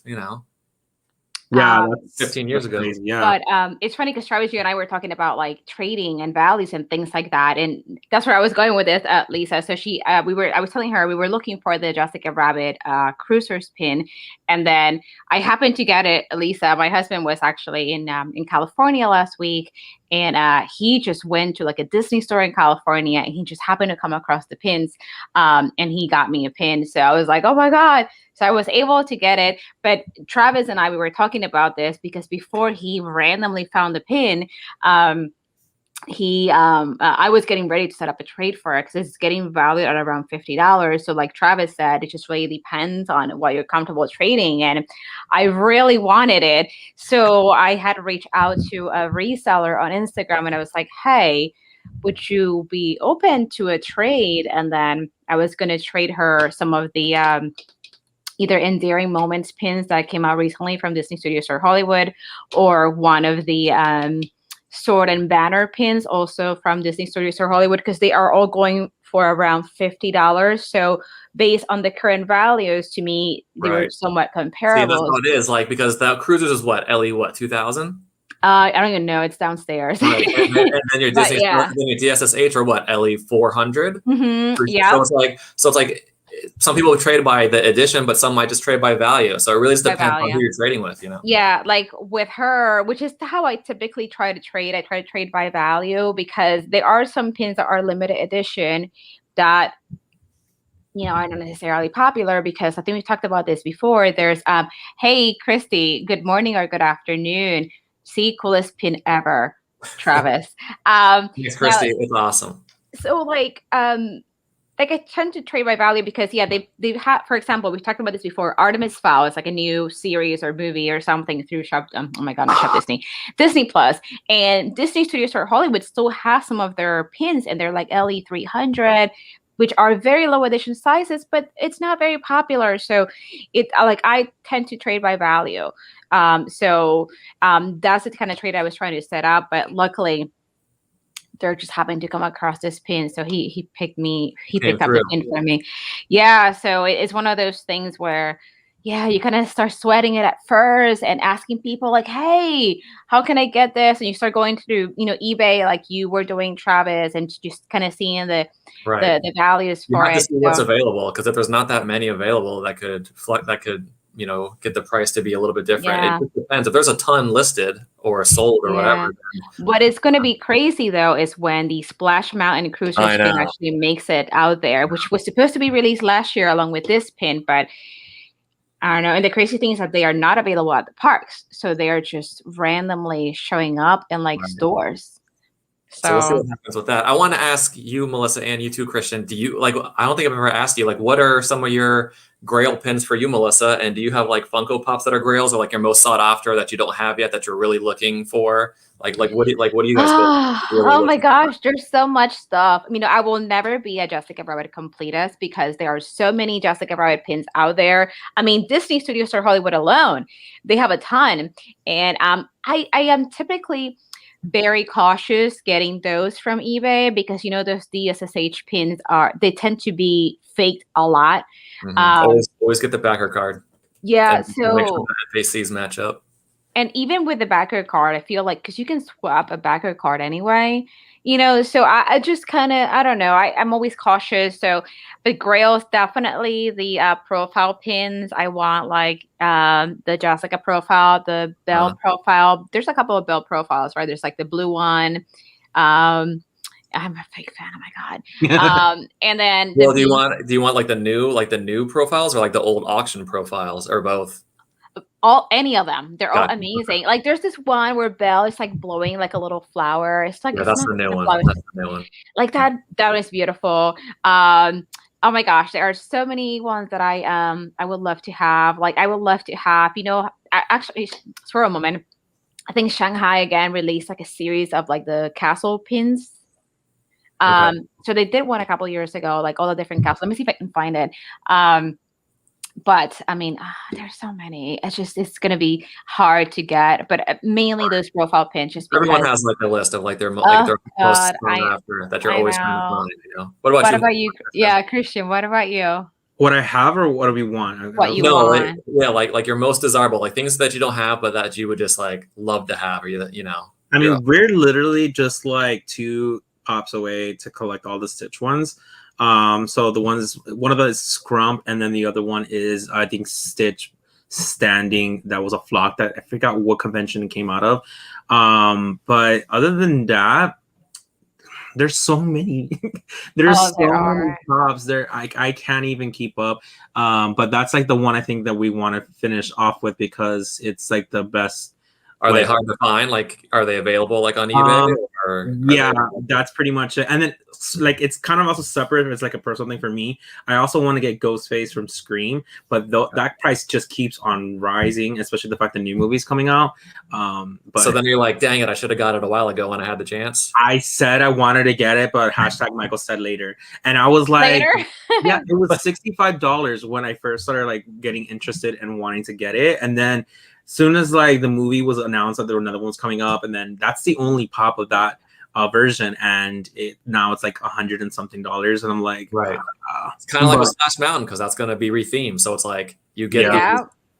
Yeah, that's 15 years ago. Crazy, yeah. But it's funny because Travis, you and I were talking about like trading and values and things like that, and that's where I was going with this, Lisa. So I was telling her we were looking for the Jessica Rabbit Cruisers pin, and then I happened to get it. Lisa, my husband was actually in California last week, and he just went to like a Disney store in California, and he just happened to come across the pins, and he got me a pin. So I was like, oh my God. So I was able to get it. But Travis and I, we were talking about this because before he randomly found the pin, I was getting ready to set up a trade for it because it's getting valued at around $50. So like Travis said, it just really depends on what you're comfortable trading. And I really wanted it. So I had to reach out to a reseller on Instagram and I was like, hey, would you be open to a trade? And then I was going to trade her some of the either Endearing Moments pins that came out recently from Disney Studios or Hollywood, or one of the Sword and Banner pins also from Disney Studios or Hollywood, because they are all going for around $50. So based on the current values, to me, they were somewhat comparable. See, that's how it is, like, because the Cruisers is what, LE, 2000? I don't even know. It's downstairs. Right. And then your Disney, then your DSSH or what, LE 400? Yeah. So it's like some people trade by the edition, but some might just trade by value. So it really just depends on who you're trading with, Yeah, like with her, which is how I typically try to trade. I try to trade by value because there are some pins that are limited edition that are not necessarily popular, because I think we've talked about this before. There's hey Christy, good morning or good afternoon. See, coolest pin ever, Travis. Yes, Christy, it's awesome. So like like I tend to trade by value because they've had, for example, we've talked about this before. Artemis Fowl is like a new series or movie or something through Shop. Oh my god, not Shop Disney Plus, and Disney Studios or Hollywood still has some of their pins, and they're like LE300, which are very low edition sizes, but it's not very popular. So it like I tend to trade by value. So that's the kind of trade I was trying to set up, but luckily Dirk just happened to come across this pin, so he picked up the pin for me. Yeah, so it's one of those things where, yeah, you kind of start sweating it at first and asking people like, "Hey, how can I get this?" And you start going to eBay like you were doing, Travis, and just kind of seeing the values for it. You have to see what's available, because if there's not that many available, that could get the price to be a little bit different. Yeah. It just depends. If there's a ton listed or sold or whatever. What is going to be crazy though is when the Splash Mountain Cruiser pin actually makes it out there, which was supposed to be released last year along with this pin, but I don't know. And the crazy thing is that they are not available at the parks, so they are just randomly showing up in like stores. So we'll see what happens with that. I want to ask you, Melissa, and you too, Christian. Do you like? I don't think I've ever asked you, like, what are some of your Grail pins for you, Melissa? And do you have like Funko Pops that are Grails, or like your most sought after that you don't have yet that you're really looking for? What do you guys? Oh my gosh, there's so much stuff. I will never be a Jessica Rabbit completist because there are so many Jessica Rabbit pins out there. Disney Studios or Hollywood alone, they have a ton, and I am typically very cautious getting those from eBay because those DSSH pins they tend to be faked a lot. Always get the backer card. Yeah, and so make sure the FACs match up. And even with the backer card, I feel like because you can swap a backer card anyway, So I just kind of, I don't know. I'm always cautious. So the Grails, definitely the profile pins. I want like the Jessica profile, the Belle profile. There's a couple of Belle profiles, right? There's like the blue one. I'm a fake fan. Oh my god! And then, do you want like the new profiles or like the old auction profiles or both? Any of them. They're all amazing. Like there's this one where Belle is like blowing like a little flower. It's like that's the new one. That's the new one. Like that was beautiful. Oh my gosh, there are so many ones that I would love to have. Like I would love to have, actually for a moment, I think Shanghai again released like a series of like the castle pins. So they did one a couple years ago, like all the different castles. Let me see if I can find it. But there's so many. It's gonna be hard to get. But mainly those profile pins. Just because everyone has like a list of like their most after that you're always trying to find. What about you? Yeah, Christian. What about you? What I have or what do we want? What you want? Like your most desirable, like things that you don't have but that you would just like love to have, or we're literally just like 2 pops away to collect all the Stitch ones. So one of them is Scrump, and then the other one is I think Stitch Standing. That was a flock that I forgot what convention it came out of. But other than that, there's so many. There's so many pops there. I can't even keep up. But that's like the one I think that we want to finish off with because it's like the best. Are they hard to find? Like, are they available like on eBay? That's pretty much it. And then like it's kind of also separate. It's like a personal thing for me. I also want to get Ghostface from Scream, but that price just keeps on rising, especially the fact the new movie's coming out. But so then you're like, dang it, I should have got it a while ago when I had the chance. I said I wanted to get it, but #Michael said later, and I was like, yeah, it was $65 when I first started like getting interested and wanting to get it, and then. Soon as like the movie was announced that there were another one's coming up, and then that's the only pop of that version, and now it's like $100 and something, and I'm like, right. It's kind of like a Splash Mountain because that's going to be rethemed, so it's like you get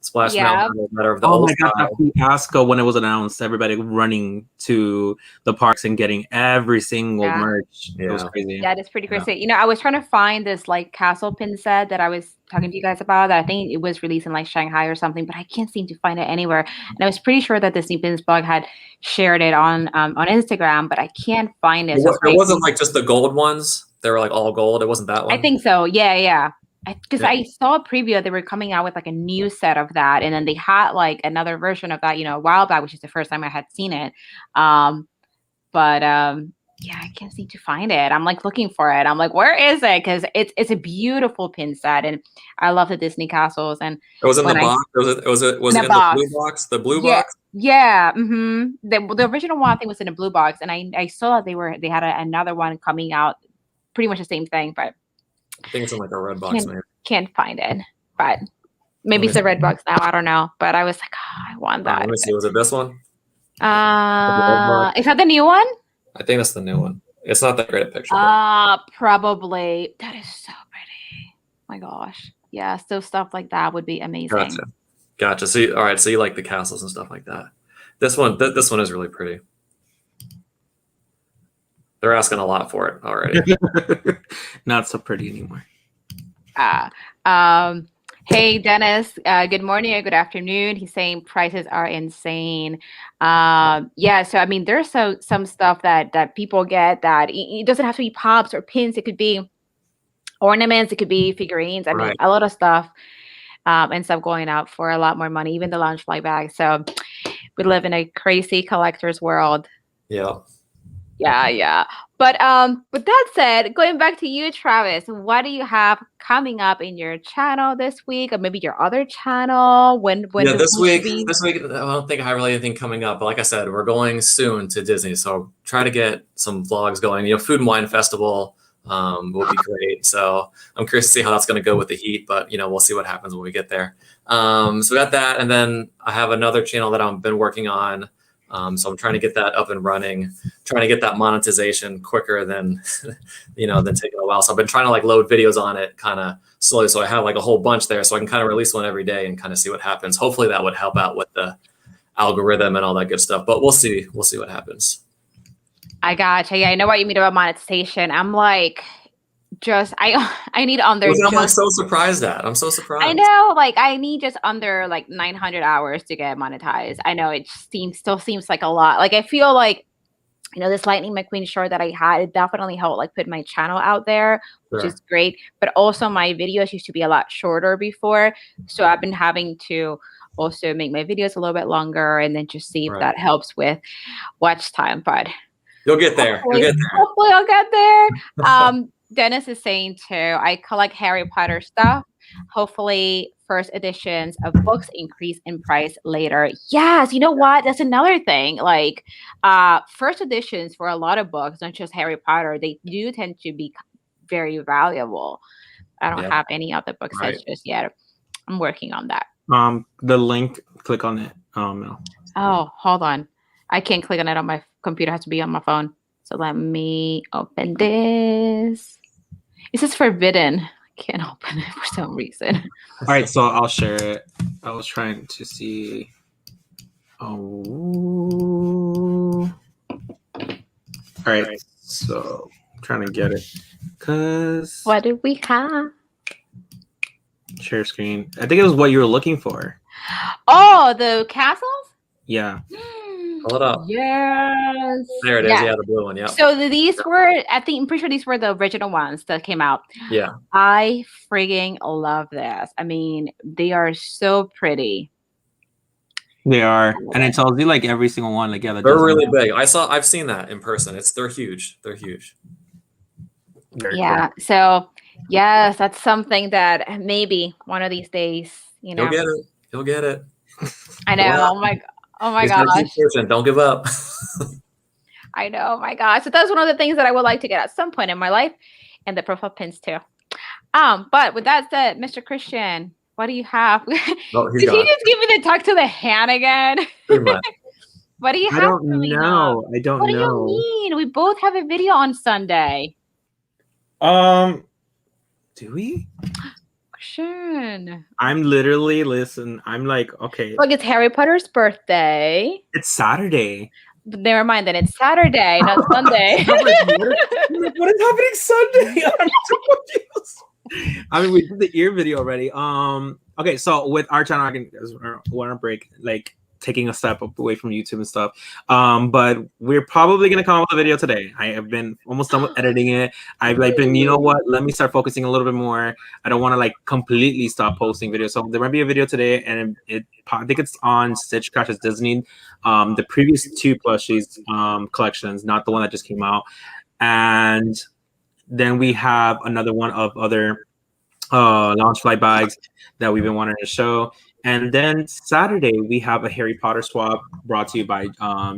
Splash Mountain no matter of the old style. That's the fiasco when it was announced. Everybody running to the parks and getting every single merch. It was crazy. Yeah, it's pretty crazy. I was trying to find this like castle pin set that I was talking to you guys about. That I think it was released in like Shanghai or something, but I can't seem to find it anywhere. And I was pretty sure that Disney Pins blog had shared it on Instagram, but I can't find it. It wasn't like just the gold ones. They were like all gold. It wasn't that one. I think so. Yeah. Because I saw a preview, they were coming out with like a new set of that, and then they had like another version of that, a while back, which is the first time I had seen it. But Yeah, I can't seem to find it. I'm like looking for it. I'm like, where is it? Because it's a beautiful pin set, and I love the Disney castles. And It was in the when I box. Was in it a in the box, blue box? The blue yeah, box? yeah. The original one I think was in a blue box, and I saw they had another one coming out, pretty much the same thing, but I think it's in like a red box, can't maybe. can't find it. But Let maybe me it's a see. red box now. I don't know. But I was like, oh, I want that. Let me see. Was it this one? Is that the new one? I think that's the new one. It's not that great a picture, but Probably. That is so pretty. My gosh. Yeah, so stuff like that would be amazing. gotcha. So all right. So you like the castles and stuff like that. This one, this one is really pretty. They're asking a lot for it already. Not so pretty anymore. Hey Dennis, good morning or good afternoon. He's saying prices are insane. Yeah, so I mean, there's some stuff that people get that it doesn't have to be pops or pins. It could be ornaments. It could be figurines. I mean, Right. a lot of stuff ends up going out for a lot more money, even the lunch fly bag. So we live in a crazy collector's world. Yeah. Yeah. But with that said, going back to you, Travis, what do you have coming up in your channel this week, or maybe your other channel? When Yeah, this week, be? I don't think I have really anything coming up. But like I said, we're going soon to Disney, so try to get some vlogs going. You know, Food and Wine Festival will be great. So I'm curious to see how that's going to go with the heat, but you know, we'll see what happens when we get there. So we got that, and then I have another channel that I've been working on. So I'm trying to get that up and running, trying to get that monetization quicker than, than taking a while. So I've been trying to like load videos on it kind of slowly. So I have like a whole bunch there, so I can kind of release one every day and kind of see what happens. Hopefully that would help out with the algorithm and all that good stuff, but we'll see. We'll see what happens. I gotcha. Yeah, I know what you mean about monetization. I'm like, I need under. I'm like so surprised at. I'm so surprised. I know, like I need just under like 900 hours to get monetized. I know it still seems like a lot. Like I feel like, this Lightning McQueen short that I had, it definitely helped like put my channel out there, which is great. But also my videos used to be a lot shorter before, so I've been having to also make my videos a little bit longer, and then just see if that helps with watch time. But you'll get there. Hopefully I'll get there. Dennis is saying too, I collect Harry Potter stuff. Hopefully first editions of books increase in price later. Yes, you know what? That's another thing. Like first editions for a lot of books, not just Harry Potter, they do tend to be very valuable. I don't have any other book sets just yet. I'm working on that. The link, click on it. No. Oh, hold on. I can't click on it on my computer. It has to be on my phone. So let me open this. It says forbidden. I can't open it for some reason. All right, so I'll share it. I was trying to see. Oh. All right, so I'm trying to get it. What did we have? Share screen. I think it was what you were looking for. Oh, the castles? Yeah. Hold up. Yes. There it is. Yeah, the blue one. Yeah. So these were, I'm pretty sure these were the original ones that came out. Yeah. I frigging love this. I mean, they are so pretty. They are, and it tells you like every single one. Like they're really big. I've seen that in person. They're huge. They're huge. Very cool. So yes, that's something that maybe one of these days, You'll get it. You'll get it. I know. Yeah. Oh my gosh. Don't give up. I know. Oh my gosh. So that's one of the things that I would like to get at some point in my life, and the profile pins too. But with that said, Mr. Christian, what do you have? Did he just give me the talk to the hand again? What do you have? I don't know. What do you mean? We both have a video on Sunday. Do we? Christian. I'm literally I'm like, okay. Look, it's Harry Potter's birthday. It's Saturday. But never mind, then it's Saturday, not Sunday. What is happening Sunday? I mean, we did the ear video already. Okay, so with our channel, I want to break like taking a step away from YouTube and stuff. But we're probably gonna come up with a video today. I have been almost done with editing it. I've been, you know what? Let me start focusing a little bit more. I don't want to completely stop posting videos. So there might be a video today, and I think it's on Stitch Crashes Disney. The previous 2 plushies collections, not the one that just came out, and then we have another one of other launch flight bags that we've been wanting to show. And then Saturday we have a Harry Potter swap brought to you by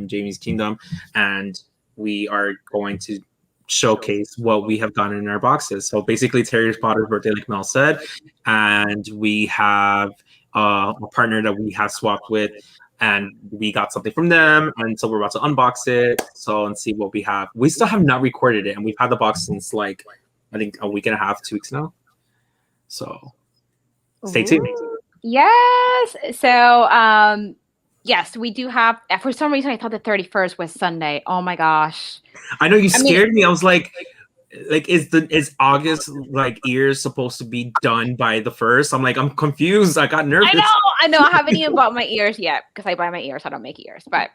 Jamie's Kingdom, and we are going to showcase what we have gotten in our boxes. So basically it's Harry Potter's birthday, like Mel said, and we have a partner that we have swapped with, and we got something from them, and so we're about to unbox it and see what we have. We still have not recorded it, and we've had the box since I think a week and a half, 2 weeks now. So stay tuned. Yes. So yes, we do have. For some reason, I thought the 31st was Sunday. Oh my gosh! I know you scared me. I was like, is August ears supposed to be done by the 1st? I'm confused. I got nervous. I know. I haven't even bought my ears yet because I buy my ears. I don't make ears, but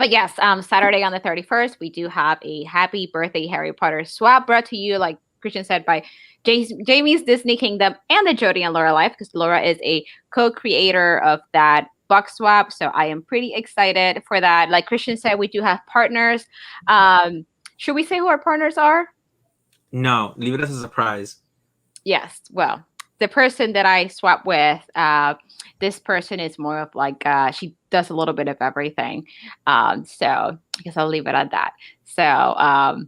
yes, Saturday on the 31st, we do have a happy birthday Harry Potter swap brought to you, like Christian said, by Jamie's Disney Kingdom and the Jody and Laura Life, because Laura is a co-creator of that box swap. So I am pretty excited for that. Like Christian said, we do have partners. Should we say who our partners are? No, leave it as a surprise. Yes. Well, the person that I swap with, this person is more of she does a little bit of everything. So I guess I'll leave it at that. So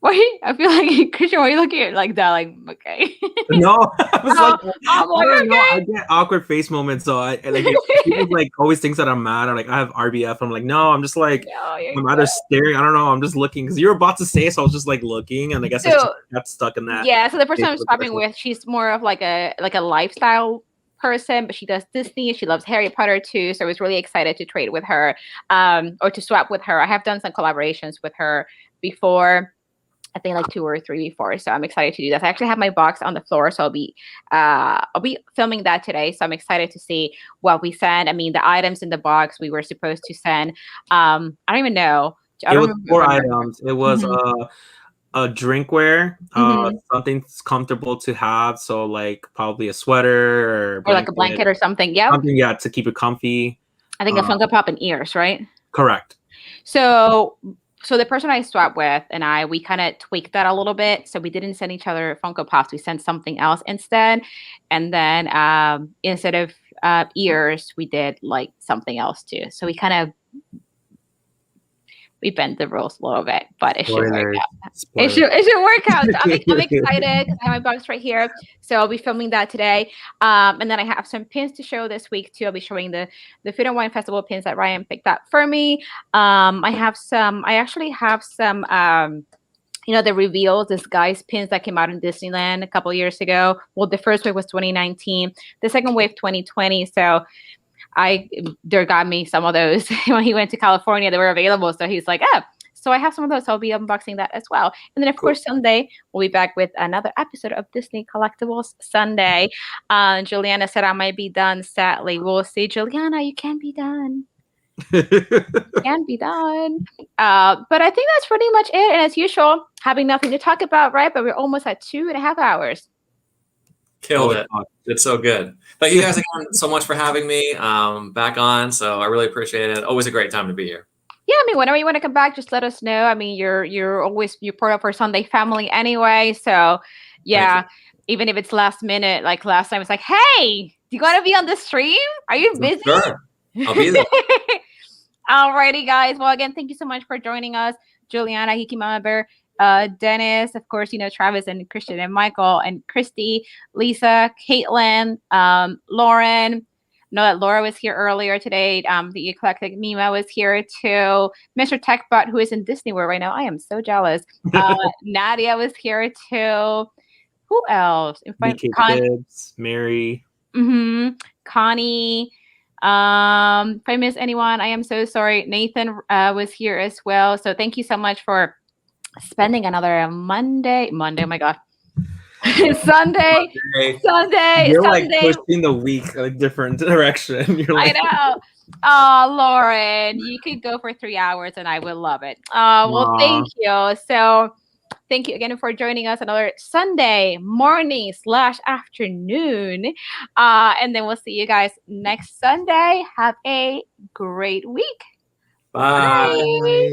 wait, I feel like Christian, why are you looking at like that? Like, okay. No, I was okay. I get awkward face moments, so people always thinks that I'm mad or I have RBF. I'm like, no, I'm just I'm either staring. I don't know. I'm just looking because you're about to say, so I was just looking, and I guess I just got stuck in that. Yeah. So the person I'm swapping with, she's more of a lifestyle person, but she does Disney. She loves Harry Potter too, so I was really excited to trade with her, or to swap with her. I have done some collaborations with her before. I think 2 or 3 before, so I'm excited to do that. I actually have my box on the floor, so I'll be filming that today. So I'm excited to see what we send. I mean, the items in the box we were supposed to send. I don't even know. It was 4 items. It was a drinkware, something comfortable to have. So probably a sweater or a blanket or something. Yeah, something to keep it comfy. I think a Funko Pop and ears, right? Correct. So the person I swapped with and we kind of tweaked that a little bit. So we didn't send each other Funko Pops. We sent something else instead. And then instead of ears, we did something else too. So we kind of bent the rules a little bit, but it should work out. It should work out. So I'm excited. I have my box right here. So I'll be filming that today. And then I have some pins to show this week too. I'll be showing the Food and Wine Festival pins that Ryan picked up for me. I actually have some the reveals, this guy's pins that came out in Disneyland a couple of years ago. Well, the first wave was 2019, the second wave 2020. So Dirk got me some of those when he went to California. They were available, so he's like, so I have some of those. So I'll be unboxing that as well. And then, of course, Sunday we'll be back with another episode of Disney Collectibles Sunday. Juliana said I might be done. Sadly, we'll see. Juliana, you can be done. Can be done. But I think that's pretty much it. And as usual, having nothing to talk about, right? But we're almost at 2.5 hours. Killed it. It's so good. Thank you guys again so much for having me back on. So I really appreciate it. Always a great time to be here. Yeah, I mean, whenever you want to come back, just let us know. I mean, you're part of our Sunday family anyway. So yeah, even if it's last minute, like last time, it's like, hey, do you want to be on the stream? Are you busy? Sure. I'll be there. Alrighty, guys. Well, again, thank you so much for joining us. Juliana, Hiki Mama Bear, Dennis, of course, Travis and Christian and Michael and Christy, Lisa, Caitlin, Lauren. Know that Laura was here earlier today. The Eclectic Mima was here too. Mr. Techbot, who is in Disney World right now. I am so jealous. Nadia was here too. Who else? Gibbs, Mary. Connie. If I miss anyone, I am so sorry. Nathan was here as well. So thank you so much for spending another Monday. Oh my God. Sunday. You're like pushing the week a different direction. You're like, I know. Oh, Lauren, you could go for 3 hours and I will love it. Well, thank you. So thank you again for joining us another Sunday morning/afternoon. And then we'll see you guys next Sunday. Have a great week. Bye. Bye.